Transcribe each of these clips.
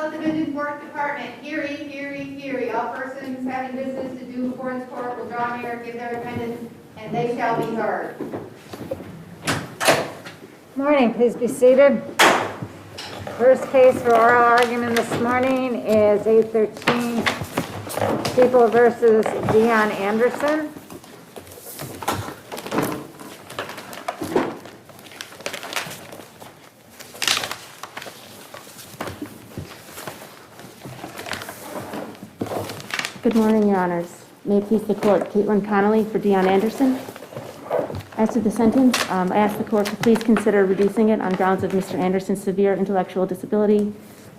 Appellate Division, 4th Department. Hear ye, hear ye, hear ye. All persons having business to do before this court will draw near and give their attendance, and they shall be heard. Morning, please be seated. First case for oral argument this morning is 813 People versus Dion Anderson. Good morning, Your Honors. May it please the Court, Caitlin Connolly for Dion Anderson. As to the sentence, I ask the Court to please consider reducing it on grounds of Mr. Anderson's severe intellectual disability,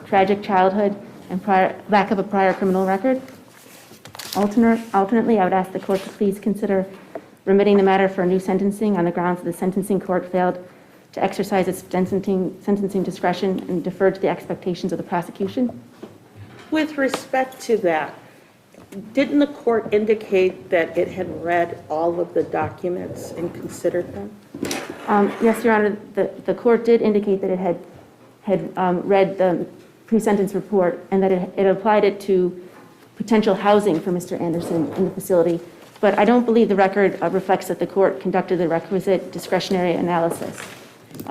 tragic childhood, and lack of a prior criminal record. Alternately, I would ask the Court to please consider remitting the matter for a new sentencing on the grounds that the sentencing court failed to exercise its sentencing discretion and deferred to the expectations of the prosecution. With respect to that, didn't the court indicate that it had read all of the documents and considered them? Yes, Your Honor, the court did indicate that it had read the pre-sentence report and that it applied it to potential housing for Mr. Anderson in the facility. But I don't believe the record reflects that the court conducted the requisite discretionary analysis.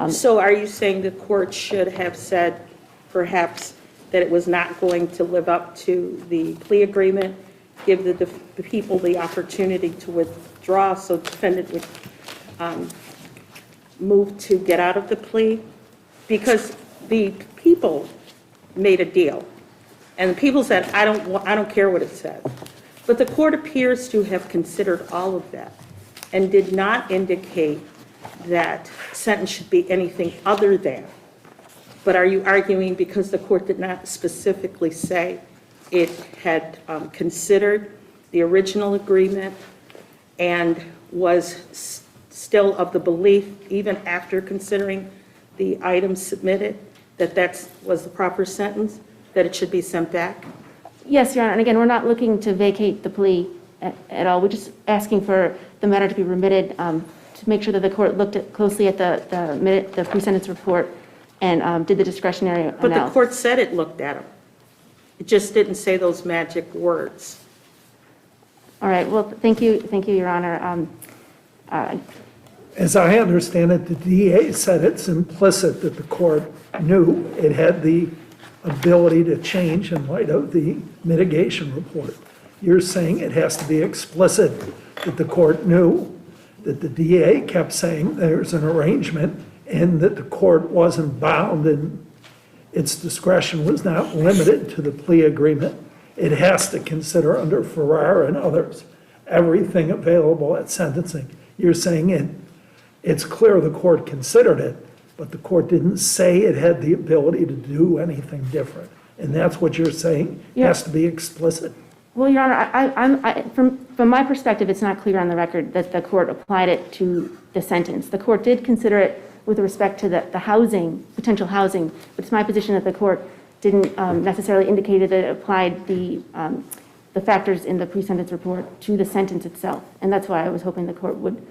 So are you saying the court should have said perhaps that it was not going to live up to the plea agreement, give the people the opportunity to withdraw so the defendant would move to get out of the plea? Because the people made a deal, and the people said, I don't care what it says. But the court appears to have considered all of that and did not indicate that sentence should be anything other than. But are you arguing because the court did not specifically say it had considered the original agreement and was still of the belief, even after considering the items submitted, that that was the proper sentence, that it should be sent back? Yes, Your Honor, and again, we're not looking to vacate the plea at all. We're just asking for the matter to be remitted to make sure that the court looked closely at the pre-sentence report and did the discretionary analysis. But the court said it looked at them. It just didn't say those magic words. All right, well, thank you, Your Honor. As I understand it, the DA said it's implicit that the court knew it had the ability to change in light of the mitigation report. You're saying it has to be explicit that the court knew, that the DA kept saying there's an arrangement, and that the court wasn't bound and its discretion was not limited to the plea agreement. It has to consider under Ferrara and others everything available at sentencing. You're saying it's clear the court considered it, but the court didn't say it had the ability to do anything different. And that's what you're saying? It has to be explicit? Well, Your Honor, from my perspective, it's not clear on the record that the court applied it to the sentence. The court did consider it with respect to the housing, potential housing, but it's my position that the court didn't necessarily indicate that it applied the factors in the pre-sentence report to the sentence itself. And that's why I was hoping the court would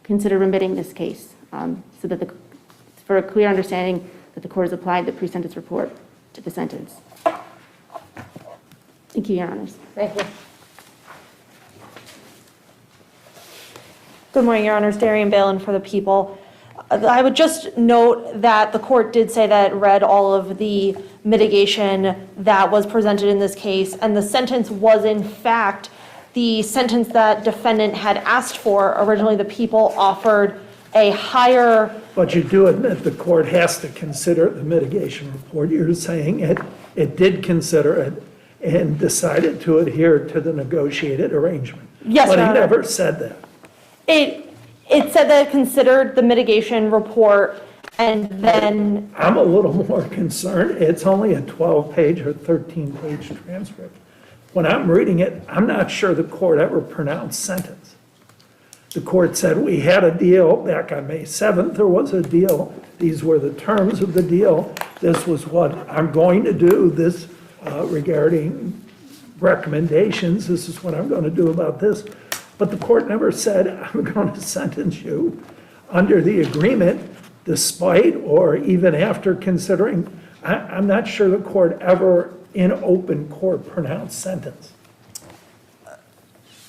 consider remitting this case so that for a clear understanding that the court has applied the pre-sentence report to the sentence. Thank you, Your Honors. Thank you. Good morning, Your Honors. Darian Balin for the people. I would just note that the court did say that it read all of the mitigation that was presented in this case, and the sentence was in fact the sentence that defendant had asked for. Originally, the people offered a higher... But you do admit the court has to consider the mitigation report. You're saying it did consider it and decided to adhere to the negotiated arrangement. Yes, but Your he Honor. never said that. It said that it considered the mitigation report, and then... I'm a little more concerned. It's only a 12-page or 13-page transcript. When I'm reading it, I'm not sure the court ever pronounced sentence. The court said we had a deal back on May 7th. There was a deal. These were the terms of the deal. This was what I'm going to do. This regarding recommendations. This is what I'm going to do about this. But the court never said, I'm going to sentence you under the agreement, despite or even after considering. I'm not sure the court ever in open court pronounced sentence?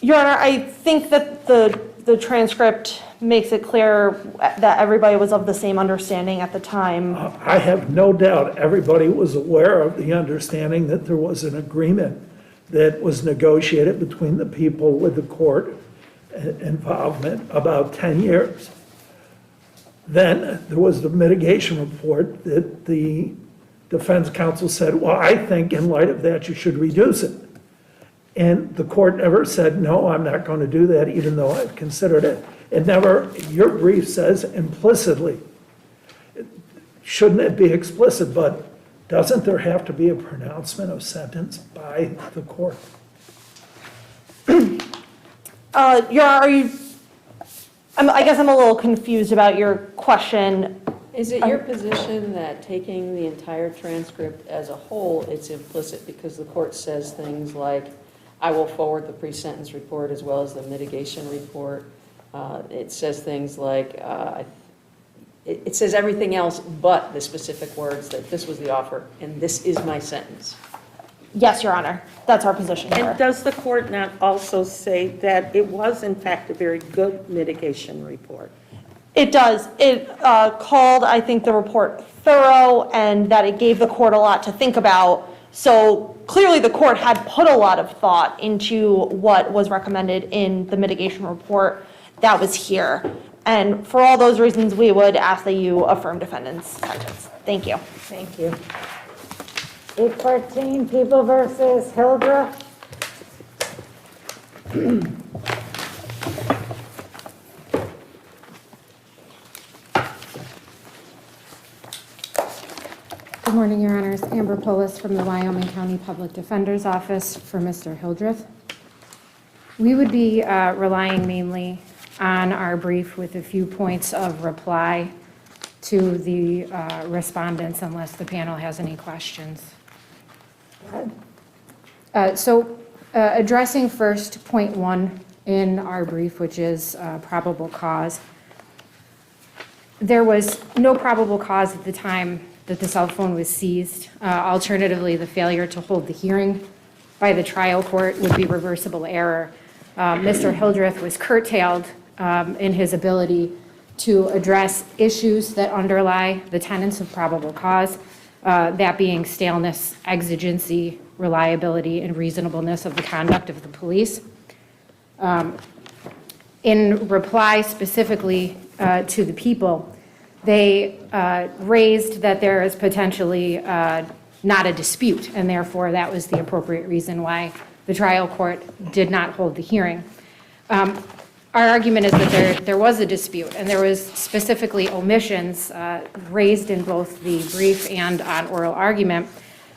Your Honor, I think that the transcript makes it clear that everybody was of the same understanding at the time. I have no doubt everybody was aware of the understanding that there was an agreement that was negotiated between the people with the court involvement about 10 years. Then there was the mitigation report that the defense counsel said, well, I think in light of that, you should reduce it. And the court never said, no, I'm not going to do that, even though I've considered it. It never, your brief says implicitly. Shouldn't it be explicit, but doesn't there have to be a pronouncement of sentence by the court? Your Honor, I guess I'm a little confused about your question. Is it your position that taking the entire transcript as a whole, it's implicit because the court says things like, I will forward the pre-sentence report as well as the mitigation report. It says things like, it says everything else but the specific words that this was the offer and this is my sentence. Yes, Your Honor, that's our position here. And does the court not also say that it was in fact a very good mitigation report? It does. It called, I think, the report thorough and that it gave the court a lot to think about. So clearly the court had put a lot of thought into what was recommended in the mitigation report that was here. And for all those reasons, we would ask that you affirm defendant's sentence. Thank you. Thank you. 814, People versus Hildreth. Good morning, Your Honors. Amber Polis from the Wyoming County Public Defender's Office for Mr. Hildreth. We would be relying mainly on our brief with a few points of reply to the respondents unless the panel has any questions. Addressing first point 1 in our brief, which is probable cause. There was no probable cause at the time that the cell phone was seized. Alternatively, the failure to hold the hearing by the trial court would be reversible error. Mr. Hildreth was curtailed in his ability to address issues that underlie the tenets of probable cause, that being staleness, exigency, reliability, and reasonableness of the conduct of the police. In reply specifically to the people, they raised that there is potentially not a dispute, and therefore that was the appropriate reason why the trial court did not hold the hearing. Our argument is that there was a dispute, and there was specifically omissions raised in both the brief and on oral argument,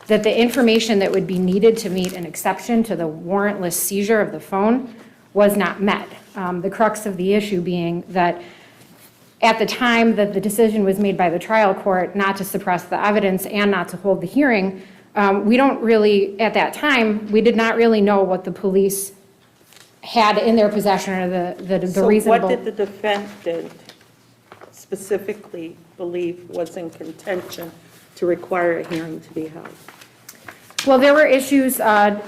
that the information that would be needed to meet an exception to the warrantless seizure of the phone was not met. The crux of the issue being that at the time that the decision was made by the trial court not to suppress the evidence and not to hold the hearing, we don't really, at that time, we did not really know what the police had in their possession or the reasonable. So what did the defendant specifically believe was in contention to require a hearing to be held? Well, there were issues of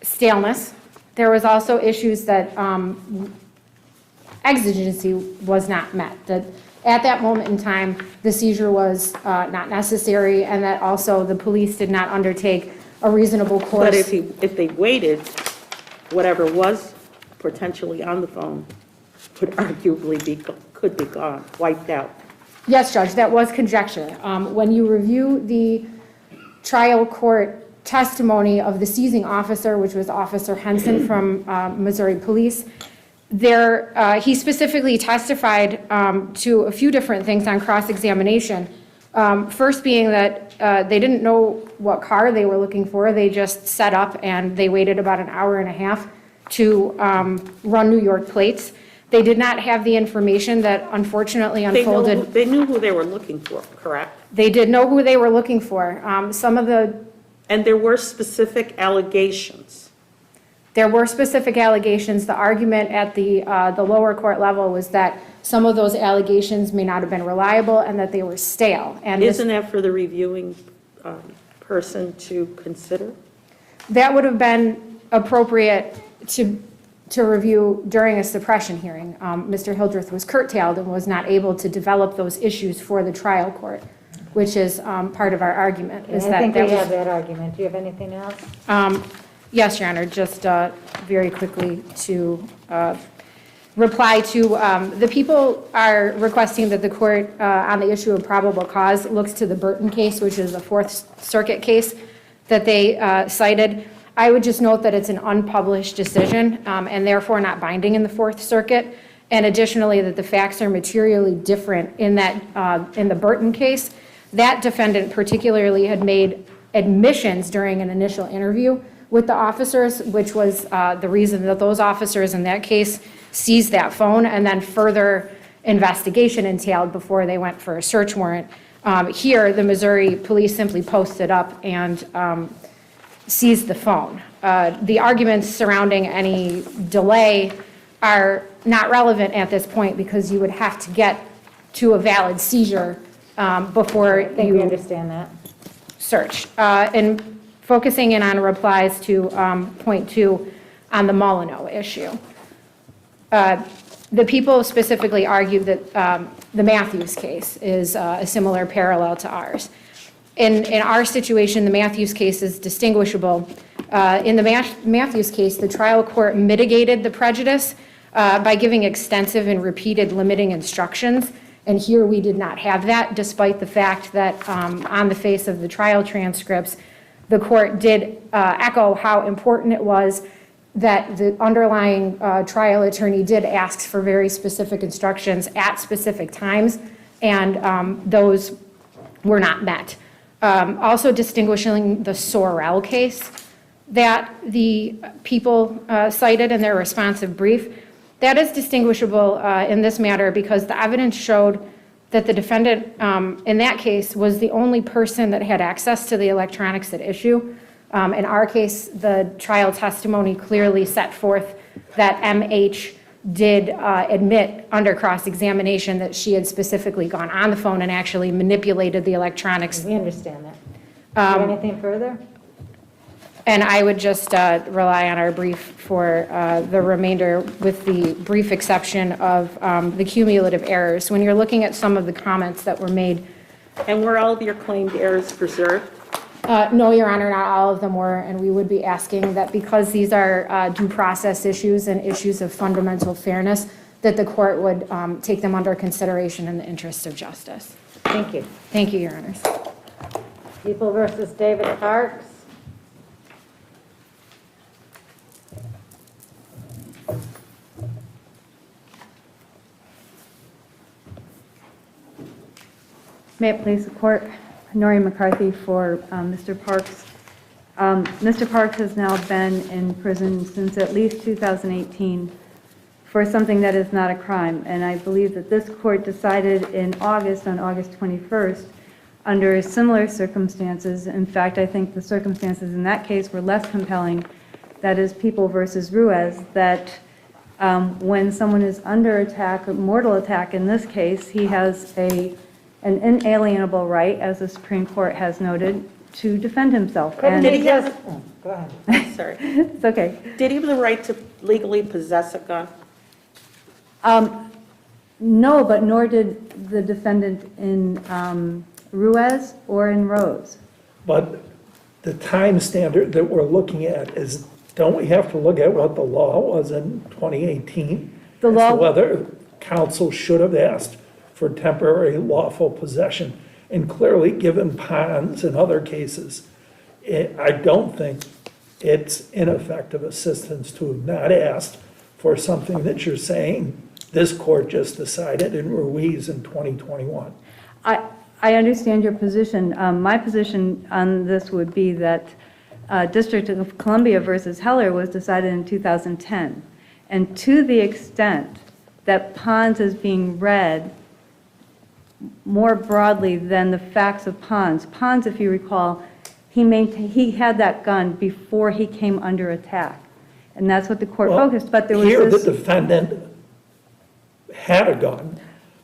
staleness. There was also issues that exigency was not met. That at that moment in time, the seizure was not necessary, and that also the police did not undertake a reasonable course. But if they waited, whatever was potentially on the phone could arguably could be gone, wiped out. Yes, Judge, that was conjecture. When you review the trial court testimony of the seizing officer, which was Officer Henson from Missouri Police, he specifically testified to a few different things on cross-examination. First being that they didn't know what car they were looking for. They just set up and they waited about an hour and a half to run New York plates. They did not have the information that unfortunately unfolded. They knew who they were looking for, correct? They did know who they were looking for. And there were specific allegations. There were specific allegations. The argument at the lower court level was that some of those allegations may not have been reliable and that they were stale. And Isn't that for the reviewing person to consider? That would have been appropriate to review during a suppression hearing. Mr. Hildreth was curtailed and was not able to develop those issues for the trial court, which is part of our argument. I think we have that argument. Do you have anything else? Yes, Your Honor, just very quickly to reply to, the people are requesting that the court, on the issue of probable cause, looks to the Burton case, which is a Fourth Circuit case that they cited. I would just note that it's an unpublished decision and therefore not binding in the Fourth Circuit. And additionally, that the facts are materially different in that, in the Burton case. That defendant particularly had made admissions during an initial interview with the officers, which was the reason that those officers in that case seized that phone, and then further investigation entailed before they went for a search warrant. Here, the Missouri police simply posted up and seized the phone. The arguments surrounding any delay are not relevant at this point because you would have to get to a valid seizure before I think we you understand that. search. And focusing in on replies to point 2 on the Molyneux issue. The people specifically argued that the Matthews case is a similar parallel to ours. In our situation, the Matthews case is distinguishable. In the Matthews case, the trial court mitigated the prejudice by giving extensive and repeated limiting instructions. And here we did not have that, despite the fact that on the face of the trial transcripts, the court did echo how important it was that the underlying trial attorney did ask for very specific instructions at specific times, and those were not met. Also distinguishing the Sorrell case that the people cited in their responsive brief, that is distinguishable in this matter because the evidence showed that the defendant in that case was the only person that had access to the electronics at issue. In our case, the trial testimony clearly set forth that MH did admit under cross-examination that she had specifically gone on the phone and actually manipulated the electronics. We understand that. Do you have anything further? And I would just rely on our brief for the remainder with the brief exception of the cumulative errors. When you're looking at some of the comments that were made. And were all of your claimed errors preserved? No, Your Honor, not all of them were, and we would be asking that because these are due process issues and issues of fundamental fairness, that the court would take them under consideration in the interest of justice. Thank you. Thank you, Your Honors. People versus David Parks. May it please the court, Norrie McCarthy for Mr. Parks. Mr. Parks has now been in prison since at least 2018 for something that is not a crime. And I believe that this court decided in August, on August 21st, under similar circumstances. In fact, I think the circumstances in that case were less compelling. That is People versus Ruiz, that when someone is under attack, a mortal attack in this case, he has an inalienable right, as the Supreme Court has noted, to defend himself. Couldn't Did he he just, have- oh, go ahead. Sorry. It's okay. Did he have the right to legally possess a gun? No, but nor did the defendant in Ruiz or in Rose. But the time standard that we're looking at is, don't we have to look at what the law was in 2018? The As law- to whether counsel should have asked for temporary lawful possession. And clearly, given Pons and other cases, I don't think it's ineffective assistance to have not asked for something that you're saying this court just decided in Ruiz in 2021. I understand your position. My position on this would be that District of Columbia versus Heller was decided in 2010. And to the extent that Pons is being read more broadly than the facts of Pons. Pons, if you recall, he had that gun before he came under attack. And that's what the court Well, focused, but there was here, this... the defendant had a gun,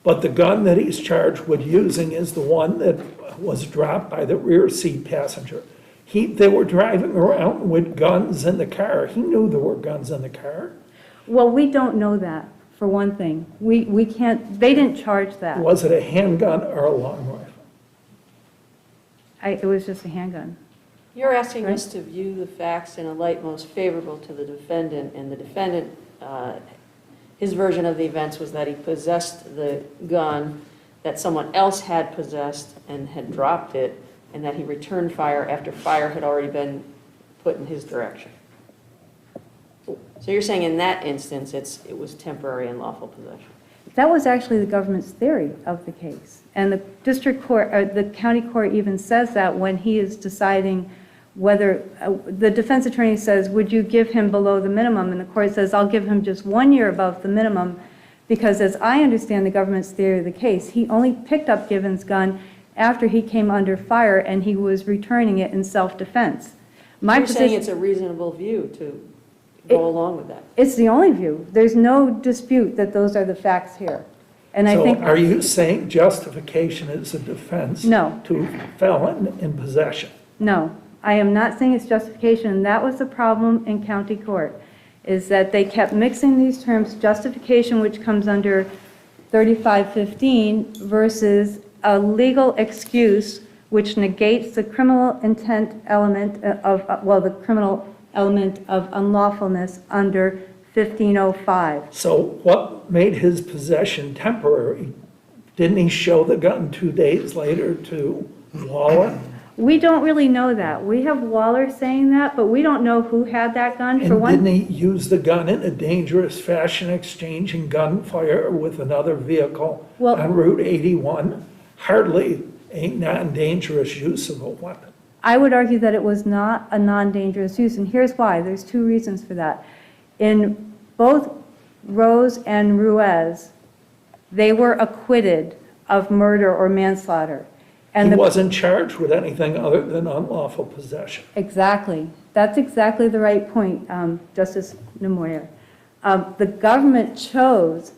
But the gun that he's charged with using is the one that was dropped by the rear seat passenger. They were driving around with guns in the car. He knew there were guns in the car. Well, we don't know that, for one thing. We can't, they didn't charge that. Was it a handgun or a long rifle? It was just a handgun. You're asking us to view the facts in a light most favorable to the defendant, and the defendant, his version of the events was that he possessed the gun that someone else had possessed and had dropped it, and that he returned fire after fire had already been put in his direction. So you're saying in that instance, it was temporary and lawful possession? That was actually the government's theory of the case. And the district court, or the county court even says that when he is deciding whether, the defense attorney says, would you give him below the minimum? And the court says, I'll give him just 1 year above the minimum, because as I understand the government's theory of the case, he only picked up Given's gun after he came under fire and he was returning it in self-defense. You're saying it's a reasonable view to go along with that? It's the only view. There's no dispute that those are the facts here. And I think. So are you saying justification is a defense? No. To felon in possession? No, I am not saying it's justification. That was the problem in county court, is that they kept mixing these terms, justification, which comes under 3515, versus a legal excuse, which negates the criminal intent element the criminal element of unlawfulness under 1505. So what made his possession temporary? Didn't he show the gun 2 days later to Waller? We don't really know that. We have Waller saying that, but we don't know who had that gun. For And one, didn't he use the gun in a dangerous fashion, exchanging gunfire with another vehicle on Route 81? Hardly a non-dangerous use of a weapon. I would argue that it was not a non-dangerous use, and here's why. There's 2 reasons for that. In both Rose and Ruiz, they were acquitted of murder or manslaughter. He wasn't charged with anything other than unlawful possession. Exactly. That's exactly the right point, Justice Nemoyer. The government chose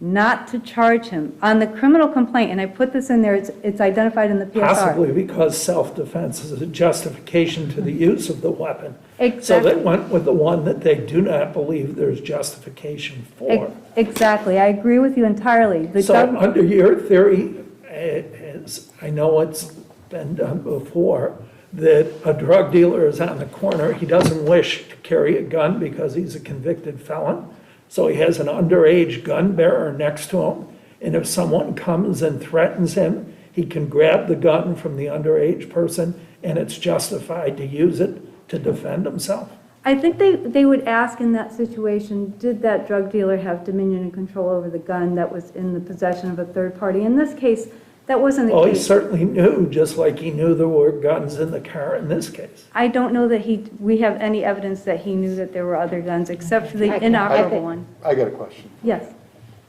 not to charge him on the criminal complaint, and I put this in there, it's identified in the PSR. Possibly because self-defense is a justification to the use of the weapon. Exactly. So they went with the one that they do not believe there's justification for. Exactly. I agree with you entirely. So under your theory, as I know it's been done before, that a drug dealer is on the corner, he doesn't wish to carry a gun because he's a convicted felon, so he has an underage gun bearer next to him, and if someone comes and threatens him, he can grab the gun from the underage person, and it's justified to use it to defend himself. I think they would ask in that situation, did that drug dealer have dominion and control over the gun that was in the possession of a third party? In this case, that wasn't the Well, he case. certainly knew, just like he knew there were guns in the car in this case. I don't know that we have any evidence that he knew that there were other guns except for the inoperable one. I got a question. Yes,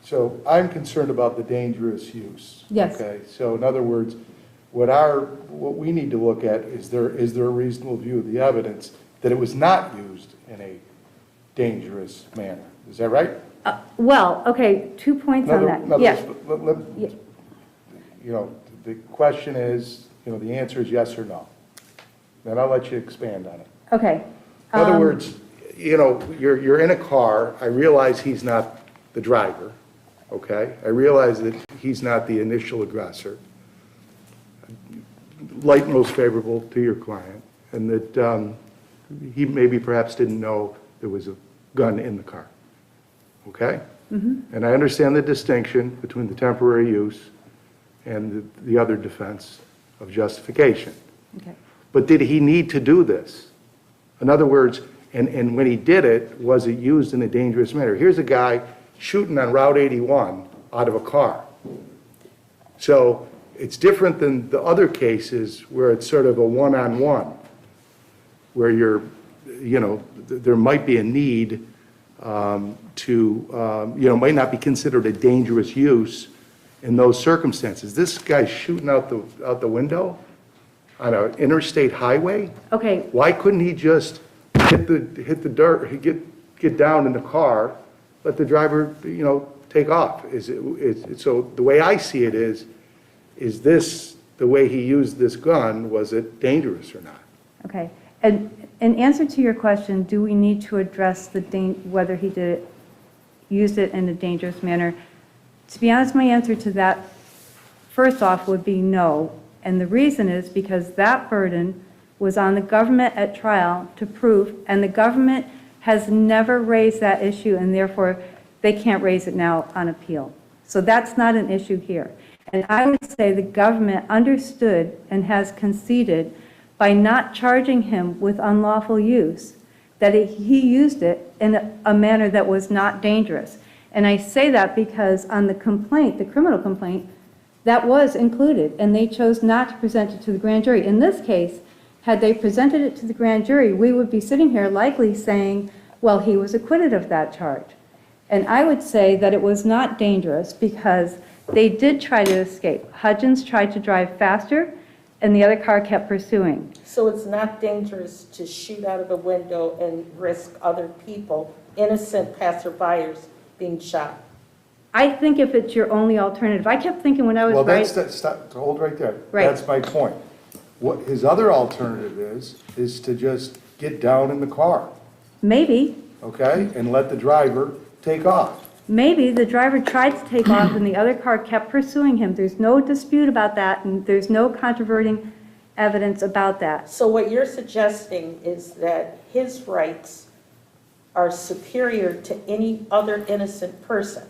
So I'm concerned about the dangerous use. Yes. Okay, so in other words, what we need to look at, is there a reasonable view of the evidence that it was not used in a dangerous manner? Is that right? well, okay, 2 points on that. In other Yes. words, Yeah. You know, the question is, the answer is yes or no. Then I'll let you expand on it. Okay. In other words, you're in a car, I realize he's not the driver, okay? I realize that he's not the initial aggressor, light most favorable to your client, and that he maybe perhaps didn't know there was a gun in the car, okay? And I understand the distinction between the temporary use and the other defense of justification. Okay. But did he need to do this? In other words, and when he did it, was it used in a dangerous manner? Here's a guy shooting on Route 81 out of a car. So it's different than the other cases where it's sort of a one-on-one, where there might be a need might not be considered a dangerous use in those circumstances. This guy's shooting out the window on an interstate highway. Okay. Why couldn't he just hit the dirt, get down in the car, let the driver, take off. So the way I see it is this, the way he used this gun, was it dangerous or not? Okay. And in answer to your question, do we need to address whether he used it in a dangerous manner? To be honest, my answer to that, first off, would be no. And the reason is because that burden was on the government at trial to prove, and the government has never raised that issue, and therefore they can't raise it now on appeal. So that's not an issue here. And I would say the government understood and has conceded by not charging him with unlawful use, that he used it in a manner that was not dangerous. And I say that because on the complaint, the criminal complaint, that was included, and they chose not to present it to the grand jury. In this case, had they presented it to the grand jury, we would be sitting here likely saying, well, he was acquitted of that charge. And I would say that it was not dangerous because they did try to escape. Hudgens tried to drive faster, and the other car kept pursuing. So it's not dangerous to shoot out of the window and risk other people, innocent passerbyers, being shot? I think if it's your only alternative, I kept thinking when I was Well, writing. hold right there. Right. That's my point. What his other alternative is to just get down in the car, Maybe, okay? And let the driver take off. maybe the driver tried to take off and the other car kept pursuing him. There's no dispute about that, and there's no controverting evidence about that. So what you're suggesting is that his rights are superior to any other innocent person.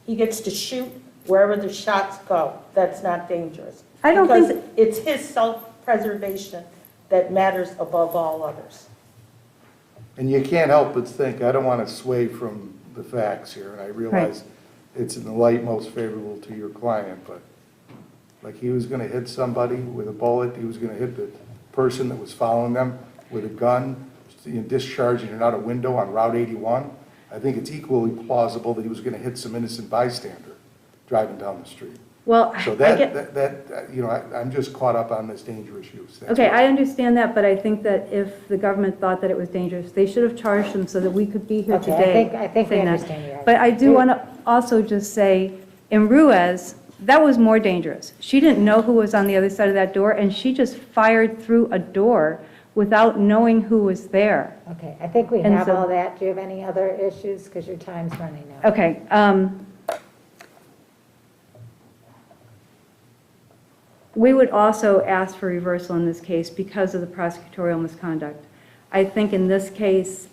He gets to shoot wherever the shots go. That's not dangerous. I don't think Because it's his self-preservation that matters above all others. And you can't help but think, I don't want to sway from the facts here, and I realize it's in the light most favorable to your client, but like he was going to hit somebody with a bullet, he was going to hit the person that was following them with a gun, discharging it out a window on Route 81. I think it's equally plausible that he was going to hit some innocent bystander driving down the street. Well, So I get, I'm just caught up on this dangerous use. That's okay, all. I understand that, but I think that if the government thought that it was dangerous, they should have charged him so that we could be here Okay, today. I think we saying that. understand your But I argument. do want to also just say, in Ruiz, that was more dangerous. She didn't know who was on the other side of that door, and she just fired through a door without knowing who was there. Okay, I think we And have so- all that. Do you have any other issues? Because your time's running out. Okay. We would also ask for reversal in this case because of the prosecutorial misconduct. I think in this case,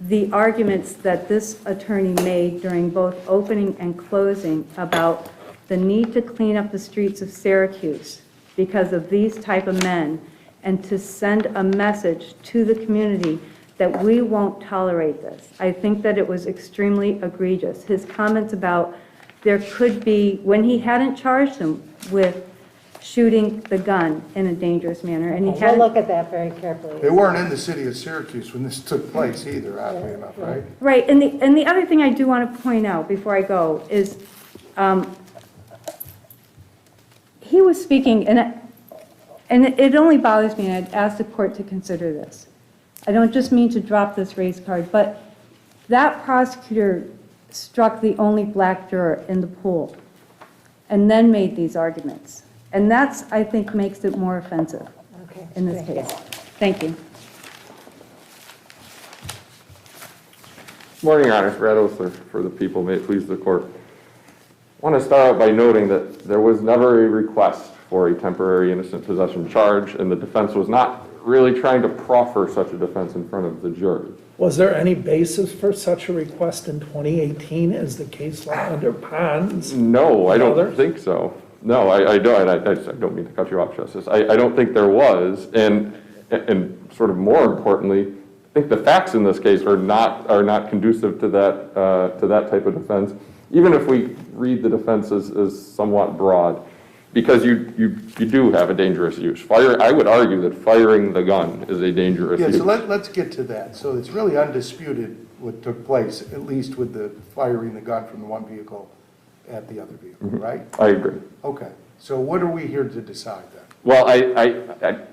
the arguments that this attorney made during both opening and closing about the need to clean up the streets of Syracuse because of these type of men, and to send a message to the community that we won't tolerate this. I think that it was extremely egregious. His comments about there could be, when he hadn't charged him with shooting the gun in a dangerous manner, and he We'll hadn't. look at that very carefully. They weren't in the city of Syracuse when this took place either, oddly enough, right? Right, and the other thing I do want to point out before I go is, he was speaking, and it only bothers me, and I'd ask the court to consider this. I don't just mean to drop this race card, but that prosecutor struck the only black juror in the pool and then made these arguments. And that's, I think, makes it more offensive Okay, in this thank you. case. Thank you. Morning, Your Honor. Brad Osler for the people. May it please the court. I want to start out by noting that there was never a request for a temporary innocent possession charge, and the defense was not really trying to proffer such a defense in front of the jury. Was there any basis for such a request in 2018 as the case law under Pons? No, I don't Others? think so. No, I don't. I don't mean to cut you off, Justice. I don't think there was, and sort of more importantly, I think the facts in this case are not conducive to that type of defense, even if we read the defense as somewhat broad, because you do have a dangerous use. I would argue that firing the gun is a dangerous use. Yeah, so let's get to that. So it's really undisputed what took place, at least with the firing the gun from the one vehicle at the other vehicle, right? I agree. Okay, so what are we here to decide then? Well, I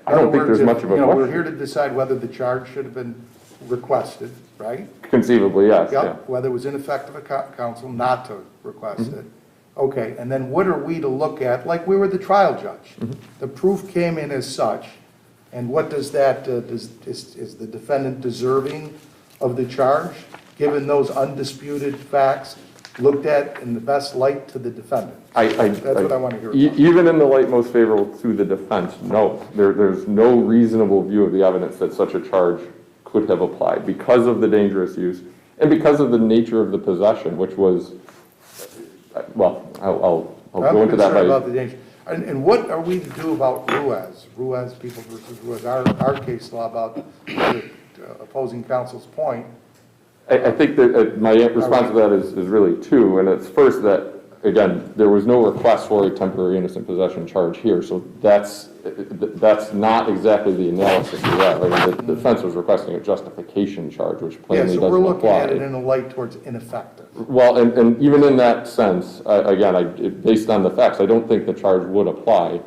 don't think there's much of a We're question. here to decide whether the charge should have been requested, right? Conceivably, yes, yeah. Yep, whether it was ineffective of counsel not to request it. Okay, and then what are we to look at, like we were the trial judge? The proof came in as such, and what does that, is the defendant deserving of the charge, given those undisputed facts, looked at in the best light to the defendant? That's what I want to hear about. Even in the light most favorable to the defense, no. There's no reasonable view of the evidence that such a charge could have applied because of the dangerous use and because of the nature of the possession, which was, well, I'll go into that. I'm concerned about the danger. And what are we to do about Ruiz, people versus Ruiz, our case law about the opposing counsel's point? I think that my response to that is really two, and it's first that, again, there was no request for a temporary innocent possession charge here, so that's not exactly the analysis of that. I mean, the defense was requesting a justification charge, which plainly doesn't apply. Yeah, so we're looking at it in a light towards ineffective. Well, and even in that sense, again, based on the facts, I don't think the charge would apply.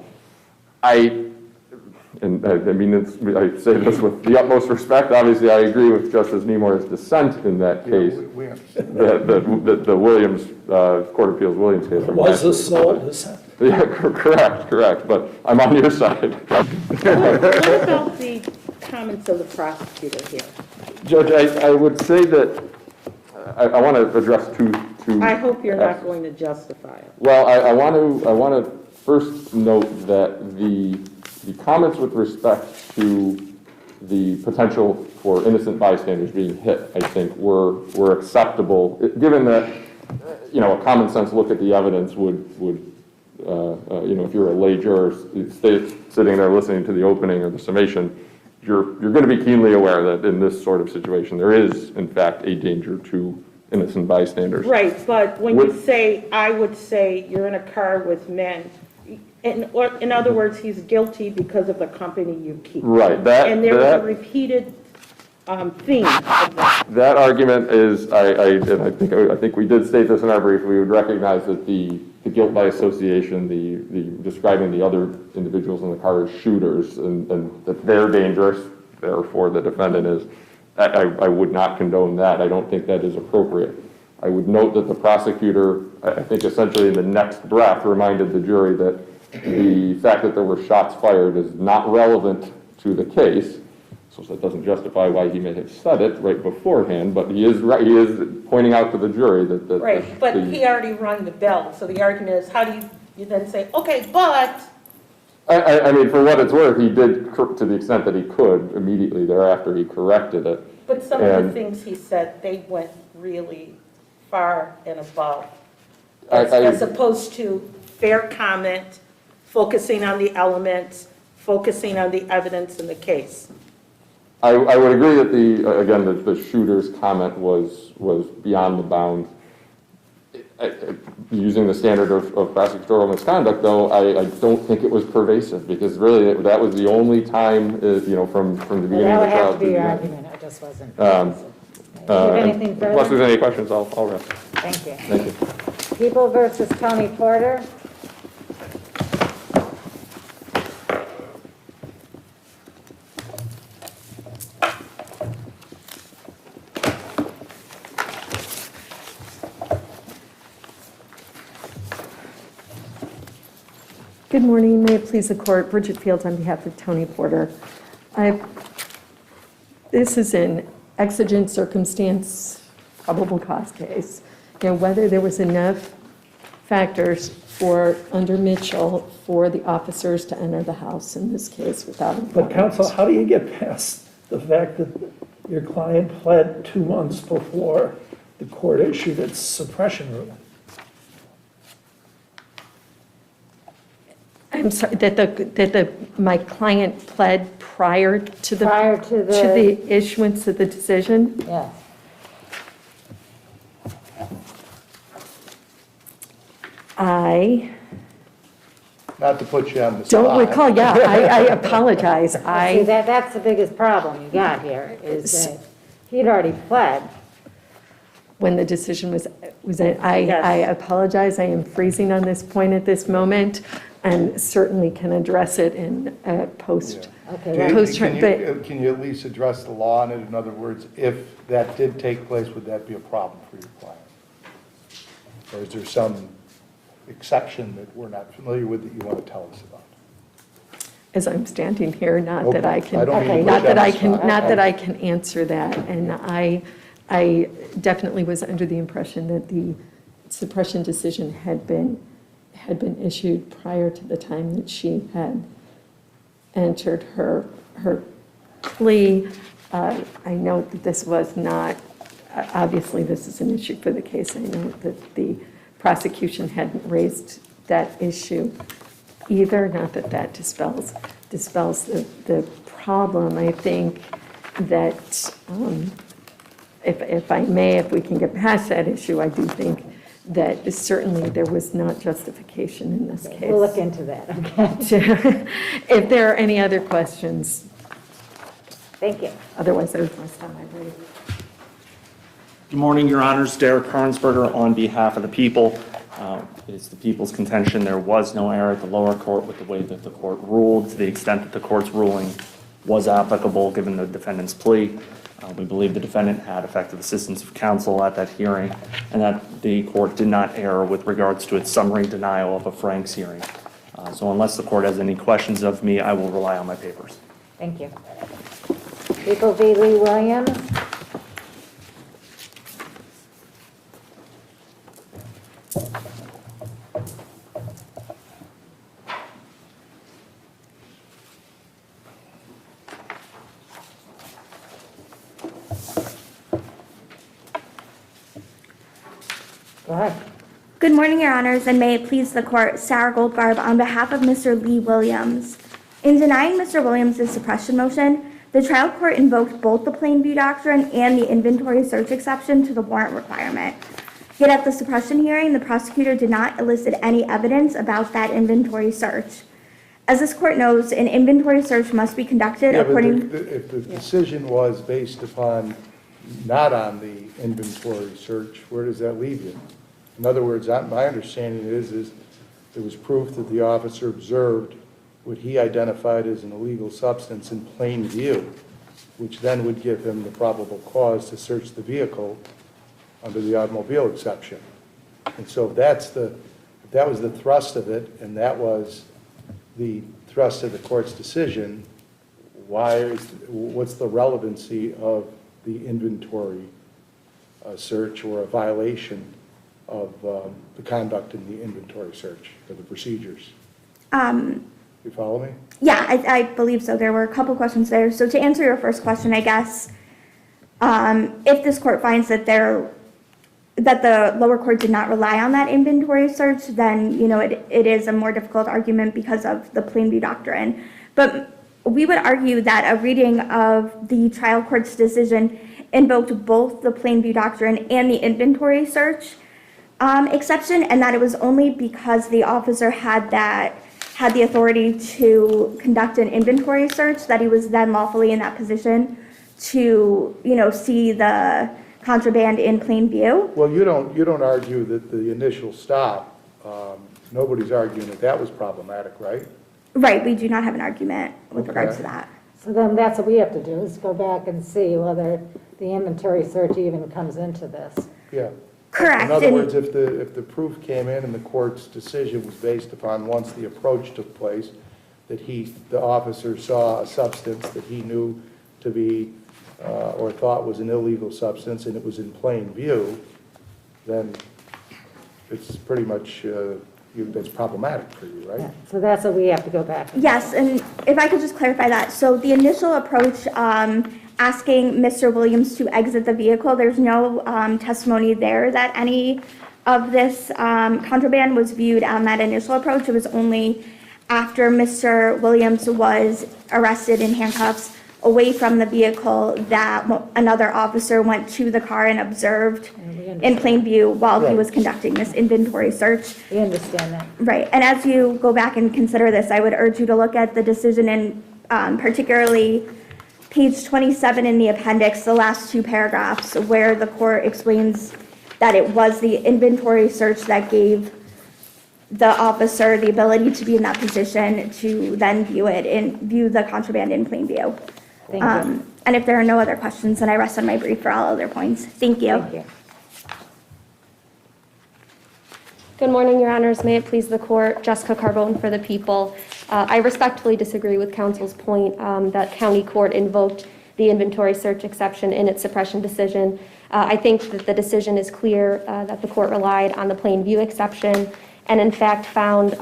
I mean, I say this with the utmost respect. Obviously, I agree with Justice Nemore's dissent in that case. We understand. The Williams, Court of Appeals Williams case. It was a sole dissent. Yeah, correct, but I'm on your side. What about the comments of the prosecutor here? Judge, I would say that I want to address two. I hope you're not going to justify it. Well, I want to first note that the comments with respect to the potential for innocent bystanders being hit, I think, were acceptable, given that, a common sense look at the evidence would if you're a lay juror sitting there listening to the opening or the summation, you're going to be keenly aware that in this sort of situation, there is, in fact, a danger to innocent bystanders. Right, but when you say, I would say you're in a car with men, in other words, he's guilty because of the company you keep. Right. And there was a repeated theme of that. That argument is, I think we did state this in our brief, we would recognize that the guilt by association, the describing the other individuals in the car as shooters, and that they're dangerous, therefore the defendant is, I would not condone that. I don't think that is appropriate. I would note that the prosecutor, I think essentially in the next breath, reminded the jury that the fact that there were shots fired is not relevant to the case. So that doesn't justify why he may have said it right beforehand, but he is pointing out to the jury that Right, but he already rung the bell, so the argument is, how do you then say, okay, but... I mean, for what it's worth, he did, to the extent that he could, immediately thereafter, he corrected it. But some of the things he said, they went really far and above, as opposed to fair comment, focusing on the elements, focusing on the evidence in the case. I would agree that the shooter's comment was beyond the bounds. Using the standard of prosecutorial misconduct, though, I don't think it was pervasive, because really that was the only time, from the beginning of the trial. That would have to be your argument, it just wasn't. Anything further? Unless there's any questions, I'll rest. Thank you. Thank you. People versus Tony Porter. Good morning. May it please the court. Bridget Fields on behalf of Tony Porter. This is an exigent circumstance, probable cause case. Whether there was enough factors under Mitchell for the officers to enter the house in this case without a But counsel, how do you get past the fact that your client pled 2 months before the court issued its suppression ruling? I'm sorry, that my client pled prior to the issuance of the decision? Yes. I Not to put you on the spot. don't recall, I apologize. See, that's the biggest problem you got here, is that he'd already pled. When the decision was I apologize, I am freezing on this point at this moment, and certainly can address it in Okay, Can well, can you at least address the law on it? In other words, if that did take place, would that be a problem for your client? Or is there some exception that we're not familiar with that you want to tell us about? As I'm standing here, not that I can, I don't mean to put not you that on I the can, spot. not that I can answer that. And I definitely was under the impression that the suppression decision had been issued prior to the time that she had entered her plea. I note that this was not, obviously this is an issue for the case. I note that the prosecution hadn't raised that issue either, not that that dispels the problem. I think that if I may, if we can get past that issue, I do think that certainly there was not justification in this case. we'll look into that, okay? If there are any other questions, Thank you. otherwise there's my time I raised. Good morning, Your Honors. Derek Karnsberger on behalf of the people. It's the people's contention there was no error at the lower court with the way that the court ruled, to the extent that the court's ruling was applicable given the defendant's plea. We believe the defendant had effective assistance of counsel at that hearing, and that the court did not err with regards to its summary denial of a Franks hearing. So unless the court has any questions of me, I will rely on my papers. Thank you. People v. Lee Williams. Go ahead. Good morning, Your Honors, and may it please the Court, Sarah Goldgarb on behalf of Mr. Lee Williams. In denying Mr. Williams' suppression motion, the trial court invoked both the plain view doctrine and the inventory search exception to the warrant requirement. Yet at the suppression hearing, the prosecutor did not elicit any evidence about that inventory search. As this court knows, an inventory search must be conducted according... But if the decision was based upon, not on the inventory search, where does that leave you? In other words, my understanding is there was proof that the officer observed what he identified as an illegal substance in plain view, which then would give him the probable cause to search the vehicle under the automobile exception. And so if that was the thrust of it, and that was the thrust of the court's decision, what's the relevancy of the inventory search or a violation of the conduct in the inventory search or the procedures? You follow me? Yeah, I believe so. There were a couple questions there. So to answer your first question, I guess, if this court finds that the lower court did not rely on that inventory search, then, it is a more difficult argument because of the plain view doctrine. But we would argue that a reading of the trial court's decision invoked both the plain view doctrine and the inventory search exception, and that it was only because the officer had the authority to conduct an inventory search that he was then lawfully in that position to, see the contraband in plain view. Well, you don't argue that the initial stop, nobody's arguing that was problematic, right? Right, we do not have an argument with regards to that. So then that's what we have to do, is go back and see whether the inventory search even comes into this. Yeah. Correct. In other words, if the proof came in and the court's decision was based upon, once the approach took place, that the officer saw a substance that he knew to be or thought was an illegal substance and it was in plain view, then it's pretty much, that's problematic for you, right? Yeah, so that's what we have to go back. Yes, and if I could just clarify that. So the initial approach, asking Mr. Williams to exit the vehicle, there's no testimony there that any of this contraband was viewed on that initial approach. It was only after Mr. Williams was arrested in handcuffs away from the vehicle that another officer went to the car and observed in plain view while he was conducting this inventory search. We understand that. Right, and as you go back and consider this, I would urge you to look at the decision in particularly page 27 in the appendix, the last two paragraphs, where the court explains that it was the inventory search that gave the officer the ability to be in that position to then view the contraband in plain view. Thank you. And if there are no other questions, then I rest on my brief for all other points. Thank you. Thank you. Good morning, Your Honors. May it please the Court. Jessica Carbone for the people. I respectfully disagree with counsel's point that county court invoked the inventory search exception in its suppression decision. I think that the decision is clear that the court relied on the plain view exception and in fact found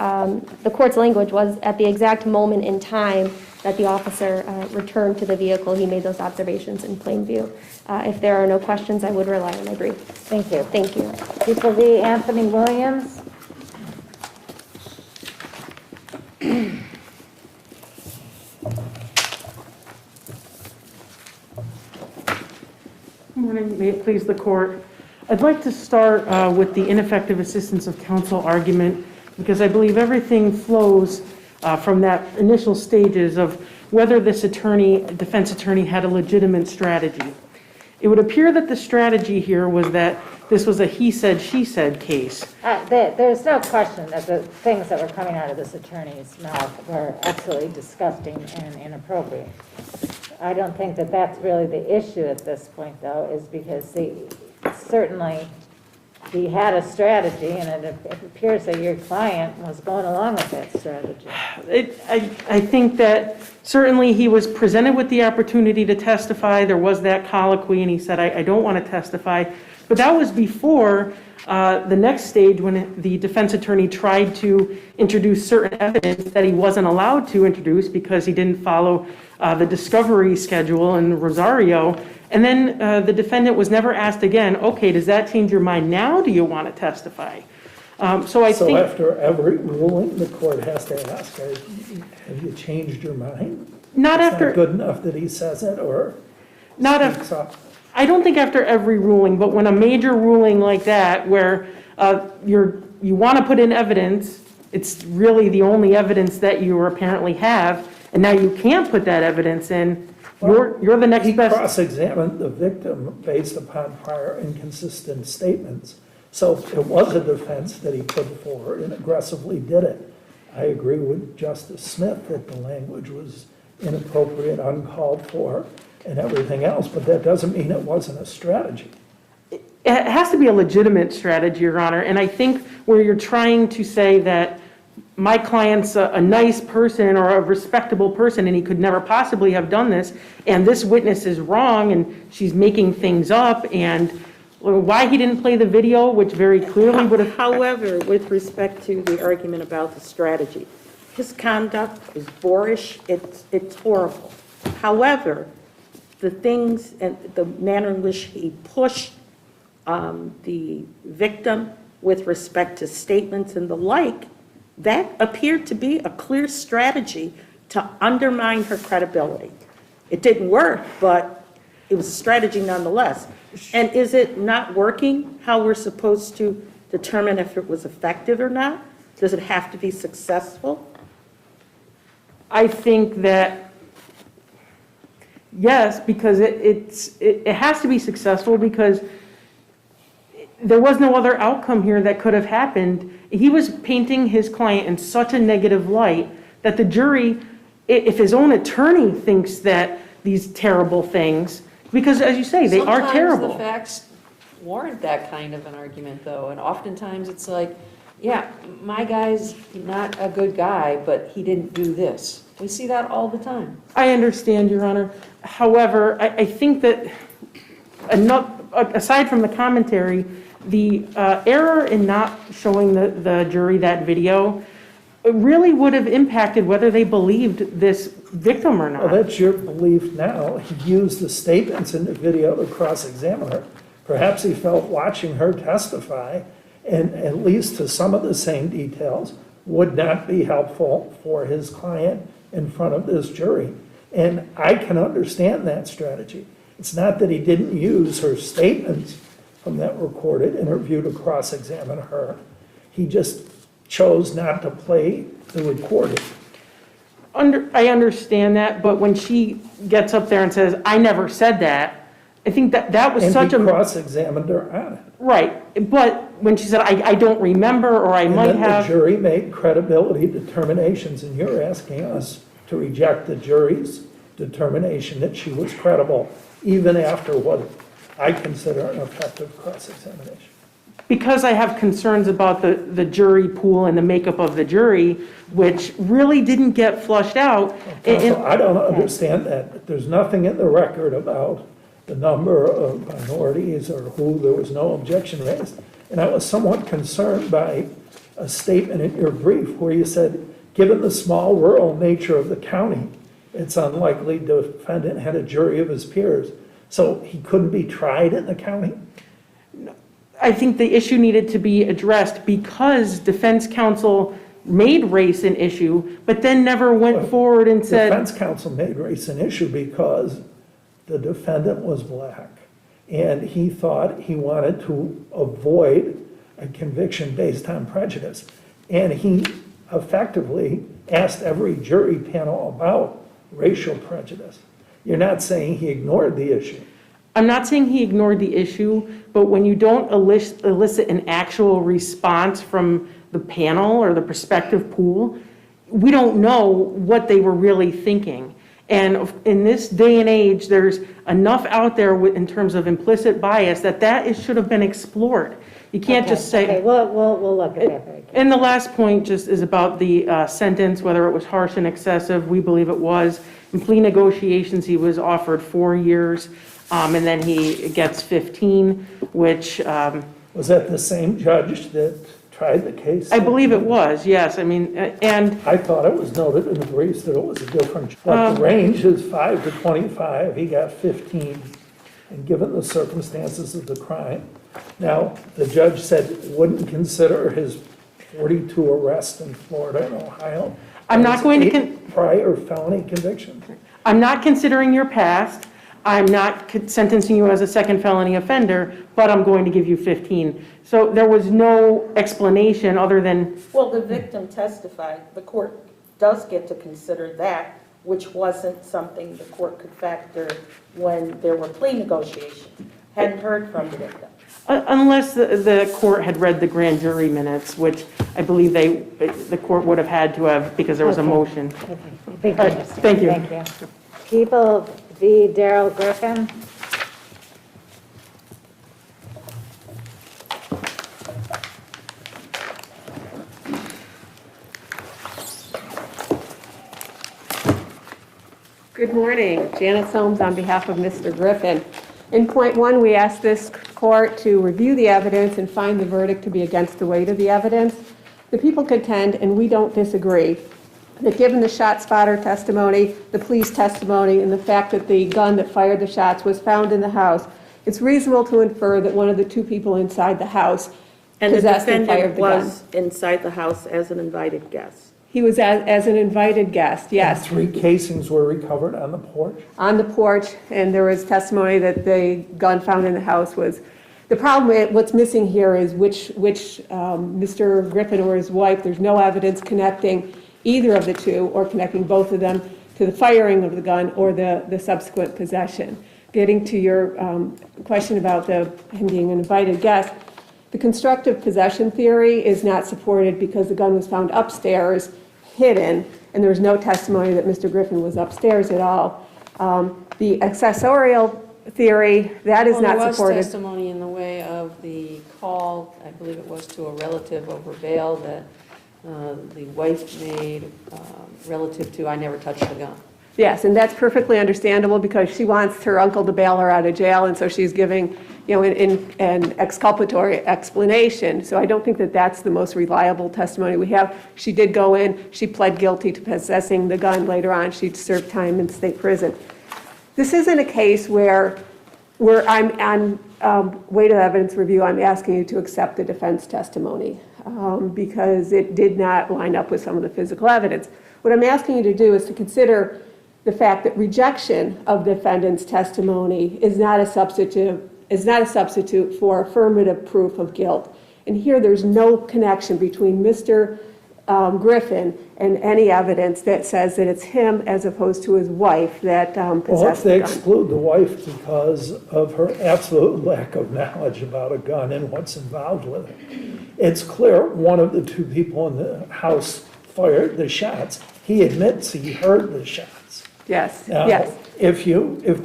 the court's language was at the exact moment in time that the officer returned to the vehicle, he made those observations in plain view. If there are no questions, I would rely on my brief. Thank you. Thank you. People v. Anthony Williams. Good morning. May it please the court. I'd like to start with the ineffective assistance of counsel argument because I believe everything flows from that initial stages of whether this defense attorney had a legitimate strategy. It would appear that the strategy here was that this was a he said, she said case. There's no question that the things that were coming out of this attorney's mouth were absolutely disgusting and inappropriate. I don't think that that's really the issue at this point, though, is because certainly he had a strategy, and it appears that your client was going along with that strategy. I think that certainly he was presented with the opportunity to testify. There was that colloquy, and he said, I don't want to testify. But that was before the next stage when the defense attorney tried to introduce certain evidence that he wasn't allowed to introduce because he didn't follow the discovery schedule in Rosario. And then the defendant was never asked again, okay, does that change your mind now? Do you want to testify? So after every ruling, the court has to ask, have you changed your mind? Not good enough that he says it or speaks up? I don't think after every ruling, but when a major ruling like that, where you want to put in evidence, it's really the only evidence that you apparently have, and now you can't put that evidence in, you're the next best. He cross-examined the victim based upon prior inconsistent statements. So it was a defense that he put forward and aggressively did it. I agree with Justice Smith that the language was inappropriate, uncalled for, and everything else, but that doesn't mean it wasn't a strategy. It has to be a legitimate strategy, Your Honor, and I think where you're trying to say that my client's a nice person or a respectable person and he could never possibly have done this, and this witness is wrong and she's making things up, and why he didn't play the video, which very clearly would have... However, with respect to the argument about the strategy, his conduct is boorish, it's horrible. However, the things and the manner in which he pushed the victim with respect to statements and the like, that appeared to be a clear strategy to undermine her credibility. It didn't work, but it was a strategy nonetheless. And is it not working how we're supposed to determine if it was effective or not? Does it have to be successful? I think that, yes, because it has to be successful because there was no other outcome here that could have happened. He was painting his client in such a negative light that the jury, if his own attorney thinks that these terrible things, because as you say, they are terrible. Sometimes the facts warrant that kind of an argument, though, and oftentimes it's like, yeah, my guy's not a good guy, but he didn't do this. We see that all the time. I understand, Your Honor. However, I think that, aside from the commentary, the error in not showing the jury that video really would have impacted whether they believed this victim or not. Well, that's your belief now. He used the statements in the video to cross-examine her. Perhaps he felt watching her testify, and at least to some of the same details, would not be helpful for his client in front of this jury. And I can understand that strategy. It's not that he didn't use her statements from that recorded interview to cross-examine her. He just chose not to play the recording. I understand that, but when she gets up there and says, I never said that, I think that was such a... And he cross-examined her on it. Right, but when she said, I don't remember, or I might And then the have. jury made credibility determinations, and you're asking us to reject the jury's determination that she was credible, even after what I consider an effective cross-examination. Because I have concerns about the jury pool and the makeup of the jury, which really didn't get flushed out. Counsel, I don't understand that. There's nothing in the record about the number of minorities or who, there was no objection raised. And I was somewhat concerned by a statement in your brief where you said, given the small rural nature of the county, it's unlikely the defendant had a jury of his peers. So he couldn't be tried in the county? I think the issue needed to be addressed because defense counsel made race an issue, but then never went forward and said. Defense counsel made race an issue because the defendant was black. And he thought he wanted to avoid a conviction based on prejudice. And he effectively asked every jury panel about racial prejudice. You're not saying he ignored the issue. I'm not saying he ignored the issue, but when you don't elicit an actual response from the panel or the prospective pool, we don't know what they were really thinking. And in this day and age, there's enough out there in terms of implicit bias that should have been explored. You can't just say. Okay, we'll look at that very carefully. And the last point just is about the sentence, whether it was harsh and excessive. We believe it was. In plea negotiations, he was offered 4 years, and then he gets 15, which. Was that the same judge that tried the case? I believe it was, yes. I mean, and. I thought it was noted in the briefs that it was a different, but the range is 5 to 25, he got 15, and given the circumstances of the crime. Now, the judge said wouldn't consider his 42 arrests in Florida and Ohio. I'm not going to. Prior felony convictions. I'm not considering your past. I'm not sentencing you as a second felony offender, but I'm going to give you 15. So there was no explanation other than. Well, the victim testified. The court does get to consider that, which wasn't something the court could factor when there were plea negotiations. Hadn't heard from the victim. Unless the court had read the grand jury minutes, which I believe the court would have had to have because there was a motion. Okay. Thank you. Thank you. People v. Daryl Griffin. Good morning. Janet Soames on behalf of Mr. Griffin. In point 1, we asked this court to review the evidence and find the verdict to be against the weight of the evidence. The people contend, and we don't disagree, that given the shot spotter testimony, the police testimony, and the fact that the gun that fired the shots was found in the house, it's reasonable to infer that one of the 2 people inside the house possessed and fired the gun. And the defendant was inside the house as an invited guest. He was as an invited guest, yes. And 3 casings were recovered on the porch? On the porch, and there was testimony that the gun found in the house was. The problem, what's missing here is which Mr. Griffin or his wife, there's no evidence connecting either of the 2 or connecting both of them to the firing of the gun or the subsequent possession. Getting to your question about him being an invited guest, the constructive possession theory is not supported because the gun was found upstairs, hidden, and there was no testimony that Mr. Griffin was upstairs at all. The accessorial theory, that is not supported. There was testimony in the way of the call, I believe it was to a relative over bail that the wife made relative to, I never touched the gun. Yes, and that's perfectly understandable because she wants her uncle to bail her out of jail, and so she's giving, an exculpatory explanation. So I don't think that that's the most reliable testimony we have. She did go in, she pled guilty to possessing the gun later on. She'd served time in state prison. This isn't a case where I'm on weight of evidence review, I'm asking you to accept the defense testimony because it did not line up with some of the physical evidence. What I'm asking you to do is to consider the fact that rejection of defendant's testimony is not a substitute for affirmative proof of guilt. And here there's no connection between Mr. Griffin and any evidence that says that it's him as opposed to his wife that Well, if possessed they the gun. exclude the wife because of her absolute lack of knowledge about a gun and what's involved with it, it's clear one of the two people in the house fired the shots. He admits he heard the shots. Yes, Now, yes. if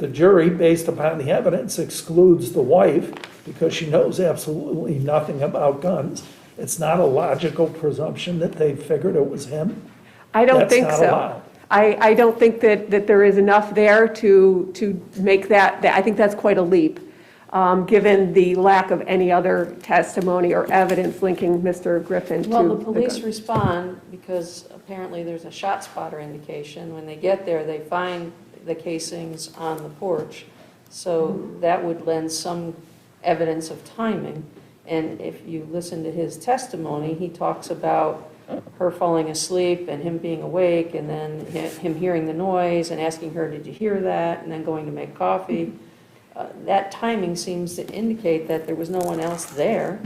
the jury, based upon the evidence, excludes the wife because she knows absolutely nothing about guns, it's not a logical presumption that they figured it was him? I don't That's think not so. allowed. I don't think that there is enough there to make that, I think that's quite a leap, given the lack of any other testimony or evidence linking Mr. Griffin to Well, the the police gun. respond because apparently there's a shot spotter indication. When they get there, they find the casings on the porch. So that would lend some evidence of timing. And if you listen to his testimony, he talks about her falling asleep and him being awake, and then him hearing the noise and asking her, did you hear that? And then going to make coffee. That timing seems to indicate that there was no one else there.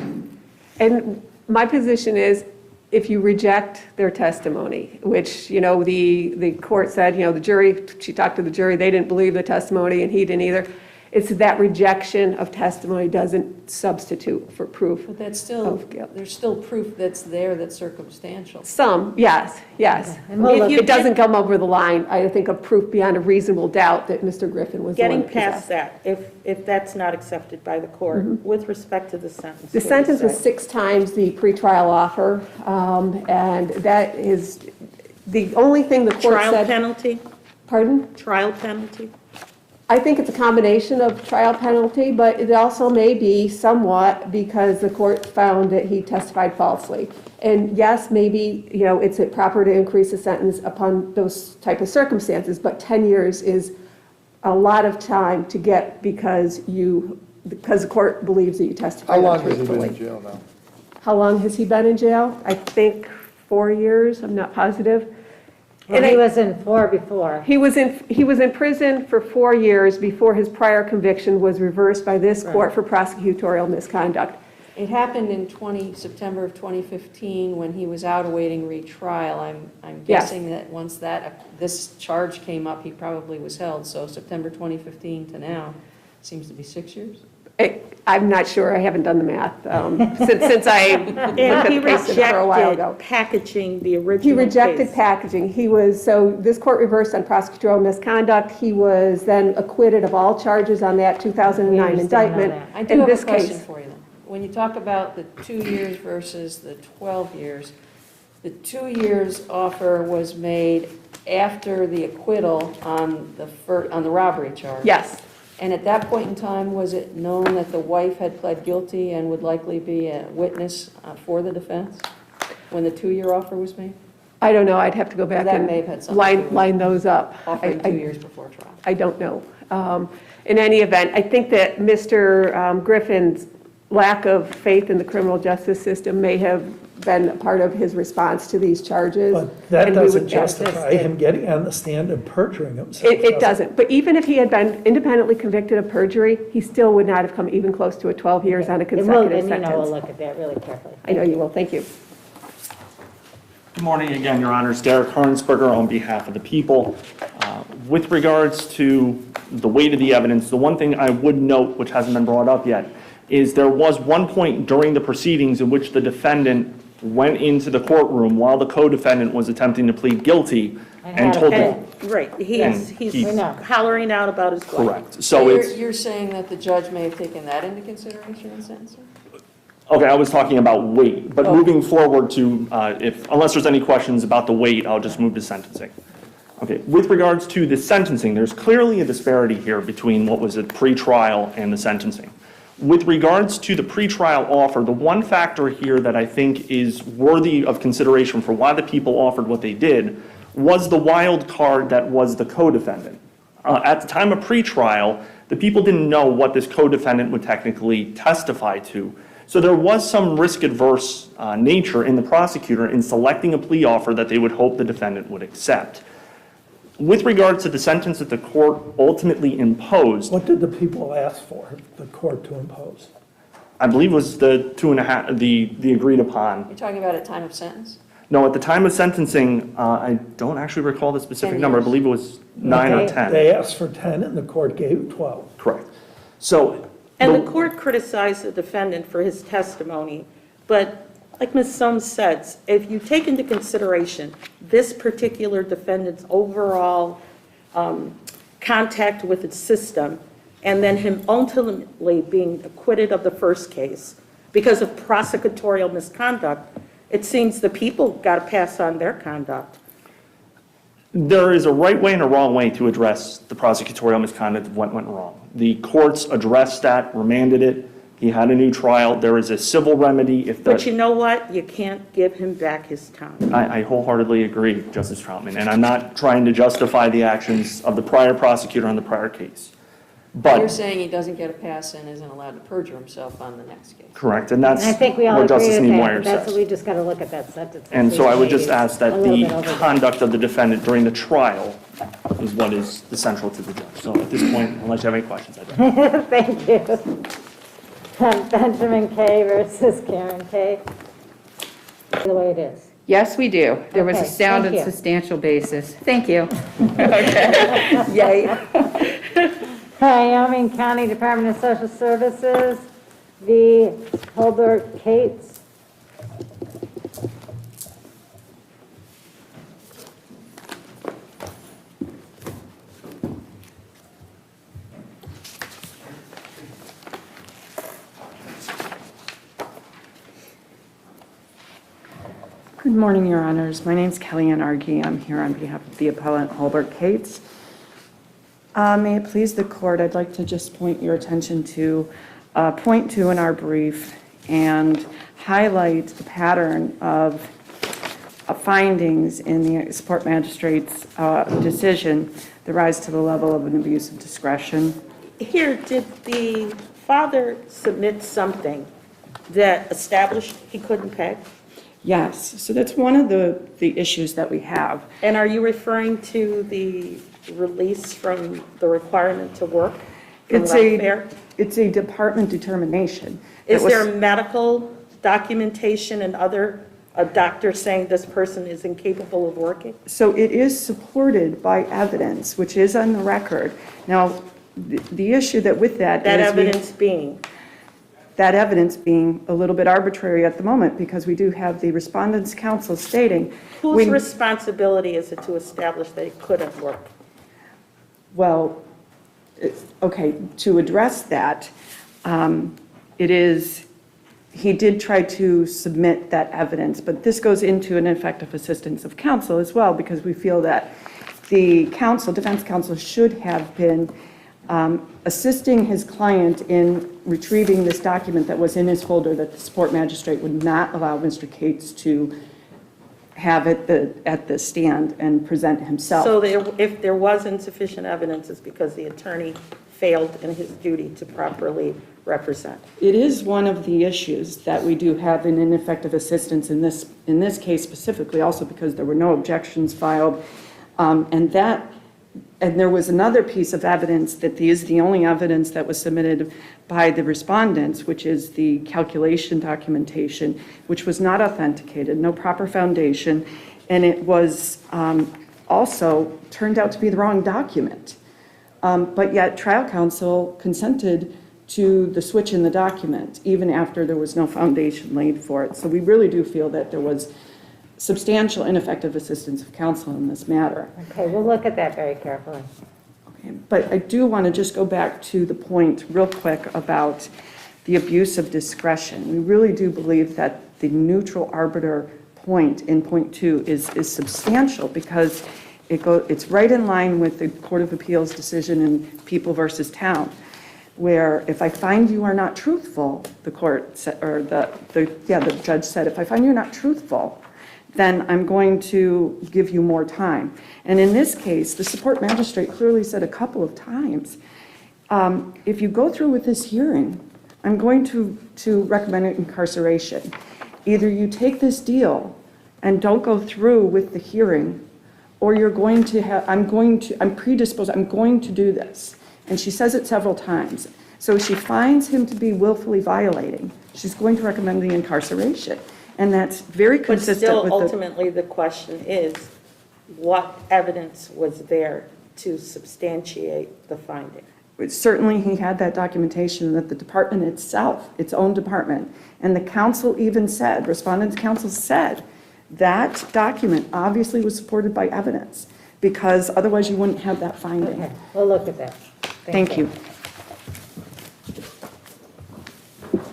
And my position is, if you reject their testimony, which, the court said, the jury, she talked to the jury, they didn't believe the testimony and he didn't either. It's that rejection of testimony doesn't substitute for proof. But that's still, Of guilt. there's still proof that's there that's circumstantial. Some, yes. And we'll look- It doesn't come over the line, I think, of proof beyond a reasonable doubt that Mr. Griffin was the one Getting that past possessed. that, if that's not accepted by the court, with respect to the sentence. The what do you sentence was say? 6 times the pretrial offer, and that is the only thing the court Trial said. penalty? Pardon? Trial penalty? I think it's a combination of trial penalty, but it also may be somewhat because the court found that he testified falsely. And yes, maybe, it's proper to increase the sentence upon those type of circumstances, but 10 years is a lot of time to get because the court believes that you testified How long has he untruthfully. been in jail now? How long has he been in jail? I think 4 years, I'm not positive. And he was in 4 before. He was in prison for 4 years before his prior conviction was reversed by this court for prosecutorial misconduct. It happened in September of 2015 when he was out awaiting retrial. I'm Yes. guessing that once this charge came up, he probably was held. So September 2015 to now seems to be 6 years. I'm not sure, I haven't done the math, since I looked at And he the case for a while ago. rejected packaging the original He rejected case. packaging. So this court reversed on prosecutorial misconduct. He was then acquitted of all charges on that 2009 We understand all indictment. that. I do In have this a question case, for you then. When you talk about the 2 years versus the 12 years, the 2 years offer was made after the acquittal on the robbery charge. yes. And at that point in time, was it known that the wife had pled guilty and would likely be a witness for the defense when the 2-year offer was made? I don't know, I'd have to go back That may have had and something to do with line those up. Offering I- 2 years before trial. I don't know. In any event, I think that Mr. Griffin's lack of faith in the criminal justice system may have been a part of his response to these charges. But that and we doesn't would- justify him getting on the stand and perjuring himself. It doesn't. But even if he had been independently convicted of perjury, he still would not have come even close to a 12 years on a And consecutive we'll sentence. look at that really carefully. I know you will. Thank you. Good morning again, Your Honors. Derek Harnsberger on behalf of the people. With regards to the weight of the evidence, the one thing I would note, which hasn't been brought up yet, is there was one point during the proceedings in which the defendant went into the courtroom while the co-defendant was attempting to plead guilty and told them. Right, Yes. he's We know. hollering out about his wife. Correct. So it's, You're saying that the judge may have taken that into consideration in sentencing? okay, I was talking about weight, but moving forward to, unless there's any questions about the weight, I'll just move to sentencing. Okay, with regards to the sentencing, there's clearly a disparity here between what was at pretrial and the sentencing. With regards to the pretrial offer, the one factor here that I think is worthy of consideration for why the people offered what they did was the wild card that was the co-defendant. At the time of pretrial, the people didn't know what this co-defendant would technically testify to. So there was some risk-adverse nature in the prosecutor in selecting a plea offer that they would hope the defendant would accept. With regards to the sentence that the court ultimately imposed, What did the people ask for, the court to impose? I believe was the 2.5, the agreed upon. You're talking about at time of sentence? No, at the time of sentencing, I don't actually recall the specific 10 number. I years. believe it was 9 or 10. They asked for 10 and the court gave 12. Correct. So. And the court criticized the defendant for his testimony, but like Ms. Somes says, if you take into consideration this particular defendant's overall contact with the system, and then him ultimately being acquitted of the first case because of prosecutorial misconduct, it seems the people got to pass on their conduct. There is a right way and a wrong way to address the prosecutorial misconduct of what went wrong. The courts addressed that, remanded it. He had a new trial. There is a civil remedy if the. But you know what? You can't give him back his time. I wholeheartedly agree, Justice Troutman, and I'm not trying to justify the actions of the prior prosecutor on the prior case. But. You're saying he doesn't get a pass and isn't allowed to perjure himself on the next case. Correct, and that's And I think we all what agree Justice with that, Niemeyer but that's says. what we just got to look at that sentence. And so I would just ask that A little the bit over that. conduct of the defendant during the trial is what is essential to the judge. So at this point, unless you have any questions, I don't. Thank you. Benjamin K. versus Karen K. The way it is. Yes, we do. There was a Okay, sound thank and you. substantial basis. Thank you. Okay. Yay. Wyoming County Department of Social Services v. Holbert Cates. Good morning, Your Honors. My name's Kellyanne Argy. I'm here on behalf of the appellant Holbert Cates. May it please the court, I'd like to just point your attention to point 2 in our brief and highlight the pattern of findings in the support magistrate's decision that rise to the level of an abuse of discretion. Here, did the father submit something that established he couldn't pay? Yes, so that's one of the issues that we have. And are you referring to the release from the requirement to work from welfare? It's a department determination. Is there medical documentation and a doctor saying this person is incapable of working? So it is supported by evidence, which is on the record. Now, the issue that with that That is evidence being? That evidence being a little bit arbitrary at the moment, because we do have the Respondents' Council stating. Whose responsibility is it to establish that he couldn't work? Well, okay, to address that, it is, he did try to submit that evidence, but this goes into an ineffective assistance of counsel as well, because we feel that the counsel, defense counsel, should have been assisting his client in retrieving this document that was in his folder that the support magistrate would not allow Mr. Cates to have at the stand and present himself. So if there was insufficient evidence, it's because the attorney failed in his duty to properly represent. It is one of the issues that we do have in ineffective assistance in this case specifically, also because there were no objections filed, and there was another piece of evidence that is the only evidence that was submitted by the respondents, which is the calculation documentation, which was not authenticated, no proper foundation, and it was also turned out to be the wrong document. But yet trial counsel consented to the switch in the document, even after there was no foundation laid for it. So we really do feel that there was substantial ineffective assistance of counsel in this matter. Okay, we'll look at that very carefully. Okay, but I do want to just go back to the point real quick about the abuse of discretion. We really do believe that the neutral arbiter point in point 2 is substantial, because it's right in line with the Court of Appeals decision in People versus Town, where if I find you are not truthful, the court said, or the judge said, if I find you're not truthful, then I'm going to give you more time. And in this case, the support magistrate clearly said a couple of times, if you go through with this hearing, I'm going to recommend incarceration. Either you take this deal and don't go through with the hearing, or you're going to have, I'm predisposed, I'm going to do this. And she says it several times. So she finds him to be willfully violating, she's going to recommend the incarceration. And that's very But consistent still, with the... ultimately, the question is, what evidence was there to substantiate the finding? Certainly, he had that documentation that the department itself, its own department, and the council even said, respondent's council said, that document obviously was supported by evidence, because otherwise you wouldn't have that finding. Okay, we'll look at that. Thank you.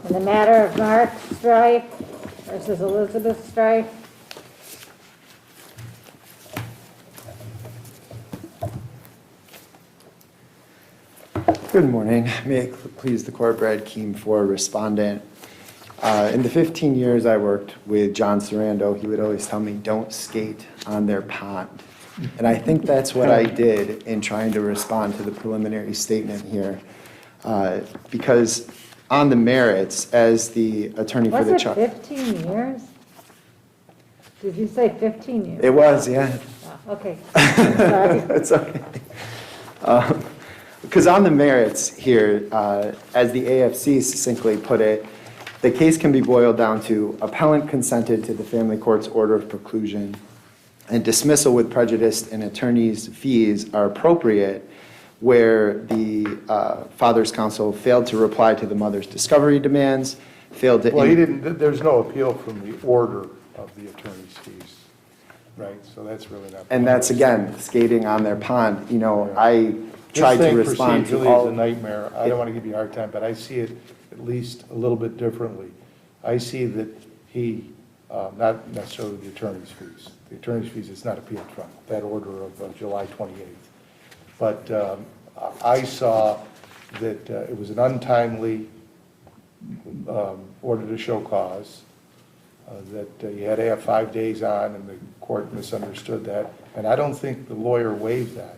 In the matter of Mark Strife versus Elizabeth Strife. Good morning. May it please the court, Brad Keem for respondent. In the 15 years I worked with John Sarando, he would always tell me, don't skate on their pond. And I think that's what I did in trying to respond to the preliminary statement here. Because on the merits, as the attorney for the Was it child. 15 years? Did you say 15 years? It was, yeah. Oh, okay. Sorry. It's okay. Because on the merits here, as the AFC succinctly put it, the case can be boiled down to appellant consented to the family court's order of preclusion, and dismissal with prejudice and attorney's fees are appropriate where the father's counsel failed to reply to the mother's discovery demands, failed to... Well, he didn't, there's no appeal from the order of the attorney's fees, right? So that's really not... And that's, again, skating on their pond. You know, I tried to respond to all... This thing procedurally is a nightmare. I don't want to give you a hard time, but I see it at least a little bit differently. I see that he, not necessarily the attorney's fees. The attorney's fees is not appealed from, that order of July 28th. But I saw that it was an untimely order to show cause, that you had to have 5 days on, and the court misunderstood that. And I don't think the lawyer waived that.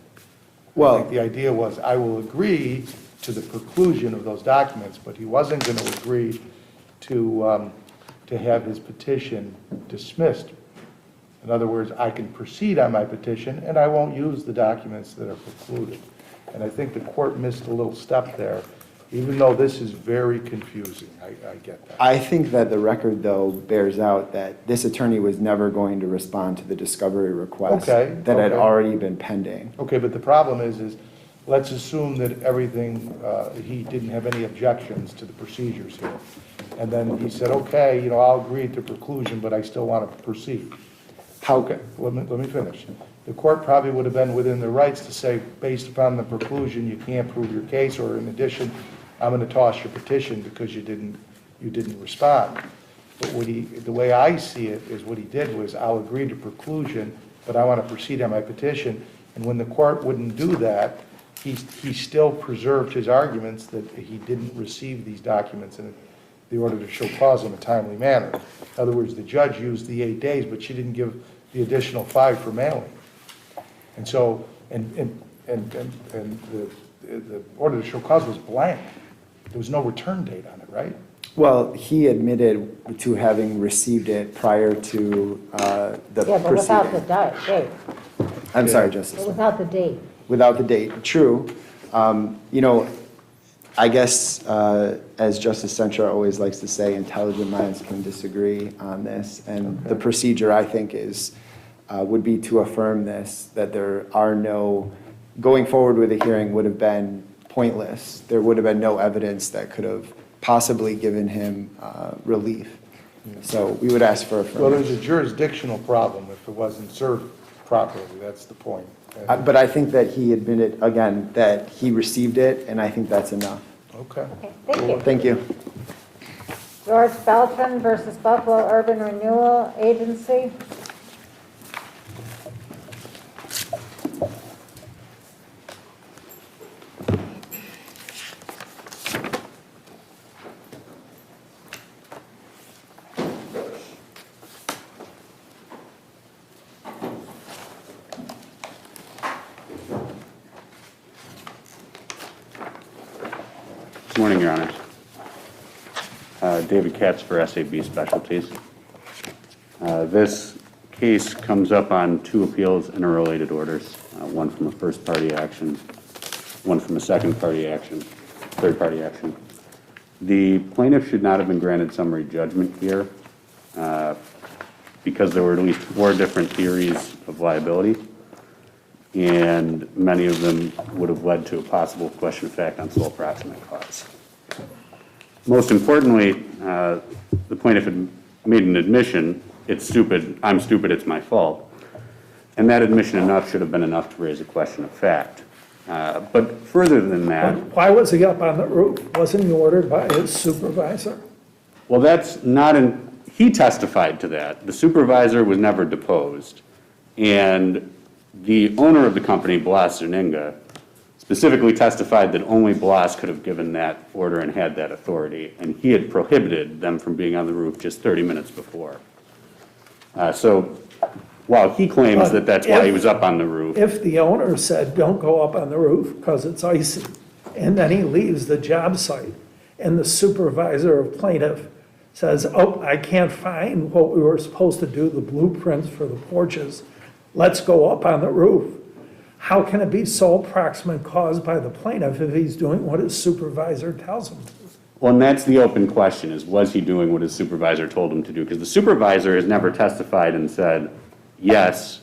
Well, I think the idea was, I will agree to the preclusion of those documents, but he wasn't going to agree to have his petition dismissed. In other words, I can proceed on my petition, and I won't use the documents that are precluded. And I think the court missed a little step there, even though this is very confusing. I get that. I think that the record, though, bears out that this attorney was never going to respond to the discovery request that had already been pending. Okay, but the problem is let's assume that everything, he didn't have any objections to the procedures here. And then he said, okay, I'll agree to preclusion, but I still want to proceed. Okay, let me finish. The court probably would have been within their rights to say, based upon the preclusion, you can't prove your case, or in addition, I'm going to toss your petition because you didn't respond. But the way I see it is what he did was, I'll agree to preclusion, but I want to proceed on my petition. And when the court wouldn't do that, he still preserved his arguments that he didn't receive these documents in the order to show cause in a timely manner. In other words, the judge used the 8 days, but she didn't give the additional 5 for mailing. And so, and the order to show cause was blank. There was no return date on it, right? Well, he admitted to having received it prior to the Yeah, but without the proceeding. date. I'm sorry, Justice. But without the date. Without the date, true. I guess, as Justice Sentra always likes to say, intelligent minds can disagree on this. And the procedure, I think, would be to affirm this, that there are no, going forward with the hearing would have been pointless. There would have been no evidence that could have possibly given him relief. So we would ask for affirmation. Well, there's a jurisdictional problem if it wasn't served properly. That's the point. But I think that he admitted, again, that he received it, and I think that's enough. Okay. Thank you. Thank you. George Beltran versus Buffalo Urban Renewal Agency. Good morning, Your Honors. David Katz for SAB Specialties. This case comes up on 2 appeals interrelated orders, one from a first-party action, one from a second-party action, third-party action. The plaintiff should not have been granted summary judgment here because there were at least 4 different theories of liability, and many of them would have led to a possible question of fact on sole proximate cause. Most importantly, the plaintiff had made an admission, it's stupid, I'm stupid, it's my fault. And that admission enough should have been enough to raise a question of fact. But further than that... Why was he up on the roof? Wasn't he ordered by his supervisor? Well, that's not in... He testified to that. The supervisor was never deposed. And the owner of the company, Blas Zerninga, specifically testified that only Blas could have given that order and had that authority. And he had prohibited them from being on the roof just 30 minutes before. So while he claims that that's why he was up on the roof... If the owner said, don't go up on the roof because it's icy, and then he leaves the job site, and the supervisor of plaintiff says, oh, I can't find what we were supposed to do, the blueprints for the porches, let's go up on the roof. How can it be sole proximate cause by the plaintiff if he's doing what his supervisor tells him to? Well, and that's the open question, is was he doing what his supervisor told him to do? Because the supervisor has never testified and said, yes,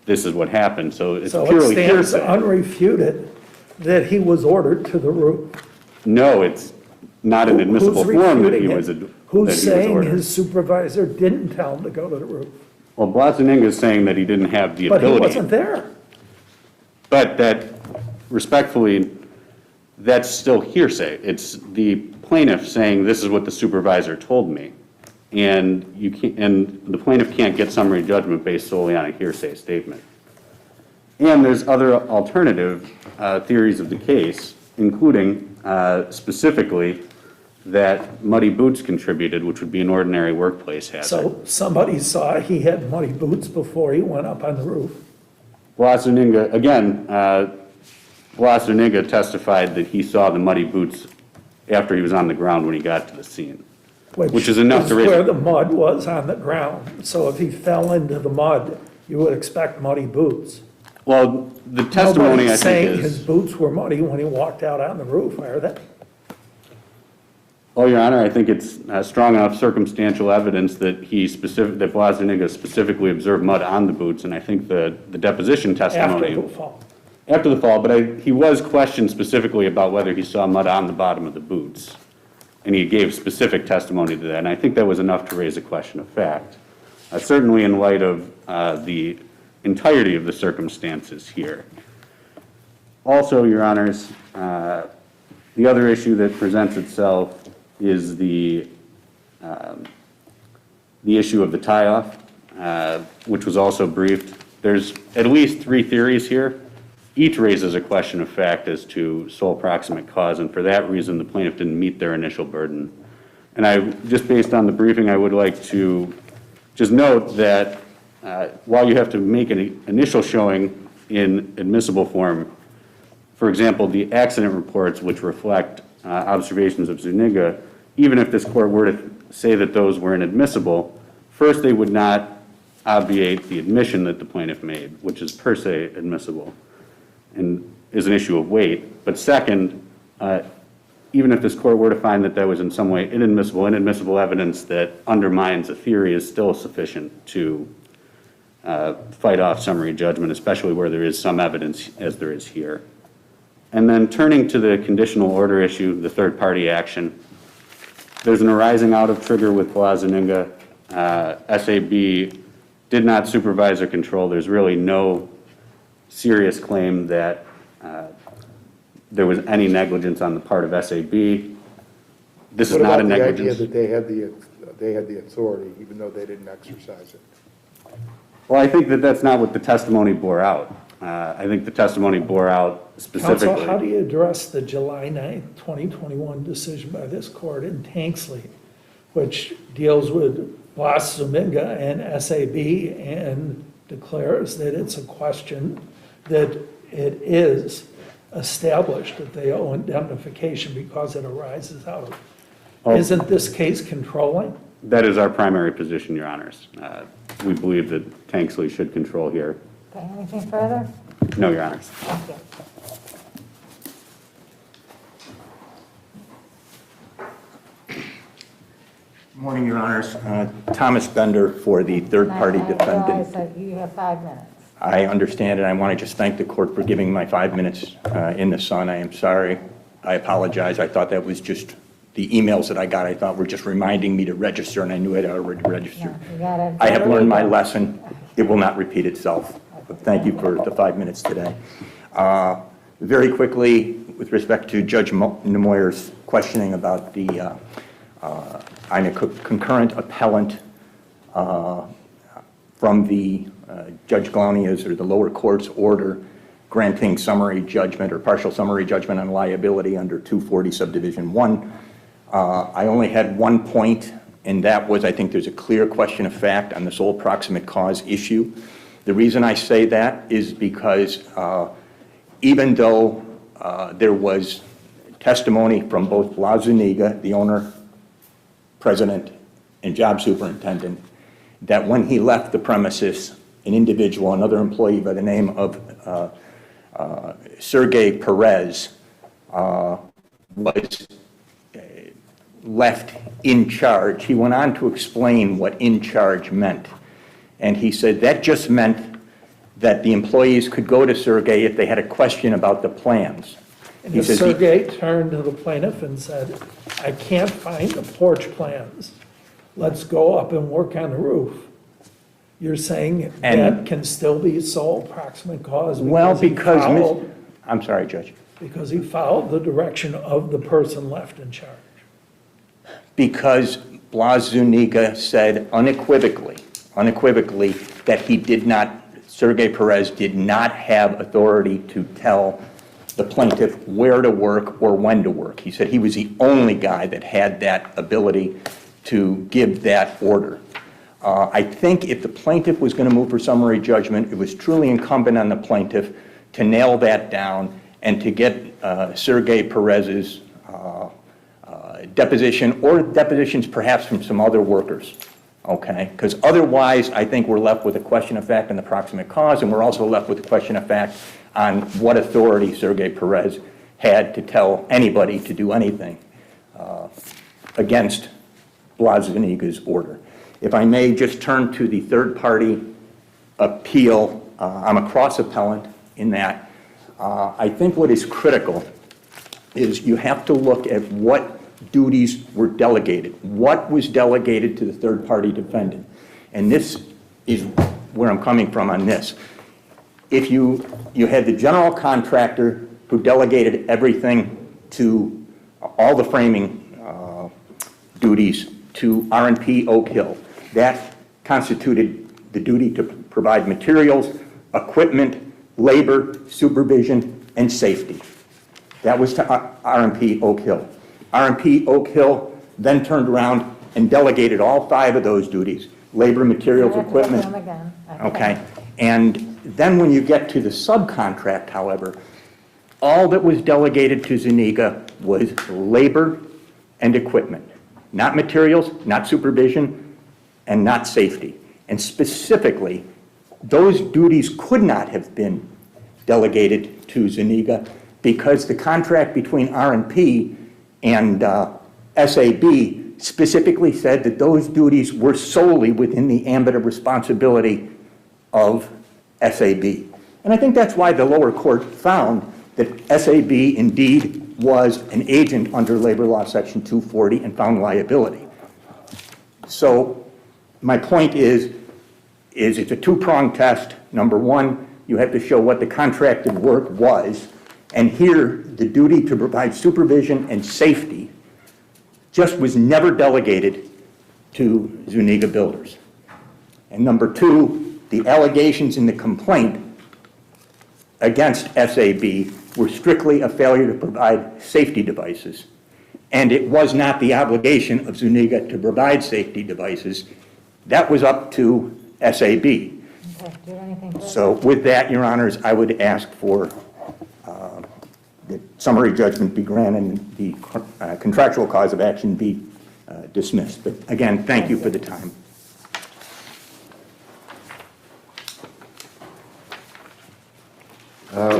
this is what happened, so it's purely hearsay. So it stands unrefuted that he was ordered to the roof. No, it's not an admissible form that he was ordered. Who's saying his supervisor didn't tell him to go to the roof? Well, Blas Zerninga is saying that he didn't have the ability. But he wasn't there. But that, respectfully, that's still hearsay. It's the plaintiff saying, this is what the supervisor told me. And you can't, and the plaintiff can't get summary judgment based solely on a hearsay statement. And there's other alternative theories of the case, including specifically that muddy boots contributed, which would be an ordinary workplace hazard. So somebody saw he had muddy boots before he went up on the roof. Blas Zerninga, again, Blas Zerninga testified that he saw the muddy boots after he was on the ground when he got to the scene, which is enough to raise... Where the mud was on the ground. So if he fell into the mud, you would expect muddy boots. Well, the testimony, I think, Nobody's saying is... his boots were muddy when he walked out on the roof, are they? Oh, Your Honor, I think it's strong enough circumstantial evidence that that Blas Zerninga specifically observed mud on the boots, and I think the deposition testimony... After the fall. After the fall, but he was questioned specifically about whether he saw mud on the bottom of the boots, and he gave specific testimony to that, and I think that was enough to raise a question of fact, certainly in light of the entirety of the circumstances here. Also, Your Honors, the other issue that presents itself is the issue of the tie-off, which was also briefed. There's at least 3 theories here. Each raises a question of fact as to sole proximate cause, and for that reason, the plaintiff didn't meet their initial burden. And just based on the briefing, I would like to just note that while you have to make an initial showing in admissible form, for example, the accident reports which reflect observations of Zerninga, even if this court were to say that those were inadmissible, first they would not obviate the admission that the plaintiff made, which is per se admissible and is an issue of weight. But second, even if this court were to find that that was in some way inadmissible evidence that undermines a theory is still sufficient to fight off summary judgment, especially where there is some evidence as there is here. And then turning to the conditional order issue, the third-party action, there's an arising out of trigger with Blas Zerninga. SAB did not supervise or control. There's really no serious claim that there was any negligence on the part of SAB. This is not a negligence. What about the idea that they had the authority, even though they didn't exercise it? Well, I think that that's not what the testimony bore out. I think the testimony bore out specifically... Counsel, how do you address the July 9th, 2021 decision by this court in Tanksley, which deals with Blas Zerninga and SAB and declares that it's a question that it is established that they owe indemnification because it arises out of? Isn't this case controlling? That is our primary position, Your Honors. We believe that Tanksley should control here. Anything further? No, Your Honors. Thank you. Morning, Your Honors. Thomas Bender for the third-party I defendant. realize that you have 5 minutes. I understand, and I want to just thank the court for giving my 5 minutes in the sun. I am sorry. I apologize. I thought that was just the emails that I got. I thought were just reminding me to register, and I knew I'd already registered. You gotta- I have learned my lesson. It will not repeat itself. But thank you for the 5 minutes today. Very quickly, with respect to Judge Nemoyer's questioning about the I'm a concurrent appellant from the Judge Glownia's or the lower court's order granting summary judgment or partial summary judgment on liability under 240 subdivision 1. I only had one point, and that was I think there's a clear question of fact on the sole proximate cause issue. The reason I say that is because even though there was testimony from both Blas Zuniga, the owner, president, and job superintendent, that when he left the premises, an individual, another employee by the name of Sergey Perez, was left in charge. He went on to explain what in charge meant. And he said that just meant that the employees could go to Sergey if they had a question about the plans. And if Sergey turned to the plaintiff and said, I can't find the porch plans, let's go up and work on the roof, you're saying that can still be sole proximate cause? I'm sorry, Judge. Because he followed the direction of the person left in charge. Because Blas Zuniga said unequivocally that he did not, Sergey Perez did not have authority to tell the plaintiff where to work or when to work. He said he was the only guy that had that ability to give that order. I think if the plaintiff was going to move for summary judgment, it was truly incumbent on the plaintiff to nail that down and to get Sergey Perez's deposition or depositions perhaps from some other workers, okay? Because otherwise, I think we're left with a question of fact on the proximate cause, and we're also left with a question of fact on what authority Sergey Perez had to tell anybody to do anything against Blas Zuniga's order. If I may just turn to the third-party appeal, I'm a cross-appellant in that. I think what is critical is you have to look at what duties were delegated. What was delegated to the third-party defendant? And this is where I'm coming from on this. If you had the general contractor who delegated everything to all the framing duties to R&P Oak Hill, that constituted the duty to provide materials, equipment, labor, supervision, and safety. That was to R&P Oak Hill. R&P Oak Hill then turned around and delegated all 5 of those duties, labor, materials, equipment. Okay. And then when you get to the subcontract, however, all that was delegated to Zuniga was labor and equipment, not materials, not supervision, and not safety. And specifically, those duties could not have been delegated to Zuniga because the contract between R&P and SAB specifically said that those duties were solely within the ambit of responsibility of SAB. And I think that's why the lower court found that SAB indeed was an agent under Labor Law Section 240 and found liability. So my point is it's a two-pronged test. Number one, you have to show what the contracted work was. And here, the duty to provide supervision and safety just was never delegated to Zuniga Builders. And number two, the allegations in the complaint against SAB were strictly a failure to provide safety devices. And it was not the obligation of Zuniga to provide safety devices. That was up to SAB. Okay, do anything further? So with that, Your Honors, I would ask for the summary judgment be granted and the contractual cause of action be dismissed. But again, thank you for the time.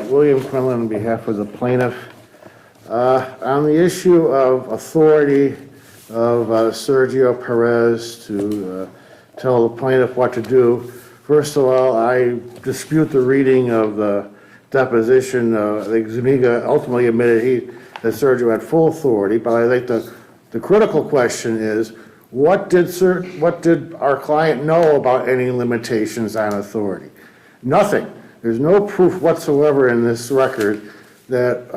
William Quinlan on behalf of the plaintiff. On the issue of authority, of Sergio Perez to tell the plaintiff what to do. First of all, I dispute the reading of the deposition. I think Zuniga ultimately admitted that Sergio had full authority, but I think the critical question is, what did our client know about any limitations on authority? Nothing. There's no proof whatsoever in this record that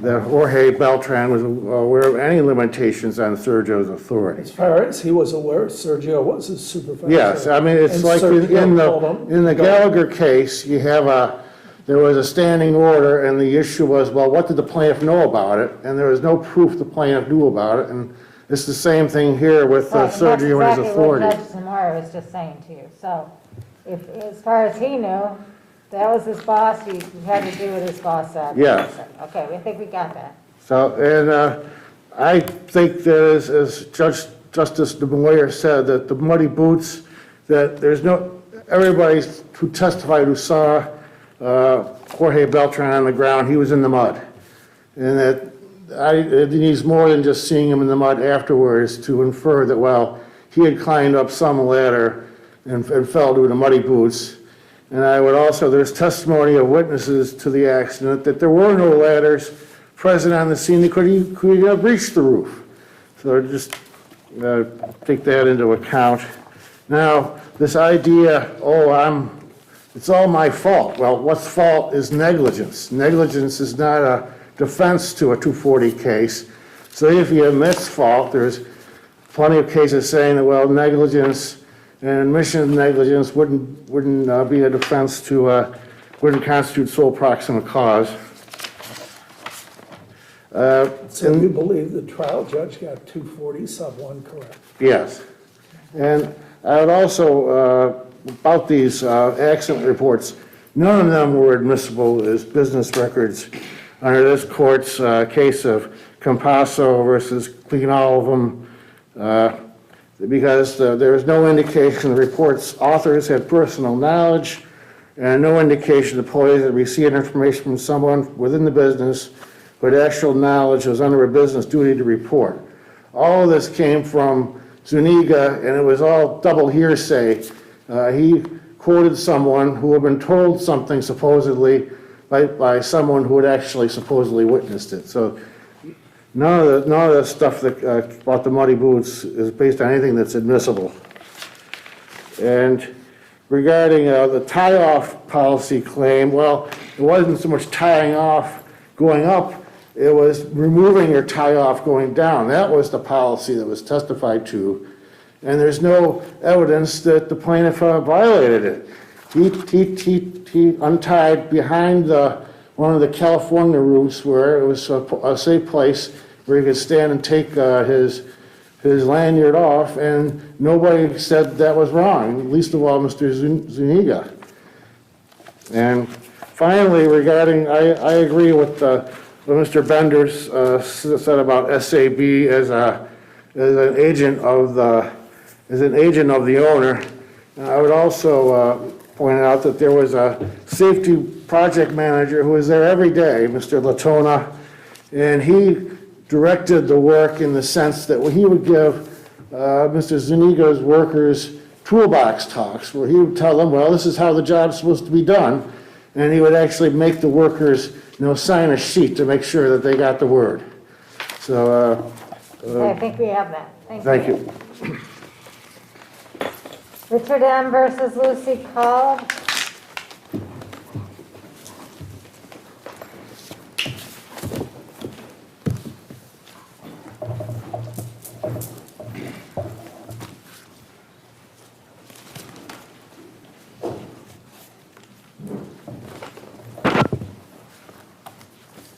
Jorge Beltran was aware of any limitations on Sergio's authority. As far as he was aware, Sergio was his supervisor. Yes, I mean, it's And like Sergio in the Gallagher case, you have there was a standing order, and the issue was, well, what did the plaintiff know about it? And there was no proof the plaintiff knew about it, and it's the same thing here with Sergio and his authority. That's exactly what Judge Zamora was just saying to you. So, if, as far as he knew, that was his boss, he had to do what his boss said. Yes. Okay, I think we got that. So, and I think that as Justice de Moyer said, that the muddy boots, that there's everybody who testified who saw Jorge Beltran on the ground, he was in the mud. And that it needs more than just seeing him in the mud afterwards to infer that, well, he had climbed up some ladder and fell to the muddy boots. And I would also, there's testimony of witnesses to the accident that there were no ladders present on the scene that could have reached the roof. So just take that into account. Now, this idea, it's all my fault. Well, what's fault is negligence. Negligence is not a defense to a 240 case. So if he admits fault, there's plenty of cases saying that, well, negligence and admission of negligence wouldn't be a defense to, wouldn't constitute sole proximate cause. So you believe the trial judge got 240 sub 1 correct? Yes. And I would also, about these accident reports, none of them were admissible as business records under this court's case of Compasso versus clean all of them, because there was no indication the report's authors had personal knowledge and no indication employees had received information from someone within the business but actual knowledge was under a business duty to report. All of this came from Zuniga, and it was all double hearsay. He quoted someone who had been told something supposedly by someone who had actually supposedly witnessed it. So none of the stuff that, about the muddy boots is based on anything that's admissible. And regarding the tie-off policy claim, well, it wasn't so much tying off going up, it was removing your tie-off going down. That was the policy that was testified to. And there's no evidence that the plaintiff violated it. He untied behind one of the California roofs where it was a safe place where he could stand and take his lanyard off, and nobody said that was wrong, least of all Mr. Zuniga. And finally, regarding, I agree with what Mr. Benders said about SAB as an agent of the owner. And I would also point out that there was a safety project manager who was there every day, Mr. Latona, and he directed the work in the sense that he would give Mr. Zuniga's workers toolbox talks, where he would tell them, well, this is how the job's supposed to be done, and he would actually make the workers, sign a sheet to make sure that they got the word. So, I think we have that. thank you. Richard M. versus Lucy Call.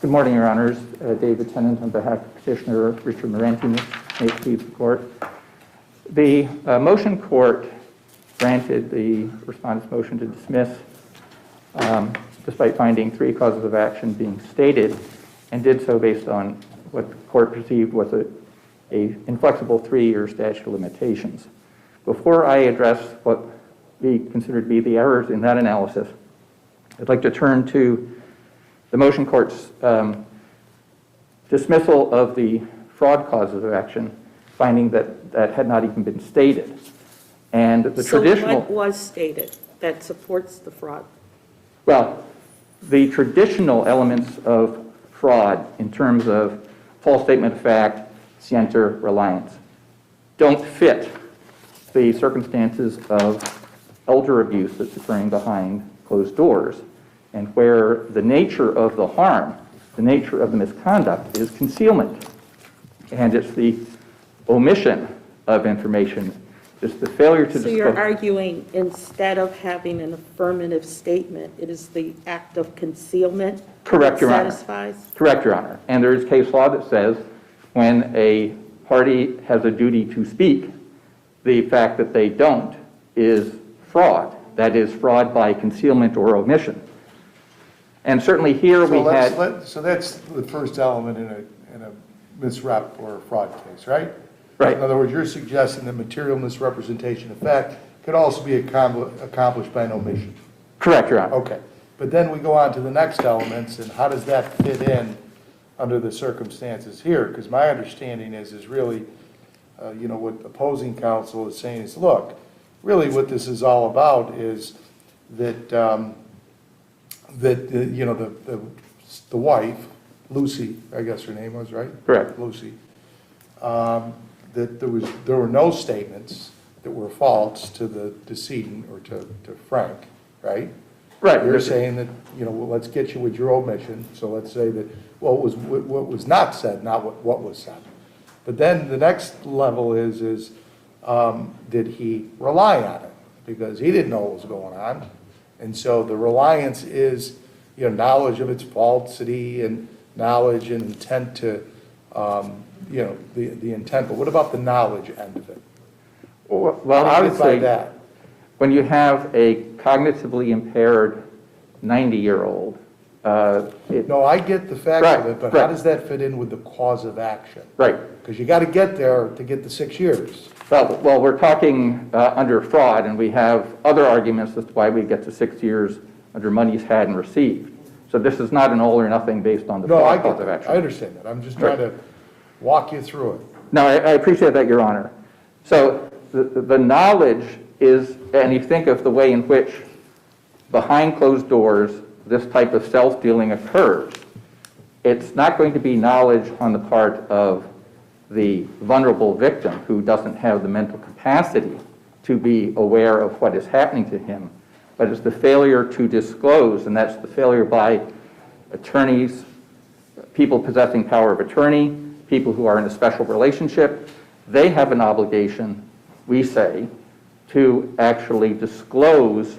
Good morning, Your Honors. David Tennant on behalf of Petitioner Richard Moranti. May it please the Court. The motion court granted the respondent's motion to dismiss despite finding 3 causes of action being stated, and did so based on what the court perceived was a inflexible 3-year statute of limitations. Before I address what we consider to be the errors in that analysis, I'd like to turn to the motion court's dismissal of the fraud causes of action finding that that had not even been stated. And the traditional... So what was stated that supports the fraud? Well, the traditional elements of fraud in terms of false statement of fact, scienter, reliance, don't fit the circumstances of elder abuse that's occurring behind closed doors, and where the nature of the harm, the nature of the misconduct is concealment. And it's the omission of information, it's the failure to So disclose. you're arguing instead of having an affirmative statement, it is the act of concealment Correct, that Your Honor. satisfies? Correct, Your Honor. And there is case law that says when a party has a duty to speak, the fact that they don't is fraud. That is fraud by concealment or omission. And certainly here we had... So that's the first element in a misrep or a fraud case, right? Right. In other words, you're suggesting that material misrepresentation of fact could also be accomplished by an omission. Correct, Your Honor. Okay. But then we go on to the next elements, and how does that fit in under the circumstances here? Because my understanding is really, what opposing counsel is saying is, look, really what this is all about is that, the wife, Lucy, I guess her name was, right? Correct. Lucy, that there were no statements that were false to the decedent or to Frank, right? Right. You're saying that, well, let's get you with your omission, so let's say that, well, what was not said, not what was said. But then the next level is did he rely on it? Because he didn't know what was going on. And so the reliance is, knowledge of its falsity and knowledge and intent to, the intent. But what about the knowledge end of it? Well, I would say when you have a cognitively impaired 90-year-old, no, I get the facts of it, but how does that fit in with the cause of action? Right. Because you got to get there to get the 6 years. Well, we're talking under fraud, and we have other arguments as to why we get to 6 years under monies had and received. So this is not an all or nothing based on the fraud cause of action. I understand that. I'm just trying to walk you through it. No, I appreciate that, Your Honor. So the knowledge is, and you think of the way in which behind closed doors this type of self-dealing occurs, it's not going to be knowledge on the part of the vulnerable victim who doesn't have the mental capacity to be aware of what is happening to him, but it's the failure to disclose, and that's the failure by attorneys, people possessing power of attorney, people who are in a special relationship. They have an obligation, we say, to actually disclose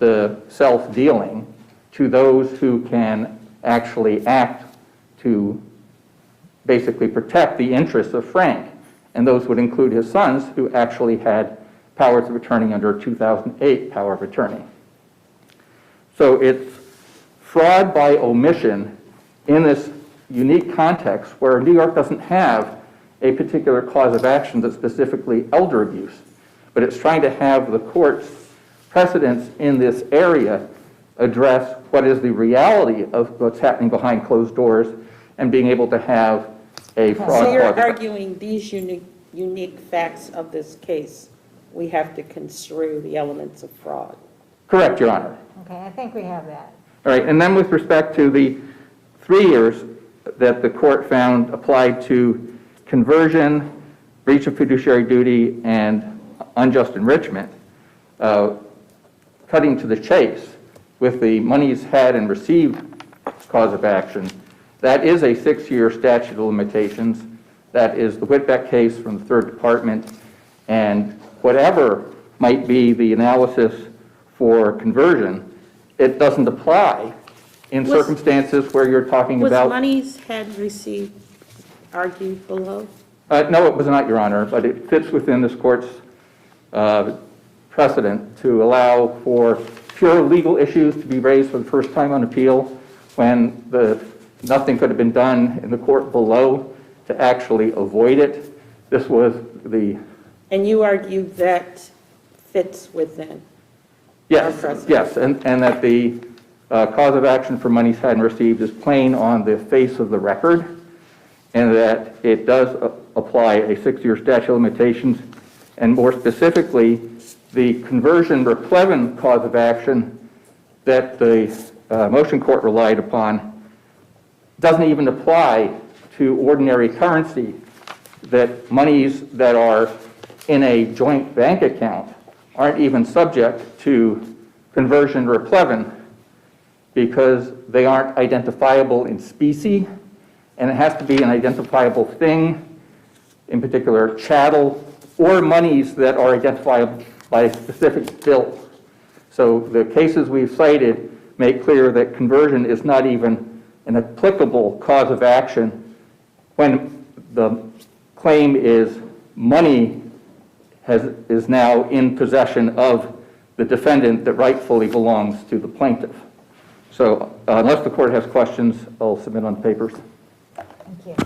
the self-dealing to those who can actually act to basically protect the interests of Frank. And those would include his sons, who actually had powers of attorney under a 2008 power of attorney. So it's fraud by omission in this unique context where New York doesn't have a particular cause of action that's specifically elder abuse, but it's trying to have the court's precedents in this area address what is the reality of what's happening behind closed doors and being able to have a fraud. So you're arguing these unique facts of this case, we have to construe the elements of fraud. Correct, Your Honor. Okay, I think we have that. All right, and then with respect to the 3 years that the court found applied to conversion, breach of fiduciary duty, and unjust enrichment, cutting to the chase with the monies had and received cause of action, that is a 6-year statute of limitations. That is the Whitbeck case from the 3rd Department, and whatever might be the analysis for conversion, it doesn't apply in circumstances where you're talking about... Was monies had received argued below? No, it was not, Your Honor, but it fits within this court's precedent to allow for pure legal issues to be raised for the first time on appeal when nothing could have been done in the court below to actually avoid it. This was the... And you argue that fits within? Yes, and that the cause of action for monies had and received is plain on the face of the record, and that it does apply a 6-year statute of limitations, and more specifically, the conversion replevin cause of action that the motion court relied upon doesn't even apply to ordinary currency, that monies that are in a joint bank account aren't even subject to conversion replevin because they aren't identifiable in specie, and it has to be an identifiable thing, in particular chattel, or monies that are identifiable by a specific bill. So the cases we've cited make clear that conversion is not even an applicable cause of action when the claim is money is now in possession of the defendant that rightfully belongs to the plaintiff. So unless the court has questions, I'll submit on papers. Thank you.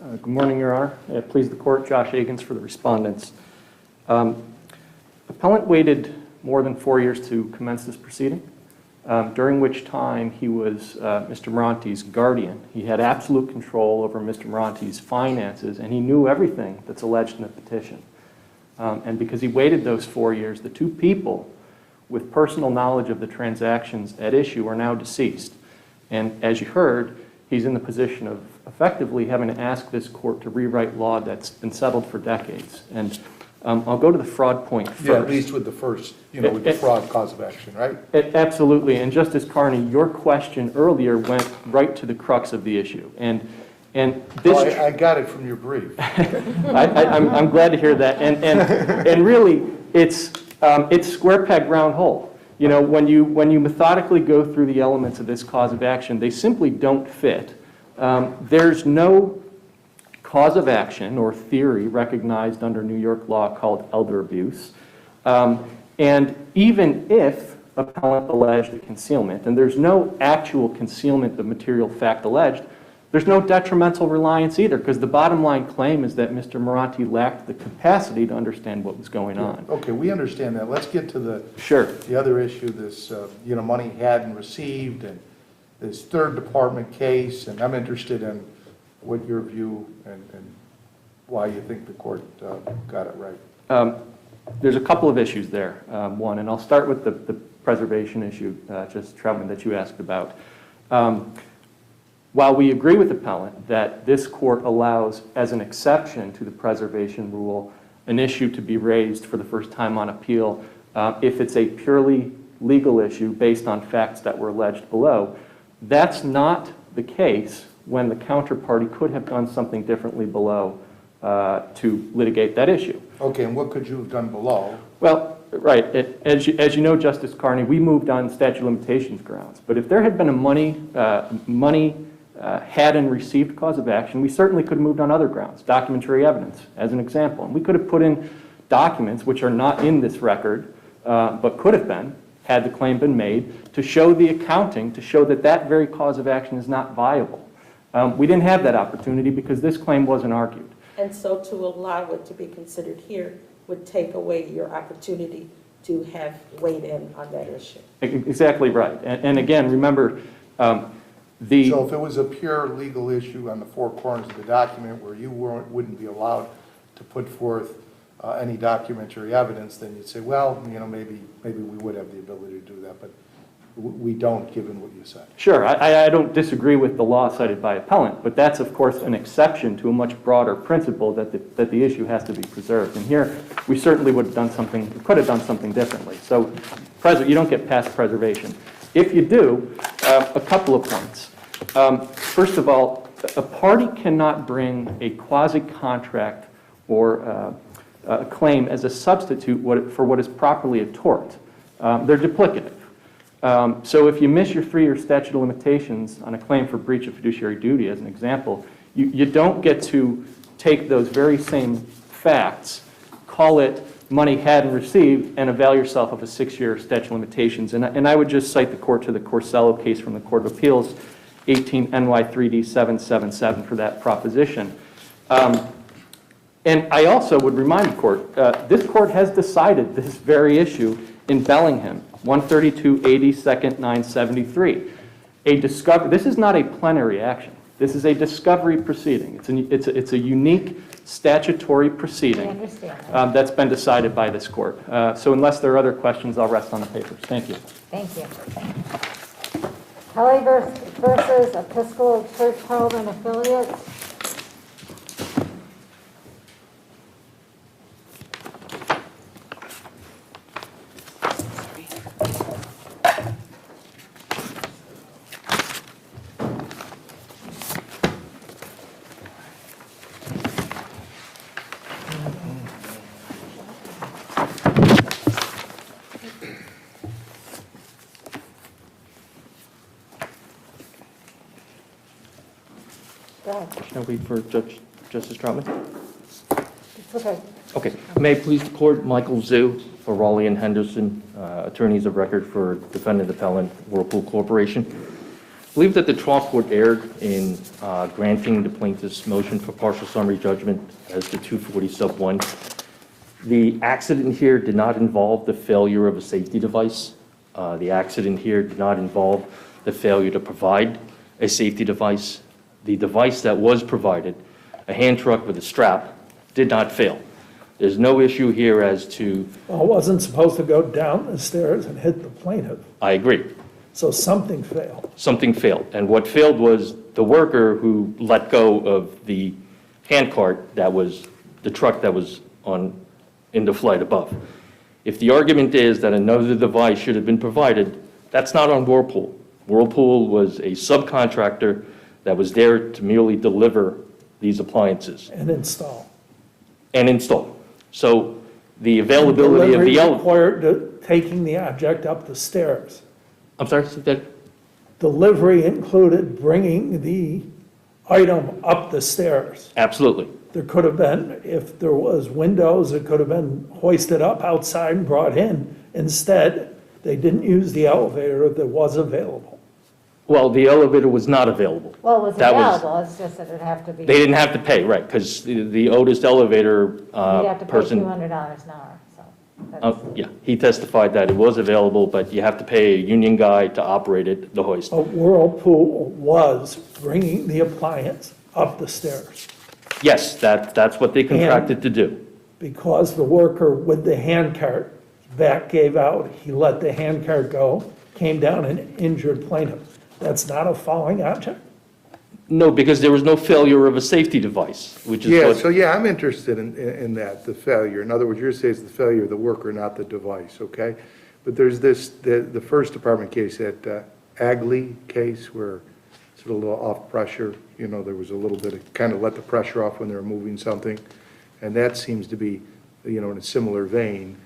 Good morning, Your Honor. Please the court, Josh Agins for the respondents. Appellant waited more than 4 years to commence this proceeding, during which time he was Mr. Moranti's guardian. He had absolute control over Mr. Moranti's finances, and he knew everything that's alleged in the petition. And because he waited those 4 years, the two people with personal knowledge of the transactions at issue are now deceased. And as you heard, he's in the position of effectively having to ask this court to rewrite law that's been settled for decades. And I'll go to the fraud point first. Yeah, at least with the first, with the fraud cause of action, right? Absolutely. And Justice Carney, your question earlier went right to the crux of the issue. And this... I got it from your brief. I'm glad to hear that. And really, it's square peg, round hole. When you methodically go through the elements of this cause of action, they simply don't fit. There's no cause of action or theory recognized under New York law called elder abuse. And even if appellant alleged a concealment, and there's no actual concealment of material fact alleged, there's no detrimental reliance either, because the bottom line claim is that Mr. Moranti lacked the capacity to understand what was going on. Okay, we understand that. Let's get to the other issue, this money hadn't received, and this third department case, and I'm interested in what your view and why you think the court got it right. There's a couple of issues there. One, and I'll start with the preservation issue, just Troutman, that you asked about. While we agree with the appellant that this court allows, as an exception to the preservation rule, an issue to be raised for the first time on appeal if it's a purely legal issue based on facts that were alleged below, that's not the case when the counterparty could have done something differently below to litigate that issue. Okay, and what could you have done below? Well, right. As you know, Justice Carney, we moved on statute of limitations grounds. But if there had been a money had and received cause of action, we certainly could have moved on other grounds, documentary evidence, as an example. And we could have put in documents which are not in this record, but could have been, had the claim been made, to show the accounting, to show that that very cause of action is not viable. We didn't have that opportunity because this claim wasn't argued. And so to allow it to be considered here would take away your opportunity to have weighed in on that issue. Exactly right. And again, remember, So if it was a pure legal issue on the four corners of the document where you wouldn't be allowed to put forth any documentary evidence, then you'd say, well, maybe we would have the ability to do that, but we don't, given what you said. Sure, I don't disagree with the law cited by appellant, but that's, of course, an exception to a much broader principle that the issue has to be preserved. And here, we certainly would have done something, could have done something differently. So you don't get past preservation. If you do, a couple of points. First of all, a party cannot bring a quasi-contract or a claim as a substitute for what is properly a tort. They're duplicative. So if you miss your 3-year statute of limitations on a claim for breach of fiduciary duty, as an example, you don't get to take those very same facts, call it money hadn't received, and avail yourself of a 6-year statute of limitations. And I would just cite the court to the Corsello case from the Court of Appeals, 18 NY3D 777 for that proposition. And I also would remind the court, this court has decided this very issue in Bellingham. 132 82nd 973. This is not a plenary action. This is a discovery proceeding. It's a unique statutory proceeding I understand that. that's been decided by this court. So unless there are other questions, I'll rest on the papers. Thank you. Thank you. Kelly versus Episcopal Church Home and Affiliates. Can I wait for Justice Troutman? It's okay. Okay. May it please the court, Michael Zhu for Raleigh and Henderson, attorneys of record for defendant appellant Whirlpool Corporation. I believe that the trial court erred in granting the plaintiff's motion for partial summary judgment as to 240 sub 1. The accident here did not involve the failure of a safety device. The accident here did not involve the failure to provide a safety device. The device that was provided, a hand truck with a strap, did not fail. There's no issue here as to... Well, it wasn't supposed to go down the stairs and hit the plaintiff, I agree. so something failed. Something failed. And what failed was the worker who let go of the hand cart that was, the truck that was in the flight above. If the argument is that another device should have been provided, that's not on Whirlpool. Whirlpool was a subcontractor that was there to merely deliver these appliances. And install. So the availability of the Delivery required taking the object up the stairs. I'm sorry, say that? Delivery included bringing the item up the stairs. Absolutely. There could have been, if there was windows, it could have been hoisted up outside and brought in. Instead, they didn't use the elevator that was available. Well, the elevator was not available. Well, it was That was- available, it's just that it'd have to be. They didn't have to pay, right, because the Otis elevator You'd have to pay person... $200 an hour, so. that's- Yeah, he testified that it was available, but you have to pay a union guy to operate it, the hoist. But Whirlpool was bringing the appliance up the stairs Yes, that's what they contracted to do. because the worker with the hand cart, back gave out, he let the hand cart go, came down and injured plaintiff. That's not a falling object? No, because there was no failure of a safety device, which is Yeah, what... so yeah, I'm interested in that, the failure. In other words, you're saying it's the failure of the worker, not the device, okay? But there's this, the first department case, that Agley case, where it's a little off pressure, you know, there was a little bit of, kind of let the pressure off when they were moving something. And that seems to be, you know, in a similar vein,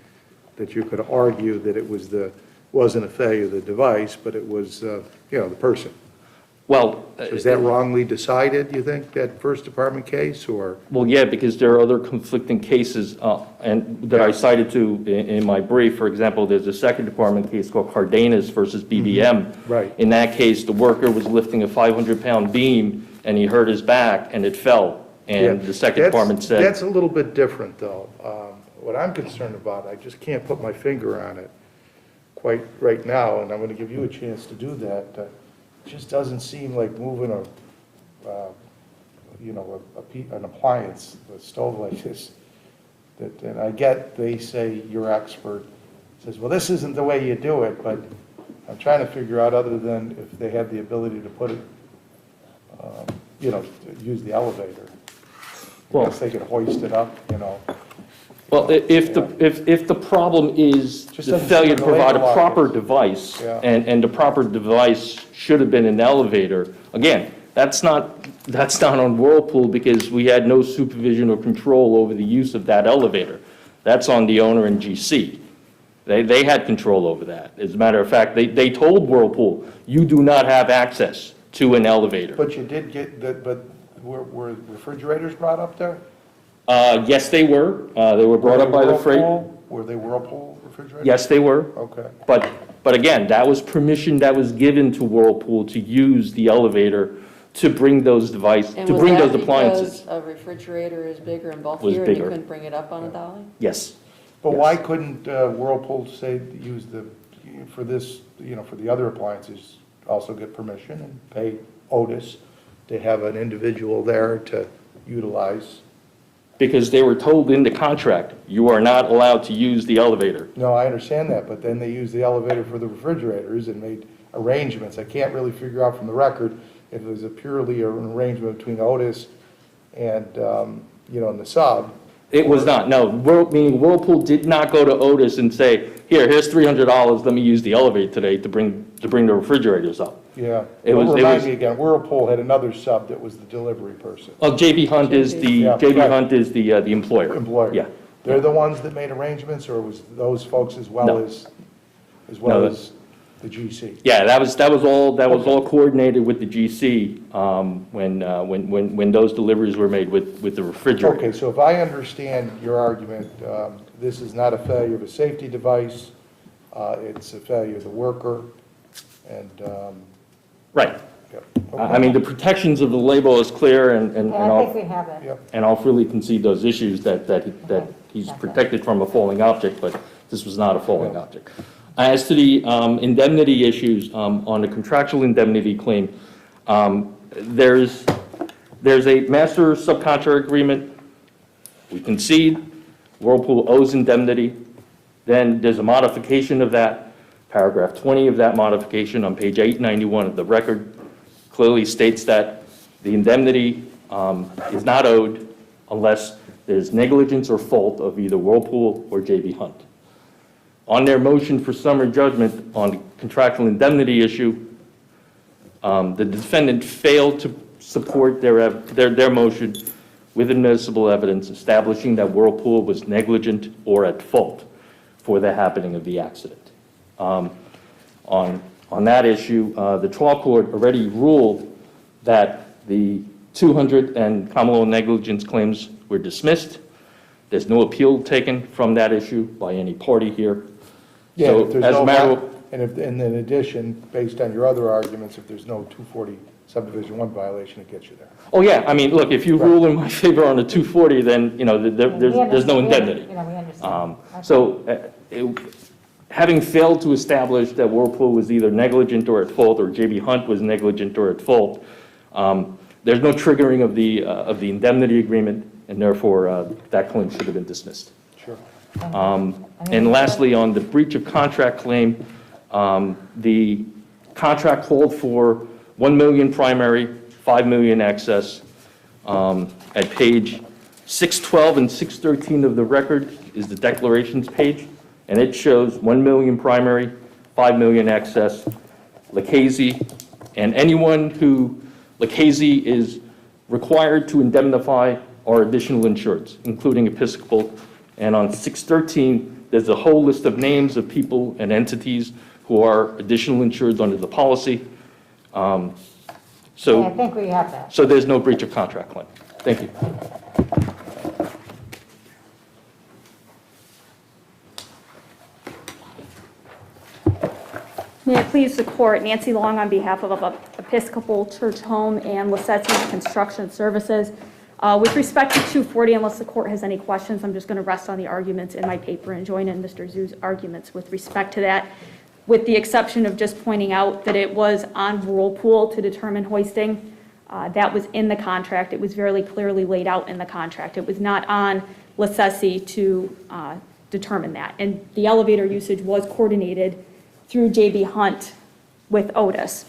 that you could argue that it was wasn't a failure of the device, but it was, you know, the person. Well... So is that wrongly decided, you think, that first department case, or? Well, yeah, because there are other conflicting cases, and that I cited to in my brief. For example, there's a second department case called Cardenas versus BBM. Right. In that case, the worker was lifting a 500-pound beam, and he hurt his back, and it fell. And Yeah, the second that's- department said... That's a little bit different, though. What I'm concerned about, I just can't put my finger on it quite right now, and I'm going to give you a chance to do that. It just doesn't seem like moving an appliance, a stove like this. And I get, they say, you're expert, says, well, this isn't the way you do it, but I'm trying to figure out, other than if they had the ability to put it, use the elevator. Well- Unless they could hoist it up, you know. Well, if the problem is Just the doesn't failure seem to the provide a labor proper law is. device, Yeah. and the proper device should have been an elevator, again, that's not on Whirlpool, because we had no supervision or control over the use of that elevator. That's on the owner and GC. They had control over that. As a matter of fact, they told Whirlpool, you do not have access to an elevator. But you did get, but were refrigerators brought up there? Yes, they were. They were brought up by the freight. Were they Whirlpool refrigerators? Yes, they were. Okay. But again, that was permission that was given to Whirlpool to use the elevator to bring those devices, to bring those appliances. And was that because a refrigerator is bigger and Was bulkier and you bigger. couldn't bring it up on a dolly? Yes. But why couldn't Whirlpool say, use the, for this, for the other appliances, also get permission and pay Otis to have an individual there to utilize. Because they were told in the contract, you are not allowed to use the elevator. No, I understand that, but then they used the elevator for the refrigerators and made arrangements. I can't really figure out from the record if it was purely an arrangement between Otis and, and the sub. It was not, no. Meaning Whirlpool did not go to Otis and say, here's $300, let me use the elevator today to bring the refrigerators up. Yeah. Remind me again, Whirlpool had another sub that was the delivery person. Oh, JB Hunt is the employer. Employer. Yeah. They're the ones that made arrangements, or was those folks as well No. as No. the GC? Yeah, that was all coordinated with the GC when those deliveries were made with the refrigerator. Okay, so if I understand your argument, this is not a failure of a safety device, it's a failure of the worker, and, Right. yeah. I mean, the protections of the label is clear, and Yeah, I think we have it. Yep. and I'll freely concede those issues that he's protected from a falling object, but this was not a falling object. As to the indemnity issues, on the contractual indemnity claim, there's a master subcontract agreement. We concede, Whirlpool owes indemnity. Then there's a modification of that. Paragraph 20 of that modification on page 891 of the record clearly states that the indemnity is not owed unless there's negligence or fault of either Whirlpool or JB Hunt. On their motion for summary judgment on the contractual indemnity issue, the defendant failed to support their motion with admissible evidence establishing that Whirlpool was negligent or at fault for the happening of the accident. On that issue, the trial court already ruled that the 200 and common law negligence claims were dismissed. There's no appeal taken from that issue by any party here. Yeah, So, if there's as a no, matter of- and in addition, based on your other arguments, if there's no 240 subdivision 1 violation, it gets you there. Oh, yeah, I mean, look, if you rule in my favor on the 240, then, there's no indemnity. We understand. Having failed to establish that Whirlpool was either negligent or at fault, or JB Hunt was negligent or at fault, there's no triggering of the indemnity agreement, and therefore, that claim should have been dismissed. Sure. And lastly, on the breach of contract claim, the contract called for 1 million primary, 5 million excess. At page 612 and 613 of the record is the declarations page, and it shows 1 million primary, 5 million excess, Lucchese, and anyone who Lucchese is required to indemnify are additional insureds, including Episcopal. And on 613, there's a whole list of names of people and entities who are additional insureds under the policy. I think we have that. So there's no breach of contract claim. Thank you. May it please the court, Nancy Long on behalf of Episcopal Church Home and Lissetti's Construction Services. With respect to 240, unless the court has any questions, I'm just going to rest on the arguments in my paper and join in Mr. Zhu's arguments with respect to that, with the exception of just pointing out that it was on Whirlpool to determine hoisting. That was in the contract. It was very clearly laid out in the contract. It was not on Lissetti to determine that. And the elevator usage was coordinated through JB Hunt with Otis.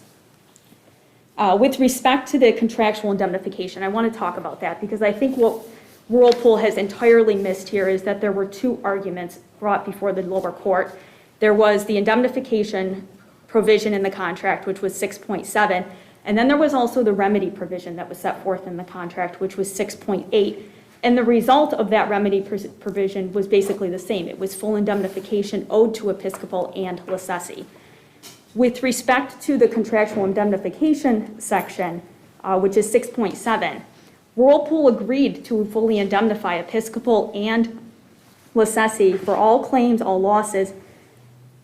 With respect to the contractual indemnification, I want to talk about that because I think what Whirlpool has entirely missed here is that there were two arguments brought before the lower court. There was the indemnification provision in the contract, which was 6.7, and then there was also the remedy provision that was set forth in the contract, which was 6.8. And the result of that remedy provision was basically the same. It was full indemnification owed to Episcopal and Lissetti. With respect to the contractual indemnification section, which is 6.7, Whirlpool agreed to fully indemnify Episcopal and Lissetti for all claims, all losses,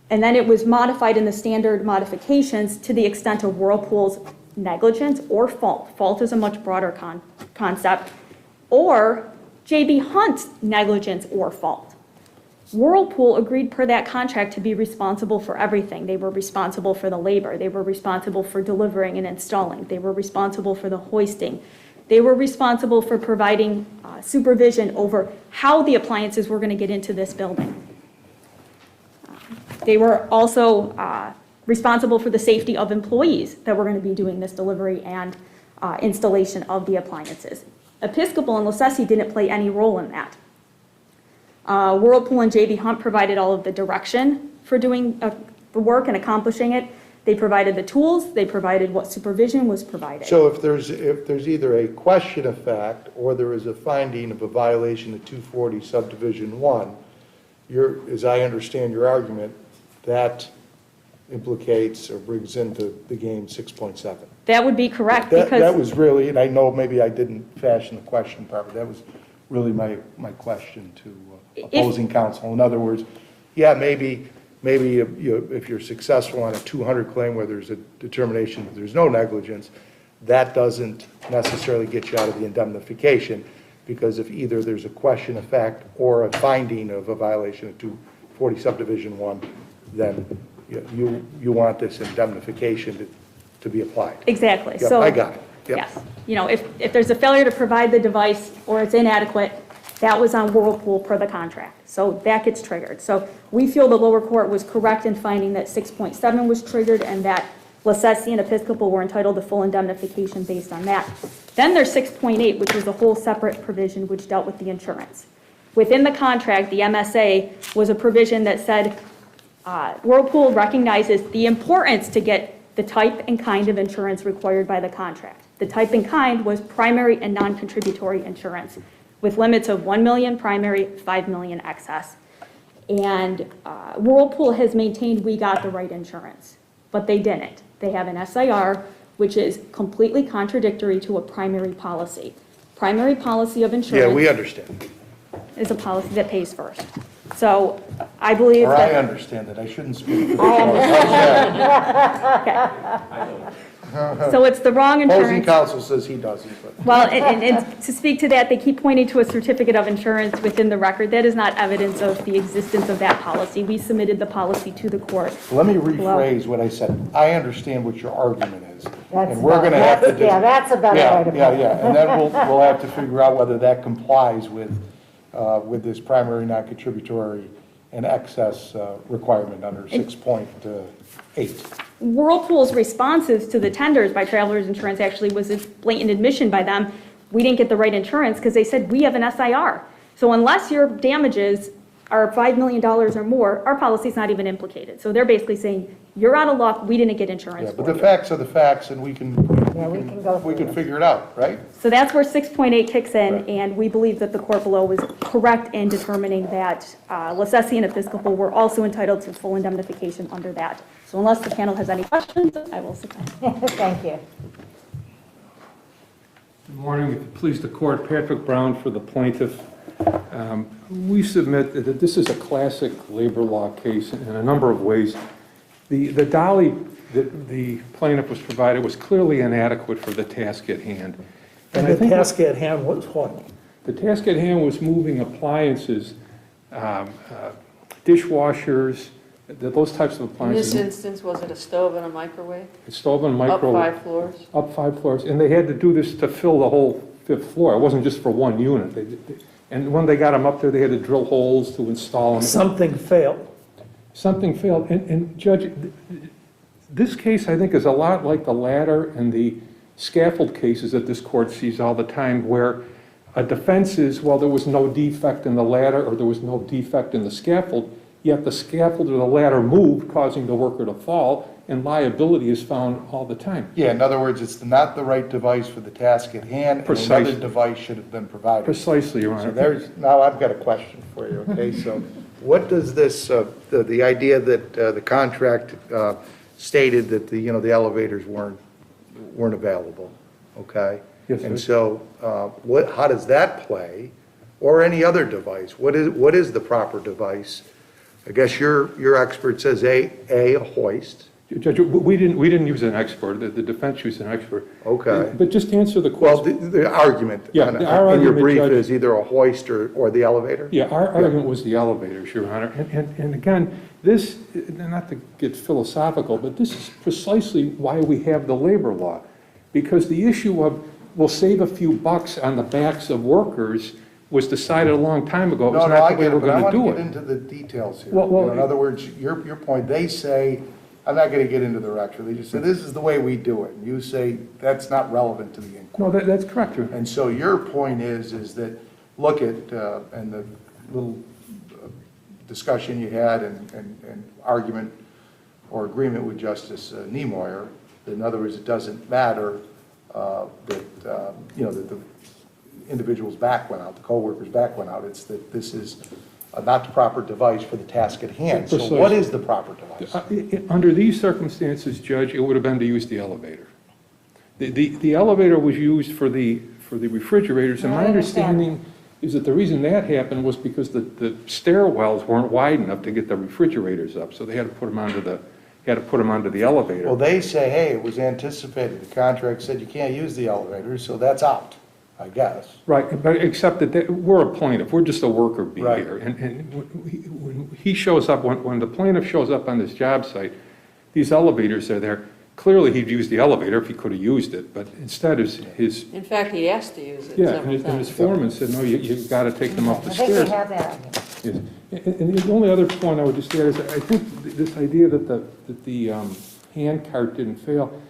and then it was modified in the standard modifications to the extent of Whirlpool's negligence or fault. Fault is a much broader concept. Or JB Hunt's negligence or fault. Whirlpool agreed per that contract to be responsible for everything. They were responsible for the labor. They were responsible for delivering and installing. They were responsible for the hoisting. They were responsible for providing supervision over how the appliances were going to get into this building. They were also responsible for the safety of employees that were going to be doing this delivery and installation of the appliances. Episcopal and Lacessi didn't play any role in that. Whirlpool and J.B. Hunt provided all of the direction for doing the work and accomplishing it. They provided the tools. They provided what supervision was provided. So if there's either a question of fact or there is a finding of a violation of 240 subdivision 1, as I understand your argument, that implicates or brings into the game 6.7. That would be correct That because was really, and I know maybe I didn't fashion the question properly, that was really my question to opposing counsel. In other words, yeah, maybe if you're successful on a 200 claim where there's a determination that there's no negligence, that doesn't necessarily get you out of the indemnification, because if either there's a question of fact or a finding of a violation of 240 subdivision 1, then you want this indemnification to be applied. exactly. Yep, So I got it. Yep. yes, if there's a failure to provide the device or it's inadequate, that was on Whirlpool per the contract. So that gets triggered. So we feel the lower court was correct in finding that 6.7 was triggered and that Lacessi and Episcopal were entitled to full indemnification based on that. Then there's 6.8, which was a whole separate provision which dealt with the insurance. Within the contract, the MSA was a provision that said Whirlpool recognizes the importance to get the type and kind of insurance required by the contract. The type and kind was primary and non-contributory insurance, with limits of 1 million primary, 5 million excess. And Whirlpool has maintained we got the right insurance, but they didn't. They have an SIR, which is completely contradictory to a primary policy. Primary policy of insurance. Yeah, we understand. Is a policy that pays first. So I believe Or I that. understand that. I shouldn't speak for the Okay. So it's the wrong opposing insurance. counsel says he doesn't, but. Well, and to speak to that, they keep pointing to a certificate of insurance within the record. That is not evidence of the existence of that policy. We submitted the policy to the court. Let me rephrase what I said. I understand what your argument is. That's And we're going to have to. yeah, that's a better way to put it. Yeah, and then we'll have to figure out whether that complies with this primary non-contributory and excess requirement under 6.8. Whirlpool's responses to the tenders by Travelers Insurance actually was a blatant admission by them. We didn't get the right insurance because they said we have an SIR. So unless your damages are $5 million or more, our policy's not even implicated. So they're basically saying, you're out of luck, we didn't get insurance Yeah, for but the you. facts are the facts, and we can go figure it out, right? So that's where 6.8 kicks in, and we believe that the court below was correct in determining that Lacessi and Episcopal were also entitled to full indemnification under that. So unless the panel has any questions, I will sit down. Thank you. Good morning. If it please the court, Patrick Brown for the plaintiff. We submit that this is a classic labor law case in a number of ways. The dolly that the plaintiff was provided was clearly inadequate for the task at hand. And the task at hand was what? The task at hand was moving appliances, dishwashers, those types of In appliances. this instance, was it a stove and a microwave? A stove and a microwave. Up 5 floors? Up 5 floors, and they had to do this to fill the whole 5th floor. It wasn't just for one unit. And when they got them up there, they had to drill holes to install them. Something failed. Something failed. And Judge, this case, I think, is a lot like the ladder and the scaffold cases that this court sees all the time, where a defense is, well, there was no defect in the ladder or there was no defect in the scaffold, yet the scaffold or the ladder moved, causing the worker to fall, and liability is found all the time. Yeah, in other words, it's not the right device for the task at hand, and Precisely. another device should have been provided. Precisely, Your Honor. So now I've got a question for you, okay? So what does this, the idea that the contract stated that the elevators weren't available, okay? Yes, And sir. so how does that play, or any other device? What is the proper device? I guess your expert says a hoist, Judge, we didn't use an expert, the defense used an expert. Okay. But just to answer the Well, question. the argument Yeah, on- our in your argument, brief Judge- is either a hoist or the elevator? Yeah, our argument was the elevators, Your Honor. And again, this, not to get philosophical, but this is precisely why we have the labor law. Because the issue of, we'll save a few bucks on the backs of workers was decided a long time ago. It was No, not I the way get we're it, but I going want to to do get it. into the details here. Well, You know, in other words, your point, they say, I'm not going to get into the record, they just say, this is the way we do it. And you say, that's not relevant to the inquiry. No, that's correct, Your Honor. And so your point is that, look at, and the little discussion you had and argument or agreement with Justice Niemeyer, that in other words, it doesn't matter that, you know, that the individual's back went out, the coworker's back went out, it's that this is not the proper device for the task at hand. So what is the proper device? Under these circumstances, Judge, it would have been to use the elevator. The elevator was used for the refrigerators, and No, my I understand. understanding is that the reason that happened was because the stairwells weren't wide enough to get the refrigerators up, so they had to put them onto the elevator. Well, they say, hey, it was anticipated, the contract said you can't use the elevator, so that's out, I guess. Right, but except that we're a plaintiff, we're just a worker bee Right. here. And when he shows up, when the plaintiff shows up on this job site, these elevators are there. Clearly, he'd use the elevator if he could have used it, but instead his, In fact, he asked to use it yeah, several and his times. foreman said, no, you've got to take them up the I think stairs. we have that argument. Yes. And the only other point I would just add is, I think this idea that the hand cart didn't fail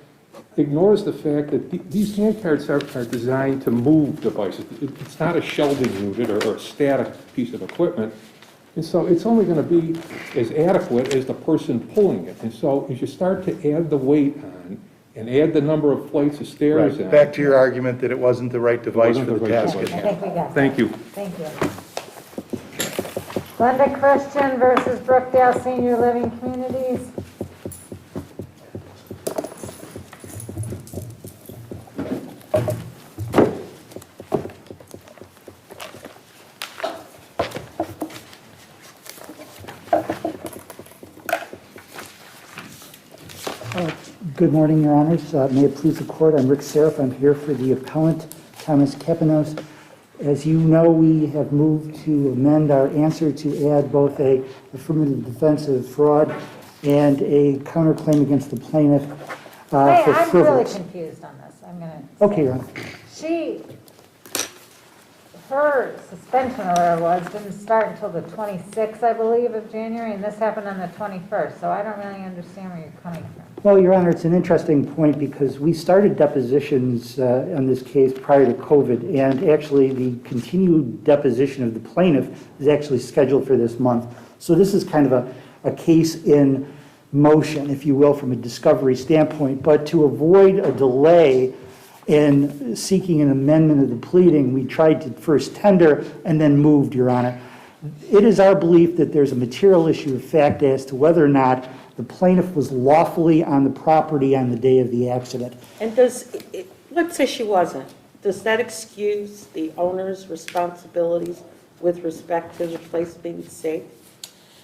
ignores the fact that these hand carts are designed to move devices. It's not a shelving unit or a static piece of equipment. And so it's only going to be as adequate as the person pulling it. And so as you start to add the weight on and add the number of flights of stairs on. Back to your argument that it wasn't the right device wasn't for the the right task at device. I hand. think we got that. Thank you. Thank you. Glenda Christian versus Brookdale Senior Living Communities. Good morning, Your Honors. May it please the Court, I'm Rick Seraph. I'm here for the appellant, Thomas Kepinos. As you know, we have moved to amend our answer to add both a affirmative defense of fraud and a counterclaim against the plaintiff for I'm really frivolous. confused on this. I'm going to. Okay, Your Honor. Her suspension order didn't start until the 26th, I believe, of January, and this happened on the 21st, so I don't really understand where you're coming from. Well, Your Honor, it's an interesting point because we started depositions on this case prior to COVID, and actually the continued deposition of the plaintiff is actually scheduled for this month. So this is kind of a case in motion, if you will, from a discovery standpoint. But to avoid a delay in seeking an amendment of the pleading, we tried to first tender and then moved, Your Honor. It is our belief that there's a material issue of fact as to whether or not the plaintiff was lawfully on the property on the day of the accident. And let's say she wasn't, does that excuse the owner's responsibilities with respect to the place being safe?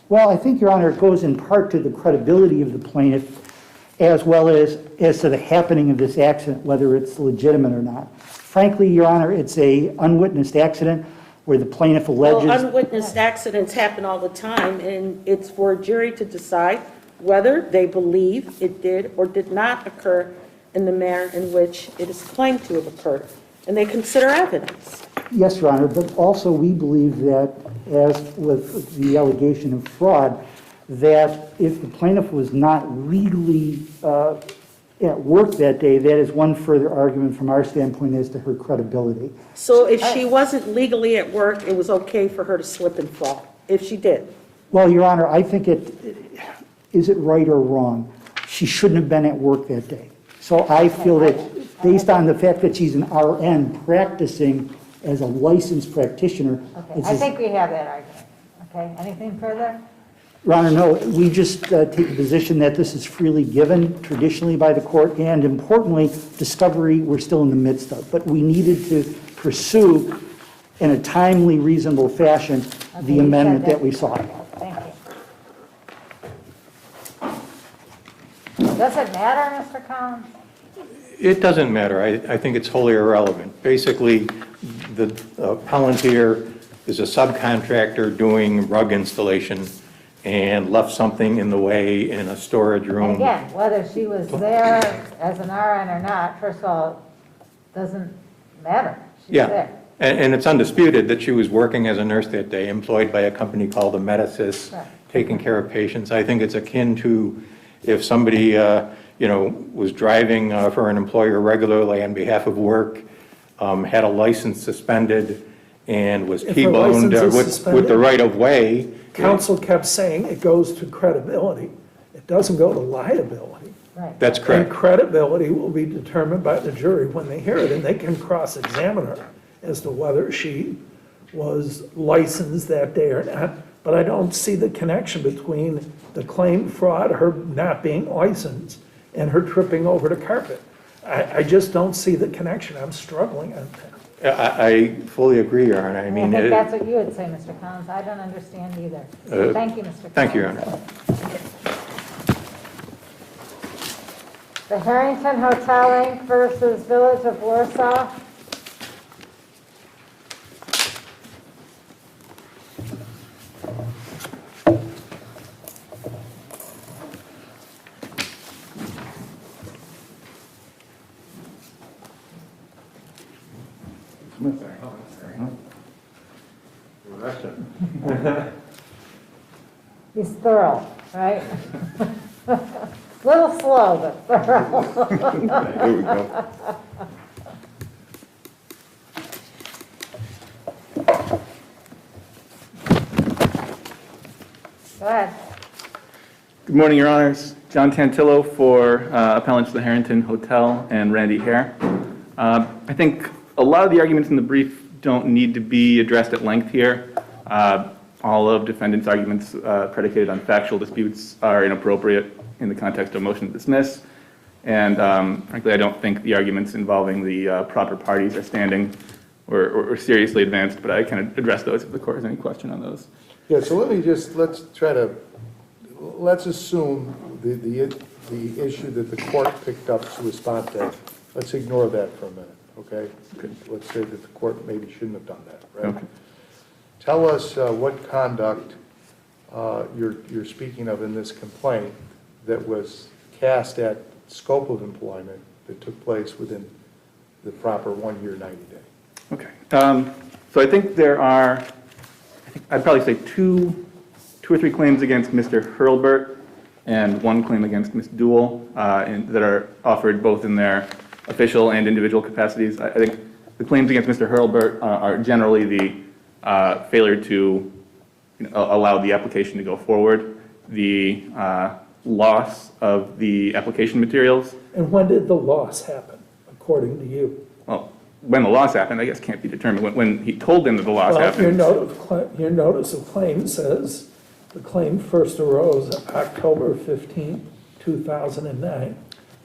Well, I think, Your Honor, it goes in part to the credibility of the plaintiff as well as to the happening of this accident, whether it's legitimate or not. Frankly, Your Honor, it's a unwitnessed accident where the plaintiff alleges... Well, unwitnessed accidents happen all the time, and it's for a jury to decide whether they believe it did or did not occur in the manner in which it is claimed to have occurred. And they consider evidence. Yes, Your Honor, but also we believe that, as with the allegation of fraud, that if the plaintiff was not legally at work that day, that is one further argument from our standpoint as to her credibility. So if she wasn't legally at work, it was okay for her to slip and fall, if she did? Well, Your Honor, I think is it right or wrong? She shouldn't have been at work that day. So I feel that based on the fact that she's an RN practicing as a licensed practitioner. Okay, I think we have that argument. Okay, anything further? Your Honor, no, we just take the position that this is freely given traditionally by the court, and importantly, discovery we're still in the midst of. But we needed to pursue in a timely, reasonable fashion the amendment that we sought. Thank Does it matter, Mr. Collins? It doesn't matter. I think it's wholly irrelevant. Basically, the appellant here is a subcontractor doing rug installation and left something in the way in a storage And room. again, whether she was there as an RN or not, first of all, doesn't matter. She's Yeah, there. and it's undisputed that she was working as a nurse that day, employed by a company called Amedisys, Right. taking care of patients. I think it's akin to if somebody, was driving for an employer regularly on behalf of work, had a license suspended and was If her license T-boned is with the suspended, right-of-way. Counsel kept saying it goes to credibility. It doesn't go to liability. Right. That's And correct. credibility will be determined by the jury when they hear it, and they can cross-examine her as to whether she was licensed that day or not. But I don't see the connection between the claim fraud, her not being licensed, and her tripping over the carpet. I just don't see the connection. I'm struggling on that. I fully agree, Your Honor. I I mean, think that's what you would say, Mr. Collins. I don't understand either. Thank you, Mr. Collins. Thank you, Your Honor. The Harrington Hotel Inc. versus Village of Warsaw. He's thorough, right? Little slow, but thorough. There we go. Go ahead. Good morning, Your Honors. John Tantillo for appellants to the Harrington Hotel and Randy Hare. I think a lot of the arguments in the brief don't need to be addressed at length here. All of defendants' arguments predicated on factual disputes are inappropriate in the context of motion to dismiss. And frankly, I don't think the arguments involving the proper parties are standing or seriously advanced, but I can address those if the court has any question on those. Yeah, so let's assume the issue that the court picked up sua sponte. Let's ignore that for a minute, okay? Let's say that the court maybe shouldn't have done that, right? Okay. Tell us what conduct you're speaking of in this complaint that was cast at scope of employment that took place within the proper 1 year, 90 days. Okay. So I think there are, I'd probably say two or three claims against Mr. Hurlburt and one claim against Ms. Duell that are offered both in their official and individual capacities. I think the claims against Mr. Hurlburt are generally the failure to allow the application to go forward, the loss of the application materials. And when did the loss happen, according to you? Well, when the loss happened, I guess can't be determined. When he told them that the loss happened. Your notice of claim says the claim first arose October 15, 2009,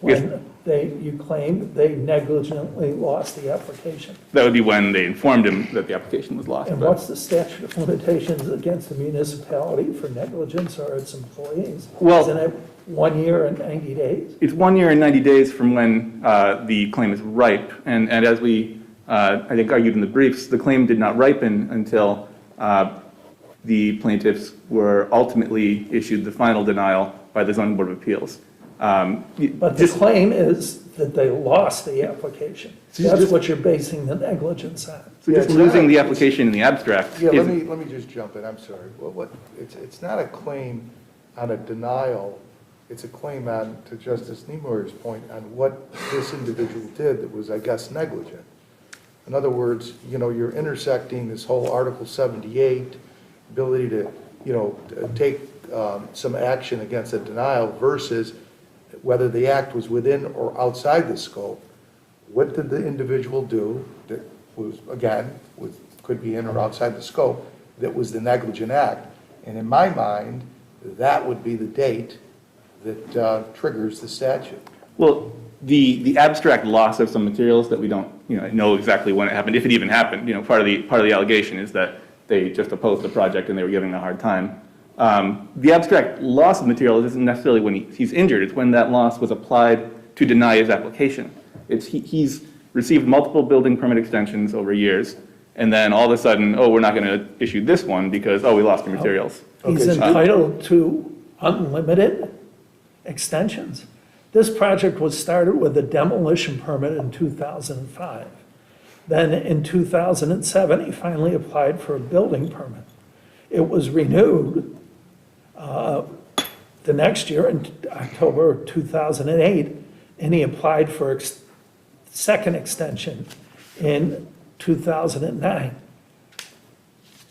when you claim they negligently lost the application. That would be when they informed him that the application was lost. And what's the statute of limitations against the municipality for negligence or its employees? Well, isn't it 1 year and 90 days? It's 1 year and 90 days from when the claim is ripe. And as we, I think, argued in the briefs, the claim did not ripen until the plaintiffs were ultimately issued the final denial by the Zoning Board of Appeals. But the claim is that they lost the application. That's what you're basing the negligence on. So just losing the application in the abstract. Yeah, let me just jump in, I'm sorry. It's not a claim on a denial, it's a claim on, to Justice Niemeyer's point, on what this individual did that was, I guess, negligent. In other words, you're intersecting this whole Article 78, ability to, take some action against a denial versus whether the act was within or outside the scope. What did the individual do that was, again, could be in or outside the scope, that was the negligent act? And in my mind, that would be the date that triggers the statute. Well, the abstract loss of some materials that we don't know exactly when it happened, if it even happened. Part of the allegation is that they just opposed the project and they were giving a hard time. The abstract loss of materials isn't necessarily when he's injured, it's when that loss was applied to deny his application. He's received multiple building permit extensions over years, and then all of a sudden, oh, we're not going to issue this one because, oh, we lost the materials. He's entitled to unlimited extensions. This project was started with a demolition permit in 2005. Then in 2007, he finally applied for a building permit. It was renewed the next year in October 2008, and he applied for a second extension in 2009.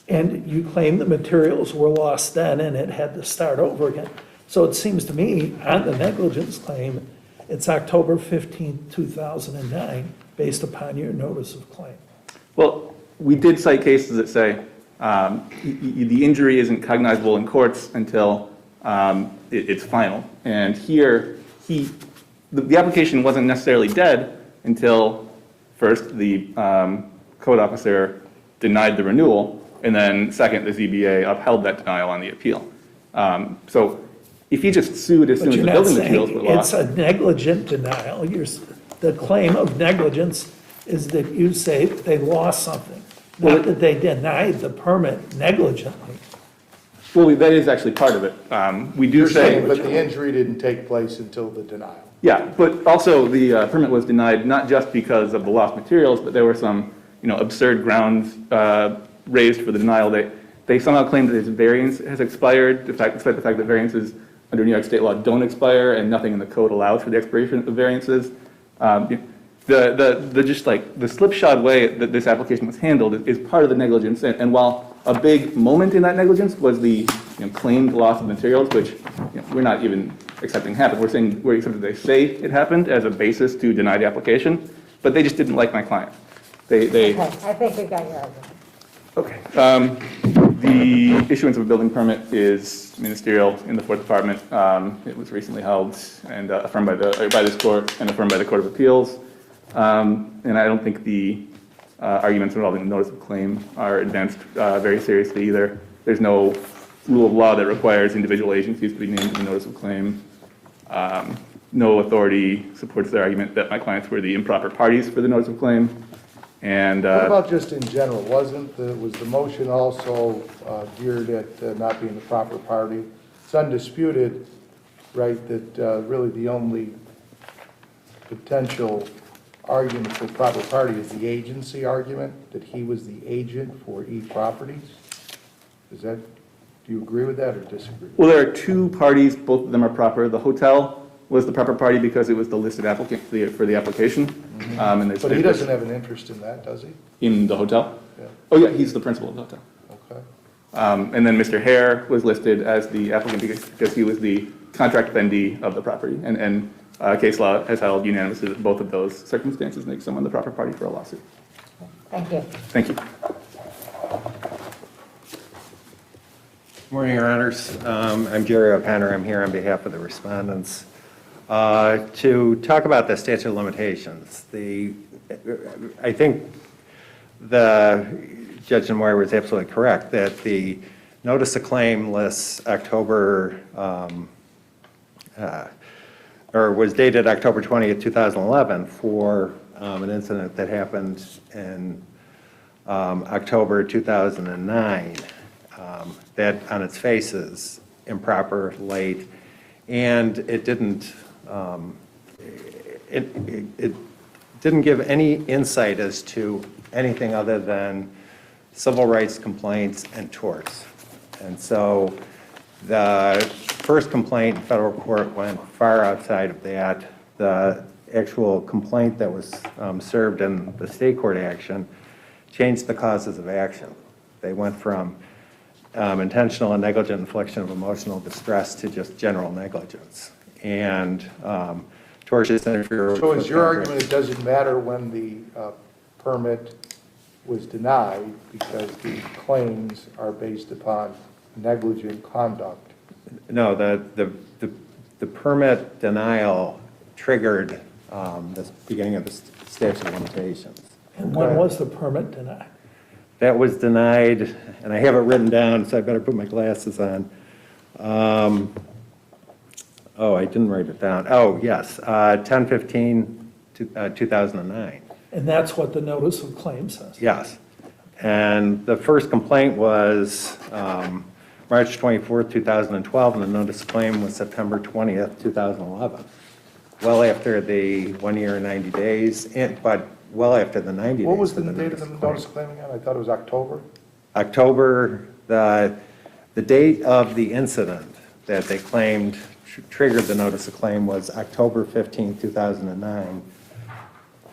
And you claim the materials were lost then and it had to start over again. So it seems to me, on the negligence claim, it's October 15, 2009, based upon your notice of claim. Well, we did cite cases that say the injury isn't cognizable in courts until it's final. And here, the application wasn't necessarily dead until first the code officer denied the renewal, and then second, the ZBA upheld that denial on the appeal. So if he just sued as soon as the building materials were lost. It's a negligent denial. The claim of negligence is that you say they lost something, not that they denied the permit negligently. Well, that is actually part of it. We do You're say. saying, but the injury didn't take place until the denial. Yeah, but also the permit was denied not just because of the lost materials, but there were some, absurd grounds raised for the denial. They somehow claimed that his variance has expired, despite the fact that variances under New York state law don't expire, and nothing in the code allows for the expiration of variances. The slipshod way that this application was handled is part of the negligence. And while a big moment in that negligence was the claimed loss of materials, which we're not even accepting happened. We're saying we're accepting they say it happened as a basis to deny the application, but they just didn't like my client. Okay, I think we got your argument. Okay. The issuance of a building permit is ministerial in the Fourth Department. It was recently held and affirmed by this court and affirmed by the Court of Appeals. And I don't think the arguments involving the notice of claim are advanced very seriously either. There's no rule of law that requires individual agencies to be named in the notice of claim. No authority supports their argument that my clients were the improper parties for the notice of claim. And What about just in general? Was the motion also geared at not being the proper party? It's undisputed, right, that really the only potential argument for proper party is the agency argument, that he was the agent for e-properties? Do you agree with that or disagree? well, there are two parties, both of them are proper. The hotel was the proper party because it was the listed applicant for the application. And But he doesn't have an interest in that, does he? In the hotel? Yeah. Oh, yeah, he's the principal of the hotel. Okay. And then Mr. Hare was listed as the applicant because he was the contract vendee of the property. And case law has held unanimously that both of those circumstances make someone the proper party for a lawsuit. Thank you. Thank you. Good morning, Your Honors. I'm Jerry O'Connor. I'm here on behalf of the respondents. To talk about the statute of limitations, I think Judge Moyer was absolutely correct that the notice of claim lists was dated October 20th, 2011 for an incident that happened in October 2009. That on its face is improper, late, and it didn't give any insight as to anything other than civil rights complaints and torts. And so the first complaint in federal court went far outside of that. The actual complaint that was served in the state court action changed the causes of action. They went from intentional and negligent infliction of emotional distress to just general negligence. And tortious interference. So is your argument it doesn't matter when the permit was denied because the claims are based upon negligent conduct? No, the permit denial triggered the beginning of the statute of limitations. And when was the permit denied? That was denied, and I have it written down, so I better put my glasses on. Oh, I didn't write it down. Oh, yes, 10/15/2009. And that's what the notice of claim says? Yes. And the first complaint was March 24th, 2012, and the notice of claim was September 20th, 2011. Well after the 1 year and 90 days, but well after the 90 days. What was for the date of the notice of claim again? I thought it was October. October, the date of the incident that they claimed triggered the notice of claim was October 15th, 2009.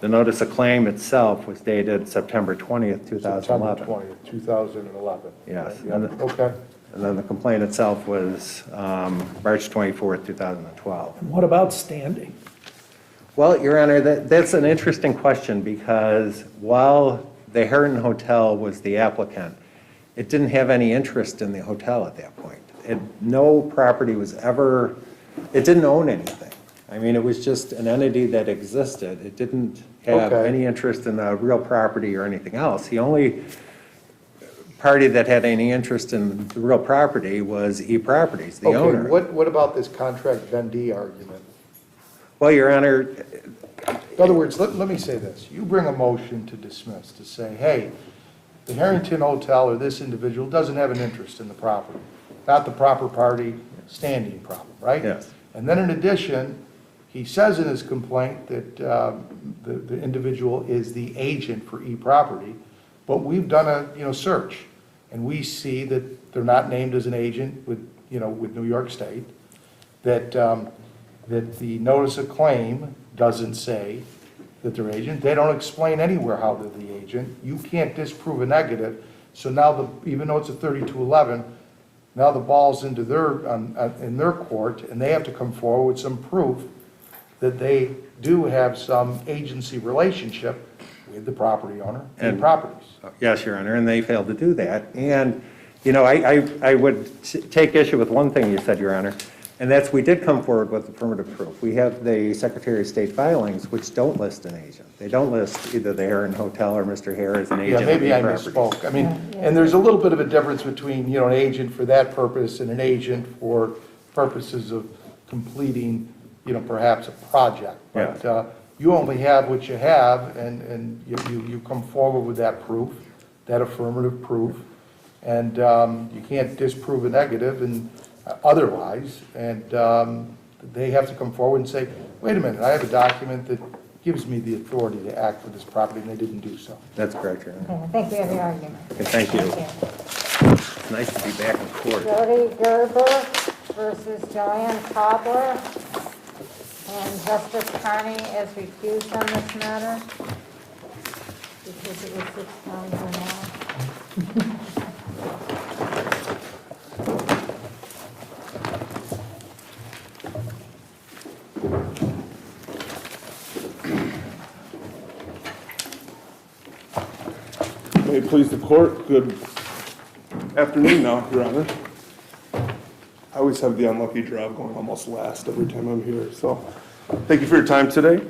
The notice of claim itself was dated September 20th, 2011. September 20th, 2011. Yes. Yeah, okay. And then the complaint itself was March 24th, 2012. And what about standing? Well, Your Honor, that's an interesting question because while the Heriton Hotel was the applicant, it didn't have any interest in the hotel at that point. No property was ever, it didn't own anything. I mean, it was just an entity that existed. It didn't have Okay. any interest in the real property or anything else. The only party that had any interest in the real property was eProperties, the owner. Okay, what about this contract vendee argument? Well, Your Honor, In other words, let me say this. You bring a motion to dismiss, to say, hey, the Harrington Hotel or this individual doesn't have an interest in the property, not the proper party, standing problem, right? Yes. And then in addition, he says in his complaint that the individual is the agent for eProperty, but we've done a, search, and we see that they're not named as an agent with New York State, that the notice of claim doesn't say that they're agent. They don't explain anywhere how they're the agent. You can't disprove a negative. So now, even though it's a 3211, now the ball's into in their court, and they have to come forward with some proof that they do have some agency relationship with the property owner and properties. yes, Your Honor, and they failed to do that. And, I would take issue with one thing you said, Your Honor, and that's we did come forward with affirmative proof. We have the Secretary of State filings, which don't list an agent. They don't list either the Heron Hotel or Mr. Hare as an agent. Yeah, maybe I of eProperties. misspoke. I mean, and there's a little bit of a difference between, an agent for that purpose and an agent for purposes of completing, perhaps a project. But you only have what you have, and you come forward with that proof, that affirmative proof, and you can't disprove a negative and otherwise, and they have to come forward and say, wait a minute, I have a document that gives me the authority to act for this property, and they didn't do so. That's correct, Your Honor. Okay, I think we have your argument. Okay, thank you. It's nice to be back in court. Jody Gerber versus Joanne Cobbler, and Justice Carney is recused on this matter because it was 6 times or more. May it please the court, good afternoon now, Your Honor. I always have the unlucky draw of going almost last every time I'm here, so thank you for your time today.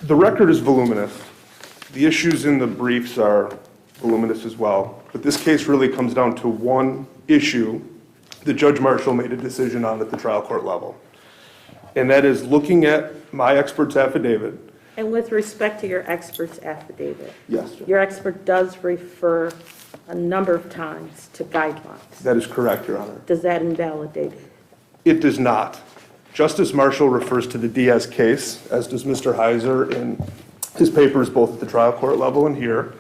The record is voluminous. The issues in the briefs are voluminous as well, but this case really comes down to one issue that Judge Marshall made a decision on at the trial court level, and that is looking at my expert's affidavit. And with respect to your expert's affidavit, Yes, your expert does refer a number of times to guidelines. that is correct, Your Honor. Does that invalidate it? It does not. Justice Marshall refers to the Diaz case, as does Mr. Heiser in his papers both at the trial court level and here.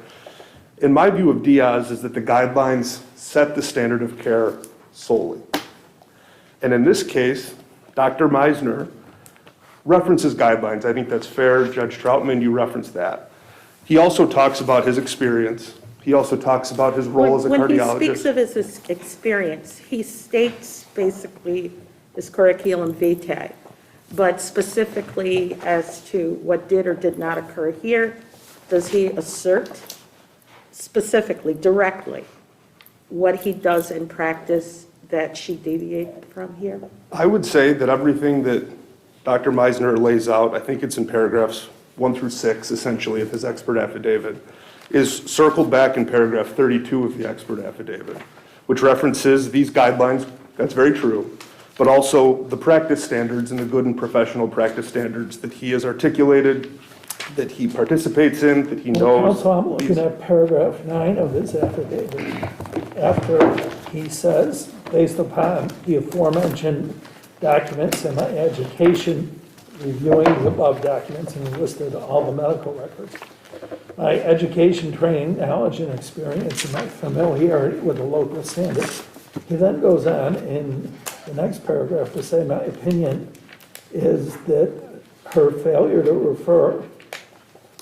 In my view of Diaz is that the guidelines set the standard of care solely. And in this case, Dr. Meisner references guidelines. I think that's fair. Judge Troutman, you referenced that. He also talks about his experience. He also talks about his role as a cardiologist. When he speaks of his experience, he states basically his curriculum vitae, but specifically as to what did or did not occur here, does he assert specifically, directly, what he does in practice that she deviated from here? I would say that everything that Dr. Meisner lays out, I think it's in paragraphs 1 through 6, essentially, of his expert affidavit, is circled back in paragraph 32 of the expert affidavit, which references these guidelines That's very true. But also the practice standards and the good and professional practice standards that he has articulated, that he participates in, that he knows. Counsel, I'm looking at paragraph 9 of his affidavit. After he says, based upon the aforementioned documents and my education reviewing the above documents, and he listed all the medical records. My education, training, knowledge, and experience, and my familiarity with the local standards. He then goes on in the next paragraph to say, my opinion is that her failure to refer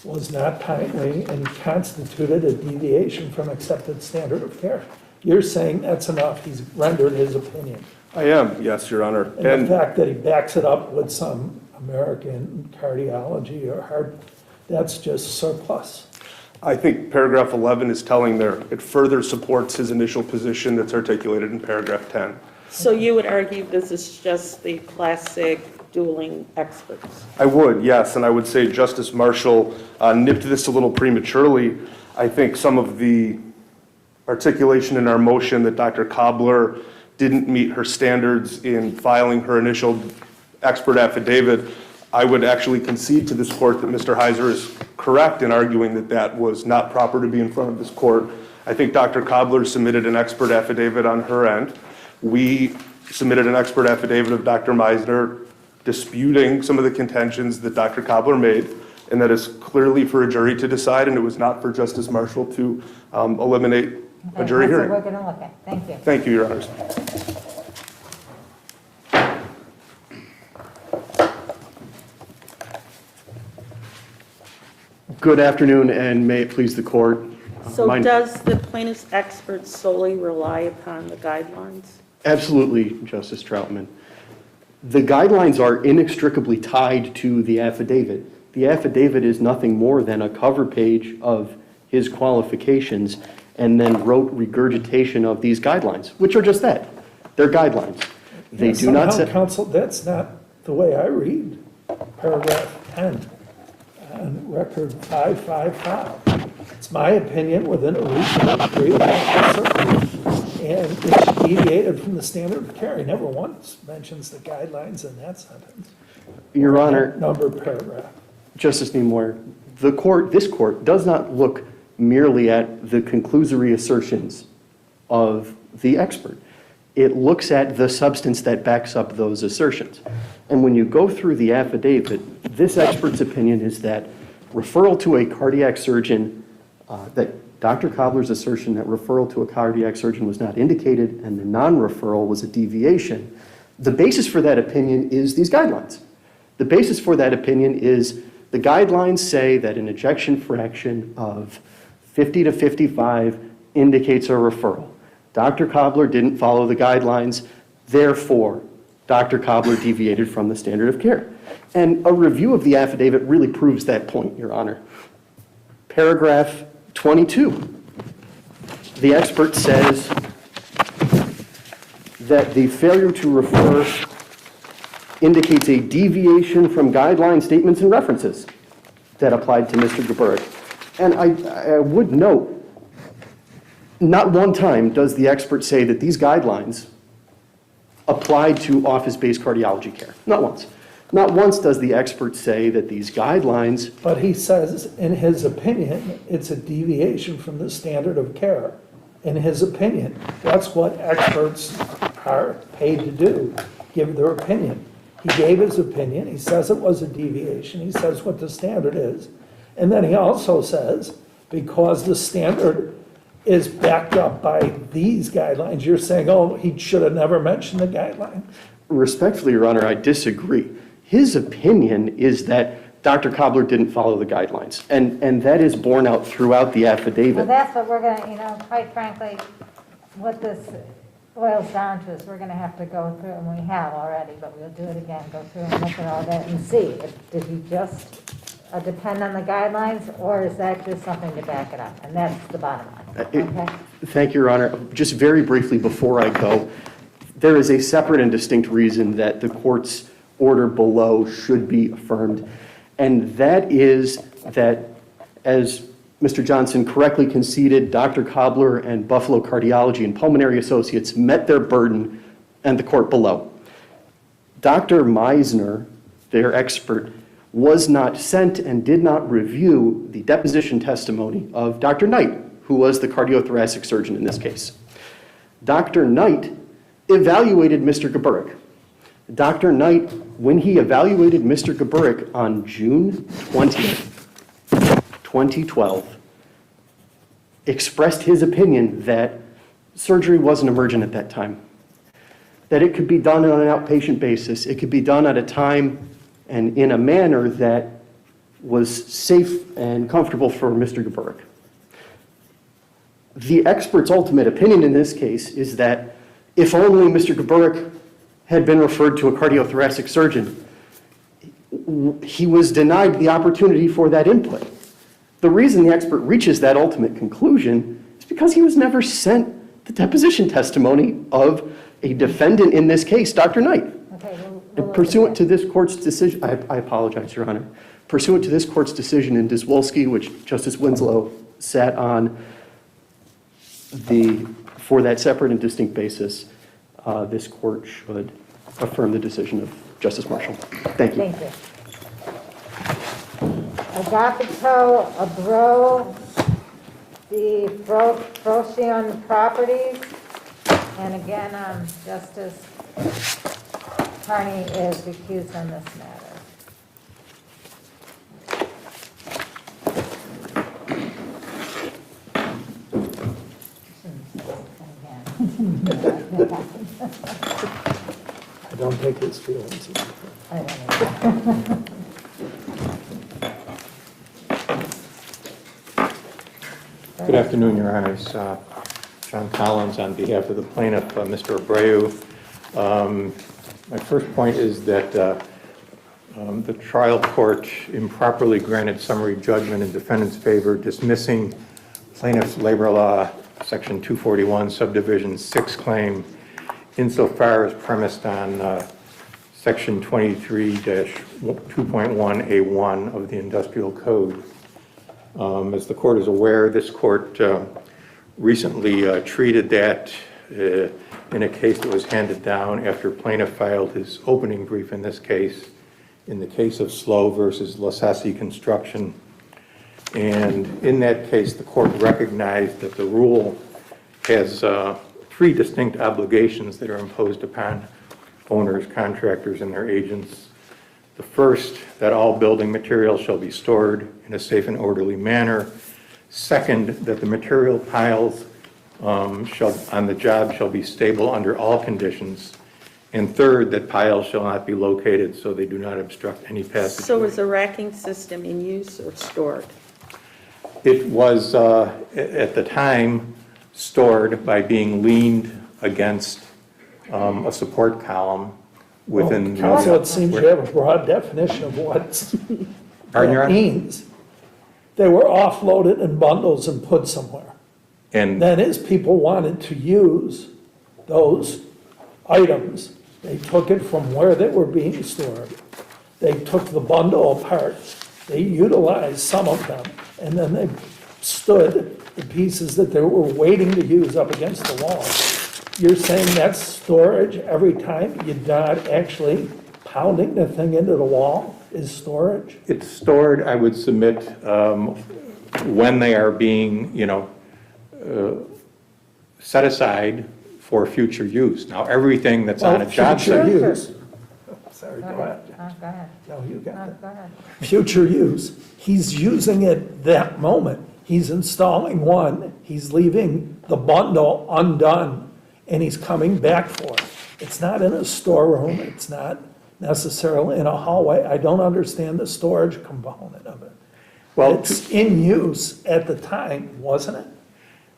was not timely and constituted a deviation from accepted standard of care. You're saying that's enough, he's rendered his opinion. I am, yes, Your Honor. And the fact that he backs it up with some American cardiology or heart, that's just surplus. I think paragraph 11 is telling there, it further supports his initial position that's articulated in paragraph 10. So you would argue this is just the classic dueling experts? I would, yes, and I would say Justice Marshall nipped this a little prematurely. I think some of the articulation in our motion that Dr. Cobbler didn't meet her standards in filing her initial expert affidavit, I would actually concede to this court that Mr. Heiser is correct in arguing that that was not proper to be in front of this court. I think Dr. Cobbler submitted an expert affidavit on her end. We submitted an expert affidavit of Dr. Meisner disputing some of the contentions that Dr. Cobbler made, and that is clearly for a jury to decide, and it was not for Justice Marshall to eliminate a jury hearing. That's what we're going to look at. Thank you. Thank you, Your Honors. Good afternoon, and may it please the court. So does the plaintiff's expert solely rely upon the guidelines? Absolutely, Justice Troutman. The guidelines are inextricably tied to the affidavit. The affidavit is nothing more than a cover page of his qualifications and then wrote regurgitation of these guidelines, which are just that. They're guidelines. They do not say... Counsel, that's not the way I read paragraph 10 on record 555. It's my opinion within a reasonable degree of certainty, and it's deviated from the standard of care. He never once mentions the guidelines in that sentence. Your Honor... Number paragraph. Justice Niemoyer, this court does not look merely at the conclusory assertions of the expert. It looks at the substance that backs up those assertions. And when you go through the affidavit, this expert's opinion is that referral to a cardiac surgeon, that Dr. Cobbler's assertion that referral to a cardiac surgeon was not indicated and the non-referral was a deviation, the basis for that opinion is these guidelines. The basis for that opinion is the guidelines say that an ejection fraction of 50 to 55 indicates a referral. Dr. Cobbler didn't follow the guidelines, therefore, Dr. Cobbler deviated from the standard of care. And a review of the affidavit really proves that point, Your Honor. Paragraph 22. The expert says that the failure to refer indicates a deviation from guideline statements and references that applied to Mr. Geberig. And I would note, not one time does the expert say that these guidelines applied to office-based cardiology care. Not once. Not once does the expert say that these guidelines... But he says, in his opinion, it's a deviation from the standard of care. In his opinion, that's what experts are paid to do, give their opinion. He gave his opinion, he says it was a deviation, he says what the standard is, and then he also says, because the standard is backed up by these guidelines, you're saying, oh, he should have never mentioned the guideline. Respectfully, Your Honor, I disagree. His opinion is that Dr. Cobbler didn't follow the guidelines, and that is borne out throughout the affidavit. Well, that's what we're going to, quite frankly, what this boils down to is we're going to have to go through, and we have already, but we'll do it again, go through and look at all that and see, did he just depend on the guidelines, or is that just something to back it up? And that's the bottom line. Okay? Thank you, Your Honor. Just very briefly before I go, there is a separate and distinct reason that the court's order below should be affirmed, and that is that, as Mr. Johnson correctly conceded, Dr. Cobbler and Buffalo Cardiology and Pulmonary Associates met their burden and the court below. Dr. Meisner, their expert, was not sent and did not review the deposition testimony of Dr. Knight, who was the cardiothoracic surgeon in this case. Dr. Knight evaluated Mr. Geburik. Dr. Knight, when he evaluated Mr. Geburik on June 20th, 2012, expressed his opinion that surgery wasn't emergent at that time, that it could be done on an outpatient basis, it could be done at a time and in a manner that was safe and comfortable for Mr. Geburik. The expert's ultimate opinion in this case is that if only Mr. Geburik had been referred to a cardiothoracic surgeon, he was denied the opportunity for that input. The reason the expert reaches that ultimate conclusion is because he was never sent the deposition testimony of a defendant in this case, Dr. Knight. And pursuant to this court's decision, I apologize, Your Honor. Pursuant to this court's decision in Dyswolski, which Justice Winslow sat on for that separate and distinct basis, this court should affirm the decision of Justice Marshall. Thank you. Thank you. Agapito Abro, the Procyon Properties, and again, Justice Carney is recused on this matter. I don't take his feelings. I don't know. Good afternoon, Your Honors. John Collins on behalf of the plaintiff, Mr. Abreu. My first point is that the trial court improperly granted summary judgment in defendant's favor, dismissing plaintiff's labor law section 241 subdivision 6 claim insofar as premised on section 23-2.1A1 of the Industrial Code. As the court is aware, this court recently treated that in a case that was handed down after plaintiff filed his opening brief in this case, in the case of Slow versus Lasassi Construction. And in that case, the court recognized that the rule has three distinct obligations that are imposed upon owners, contractors, and their agents. The first, that all building materials shall be stored in a safe and orderly manner. Second, that the material piles on the job shall be stable under all conditions. And third, that piles shall not be located so they do not obstruct any passage. So is the racking system in use or stored? It was, at the time, stored by being leaned against a support column within the... Counsel, it seems you have a broad definition of what that means. They were offloaded in bundles and put somewhere. And then as people wanted to use those items, they took it from where they were being stored. They took the bundle apart. They utilized some of them, and then they stood the pieces that they were waiting to use up against the wall. You're saying that's storage every time? You're not actually pounding the thing into the wall is storage? It's stored, I would submit, when they are being, set aside for future use. Now, everything that's on a job site... Future use. Sorry, go ahead. Go ahead. No, you got it. Go ahead. Future use. He's using it that moment. He's installing one, he's leaving the bundle undone, and he's coming back for it. It's not in a storeroom, it's not necessarily in a hallway. I don't understand the storage component of it. Well, it's in use at the time, wasn't it?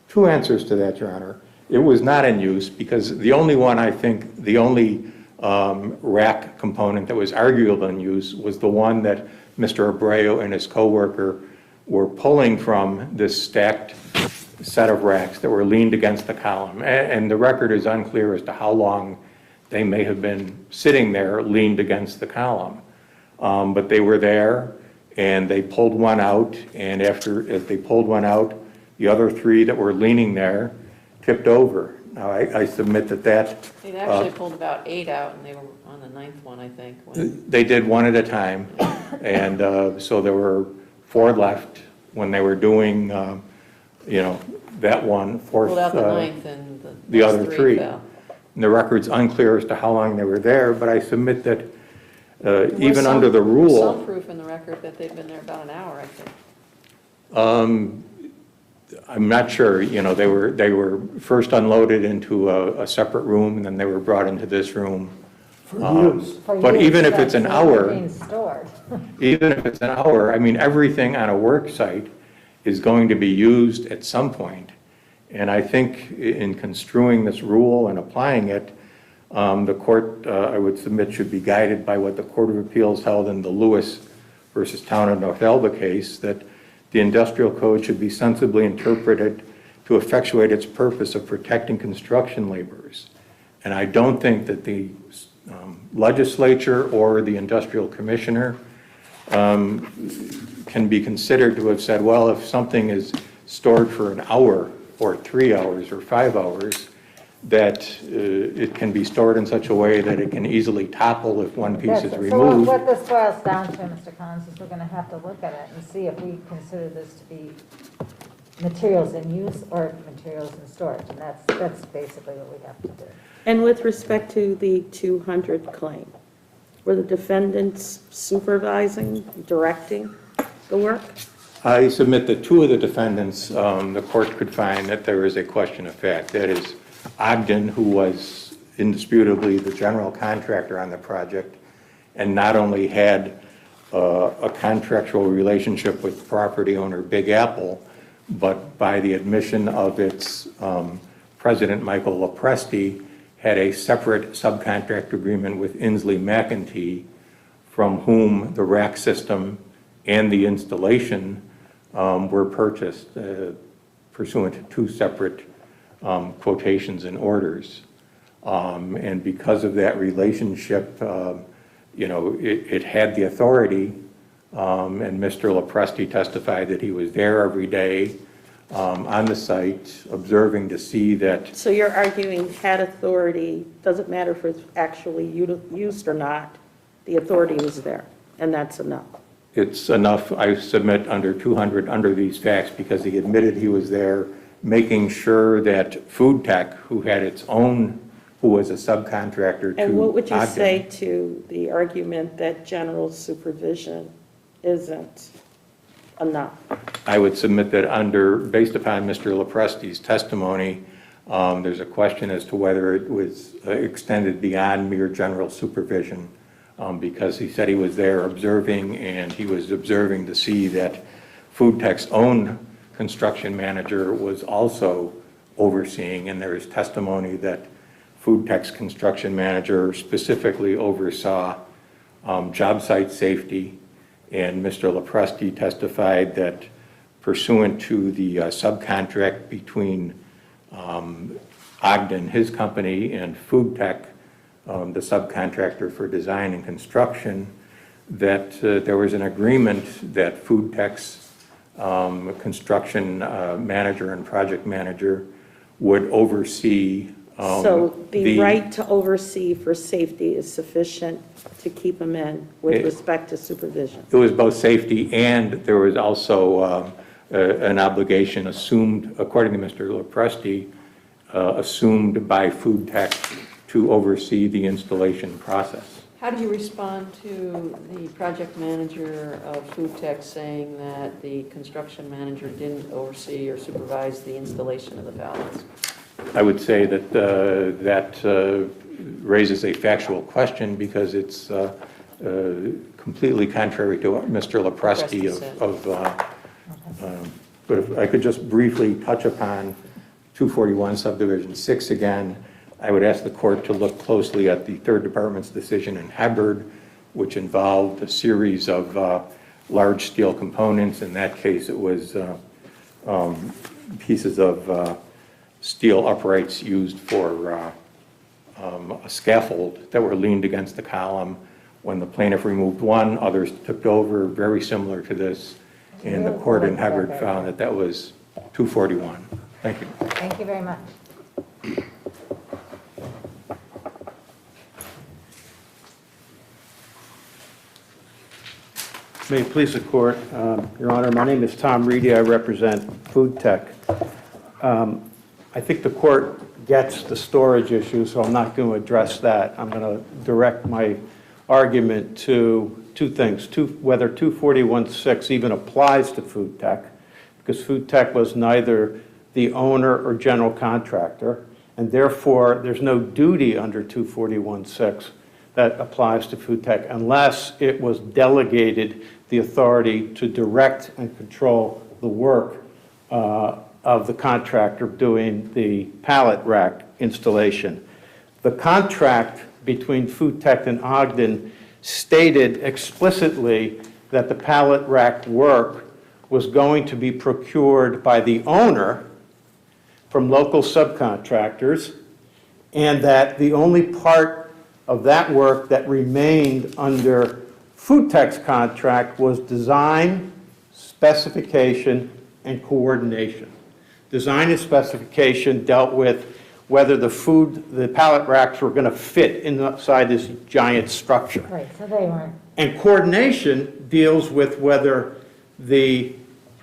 Two answers to that, Your Honor. It was not in use because the only one, I think, the only rack component that was arguable in use was the one that Mr. Abreu and his coworker were pulling from this stacked set of racks that were leaned against the column. And the record is unclear as to how long they may have been sitting there leaned against the column. But they were there, and they pulled one out, and as they pulled one out, the other three that were leaning there tipped over. Now, I submit that It actually pulled about 8 out, and they were on the 9th one, I think. when- they did one at a time, and so there were 4 left when they were doing, that one, fourth. Pulled out the 9th, and the last other 3 3. fell. And the record's unclear as to how long they were there, but I submit that There was even some- under the there was rule. some proof in the record that they'd been there about an hour, I think. I'm not sure, they were first unloaded into a separate room, and then they were brought into this room. For use. But even if it's an hour, Being stored. even if it's an hour, I mean, everything on a work site is going to be used at some point. And I think in construing this rule and applying it, the court, I would submit, should be guided by what the Court of Appeals held in the Lewis versus Town of North Elba case, that the industrial code should be sensibly interpreted to effectuate its purpose of protecting construction laborers. And I don't think that the legislature or the industrial commissioner can be considered to have said, well, if something is stored for an hour or 3 hours or 5 hours, that it can be stored in such a way that it can easily topple if one piece is So removed. what this boils down to, Mr. Collins, is we're going to have to look at it and see if we consider this to be materials in use or materials in storage, and that's basically what we have to do. And with respect to the 200 claim, were the defendants supervising, directing the work? I submit that 2 of the defendants, the court could find that there is a question of fact. That is Ogden, who was indisputably the general contractor on the project, and not only had a contractual relationship with property owner Big Apple, but by the admission of its president, Michael Lopresti, had a separate subcontract agreement with Inslee McEntee, from whom the rack system and the installation were purchased pursuant to 2 separate quotations and orders. And because of that relationship, it had the authority, and Mr. Lopresti testified that he was there every day on the site, observing to see that. So you're arguing had authority, doesn't matter if it's actually used or not, the authority was there, and that's enough. It's enough, I submit, under 200, under these facts, because he admitted he was there, making sure that Food Tech, who had its own, who was a subcontractor to And what would you Ogden. say to the argument that general supervision isn't enough? I would submit that based upon Mr. Lopresti's testimony, there's a question as to whether it was extended beyond mere general supervision, because he said he was there observing, and he was observing to see that Food Tech's own construction manager was also overseeing, and there is testimony that Food Tech's construction manager specifically oversaw job site safety, and Mr. Lopresti testified that pursuant to the subcontract between Ogden, his company, and Food Tech, the subcontractor for design and construction, that there was an agreement that Food Tech's construction manager and project manager would oversee. So the right to oversee for safety is sufficient to keep them in with respect to supervision? It was both safety, and there was also an obligation assumed, according to Mr. Lopresti, assumed by Food Tech to oversee the installation process. How do you respond to the project manager of Food Tech saying that the construction manager didn't oversee or supervise the installation of the pallets? I would say that that raises a factual question, because it's completely contrary to what Mr. Lopresti but if I could just briefly touch upon 241 subdivision 6 again, I would ask the court to look closely at the Third Department's decision in Hubbard, which involved a series of large steel components. In that case, it was pieces of steel uprights used for a scaffold that were leaned against the column. When the plaintiff removed one, others took over, very similar to this, and the court in Hubbard found that that was 241. Thank you. Thank you very much. May it please the court. Your Honor, my name is Tom Reedy. I represent Food Tech. I think the court gets the storage issue, so I'm not going to address that. I'm going to direct my argument to two things. Whether 241.6 even applies to Food Tech, because Food Tech was neither the owner or general contractor, and therefore there's no duty under 241.6 that applies to Food Tech unless it was delegated the authority to direct and control the work of the contractor doing the pallet rack installation. The contract between Food Tech and Ogden stated explicitly that the pallet rack work was going to be procured by the owner from local subcontractors, and that the only part of that work that remained under Food Tech's contract was design, specification, and coordination. Design and specification dealt with whether the pallet racks were going to fit inside this giant structure. Right, so they weren't. And coordination deals with whether the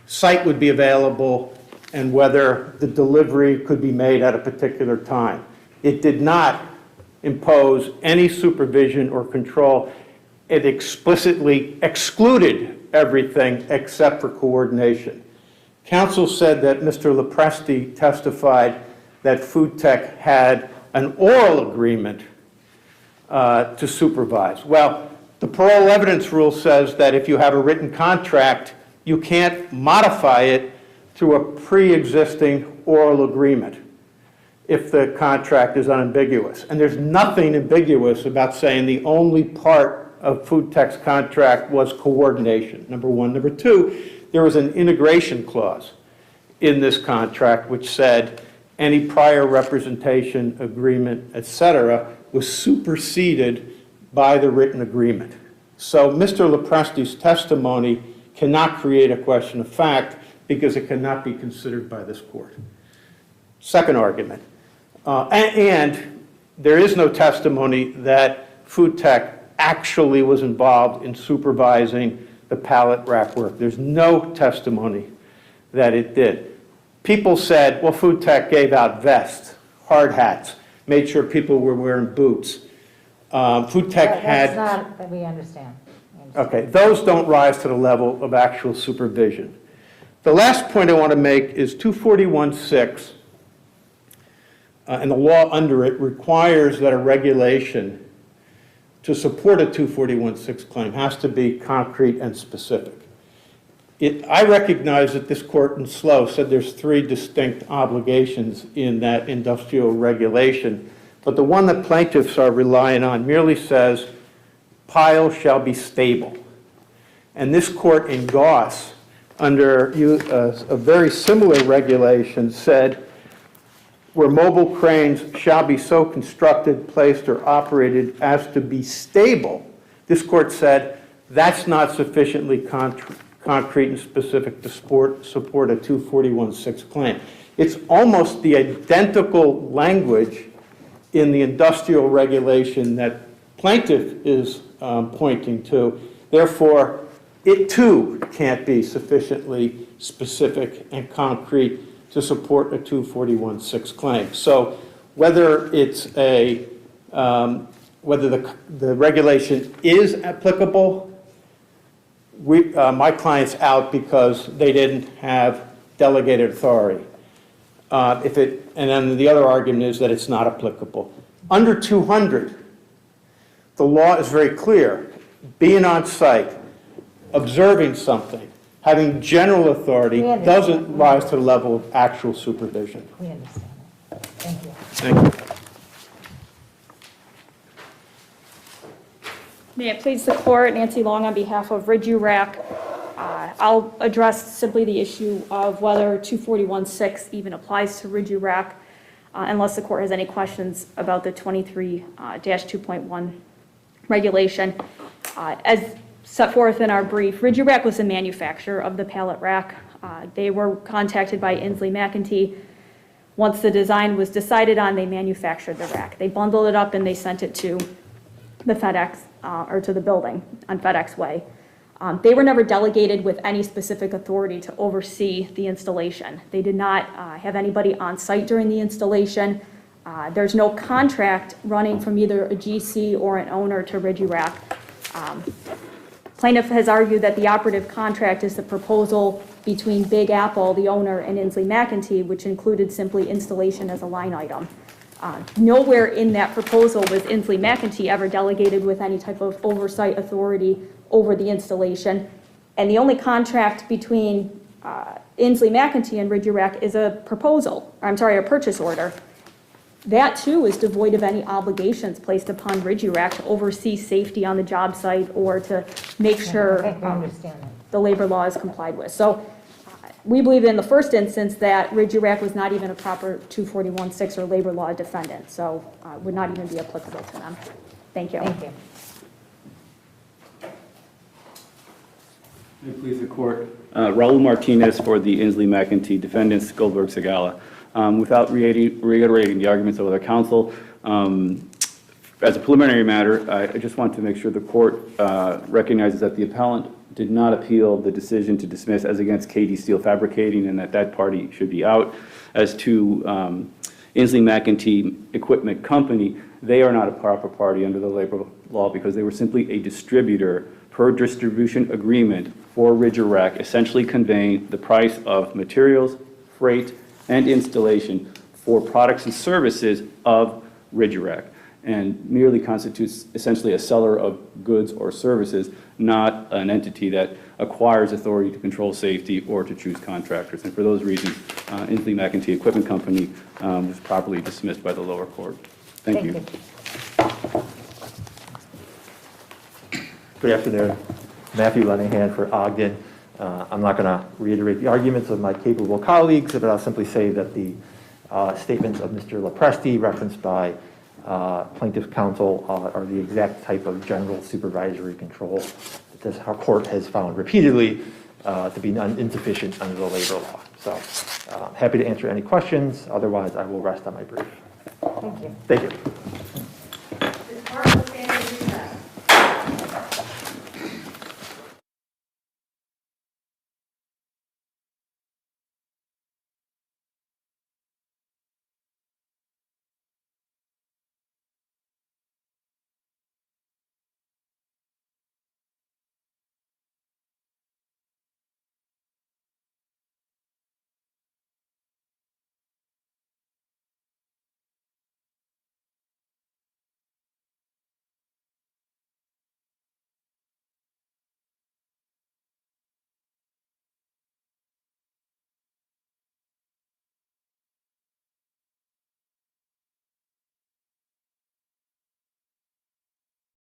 site would be available and whether the delivery could be made at a particular time. It did not impose any supervision or control. It explicitly excluded everything except for coordination. Counsel said that Mr. Lopresti testified that Food Tech had an oral agreement to supervise. Well, the parole evidence rule says that if you have a written contract, you can't modify it through a pre-existing oral agreement if the contract is unambiguous. And there's nothing ambiguous about saying the only part of Food Tech's contract was coordination, number one. Number two, there was an integration clause in this contract which said any prior representation, agreement, etc., was superseded by the written agreement. So Mr. Lopresti's testimony cannot create a question of fact because it cannot be considered by this court. Second argument, and there is no testimony that Food Tech actually was involved in supervising the pallet rack work. There's no testimony that it did. People said, well, Food Tech gave out vests, hard hats, made sure people were wearing boots. Food Tech had... That's not, we understand. Okay, those don't rise to the level of actual supervision. The last point I want to make is 241.6, and the law under it requires that a regulation to support a 241.6 claim has to be concrete and specific. I recognize that this court in Slough said there's three distinct obligations in that industrial regulation, but the one that plaintiffs are relying on merely says pile shall be stable. And this court in Goss, under a very similar regulation, said where mobile cranes shall be so constructed, placed, or operated as to be stable, this court said that's not sufficiently concrete and specific to support a 241.6 claim. It's almost the identical language in the industrial regulation that plaintiff is pointing to. Therefore, it too can't be sufficiently specific and concrete to support a 241.6 claim. So whether it's whether the regulation is applicable, my client's out because they didn't have delegated authority. And then the other argument is that it's not applicable. Under 200, the law is very clear. Being on site, observing something, having general authority doesn't rise to the level of actual supervision. We understand that. Thank you. Thank you. May it please the court, Nancy Long on behalf of NYAppDiv4. I'll address simply the issue of whether 241.6 even applies to NYAppDiv4, unless the court has any questions about the 23-2.1 regulation. As set forth in our brief, NYAppDiv4 was the manufacturer of the pallet rack. They were contacted by Inslee McEntee. Once the design was decided on, they manufactured the rack. They bundled it up and they sent it to the FedEx, or to the building on FedEx Way. They were never delegated with any specific authority to oversee the installation. They did not have anybody on site during the installation. There's no contract running from either a GC or an owner to RIGI-RAC. Plaintiff has argued that the operative contract is the proposal between Big Apple, the owner, and Inslee McEntee, which included simply installation as a line item. Nowhere in that proposal was Inslee McEntee ever delegated with any type of oversight authority over the installation. And the only contract between Inslee McEntee and RIGI-RAC is a purchase order. That too is devoid of any obligations placed upon RIGI-RAC to oversee safety on the job site or to make sure I understand that. the labor law is complied with. So we believe in the first instance that RIGI-RAC was not even a proper 241-6 or labor law defendant, so would not even be applicable to them. Thank you. Thank you. May it please the court. Raul Martinez for the Inslee McEntee defendants, Goldberg Segala. Without reiterating the arguments of other counsel, as a preliminary matter, I just want to make sure the court recognizes that the appellant did not appeal the decision to dismiss as against KD Steel Fabricating and that party should be out. As to Inslee McEntee Equipment Company, they are not a proper party under the labor law because they were simply a distributor per distribution agreement for RIGI-RAC, essentially conveying the price of materials, freight, and installation for products and services of RIGI-RAC, and merely constitutes essentially a seller of goods or services, not an entity that acquires authority to control safety or to choose contractors. And for those reasons, Inslee McEntee Equipment Company was properly dismissed by the lower court. Thank you. Good afternoon. Matthew Lenahan for Ogden. I'm not going to reiterate the arguments of my capable colleagues, but I'll simply say that the statements of Mr. Lopresti referenced by plaintiff counsel are the exact type of general supervisory control that this court has found repeatedly to be insufficient under the labor law. So happy to answer any questions. Otherwise, I will rest on my brief. Thank you. Thank you.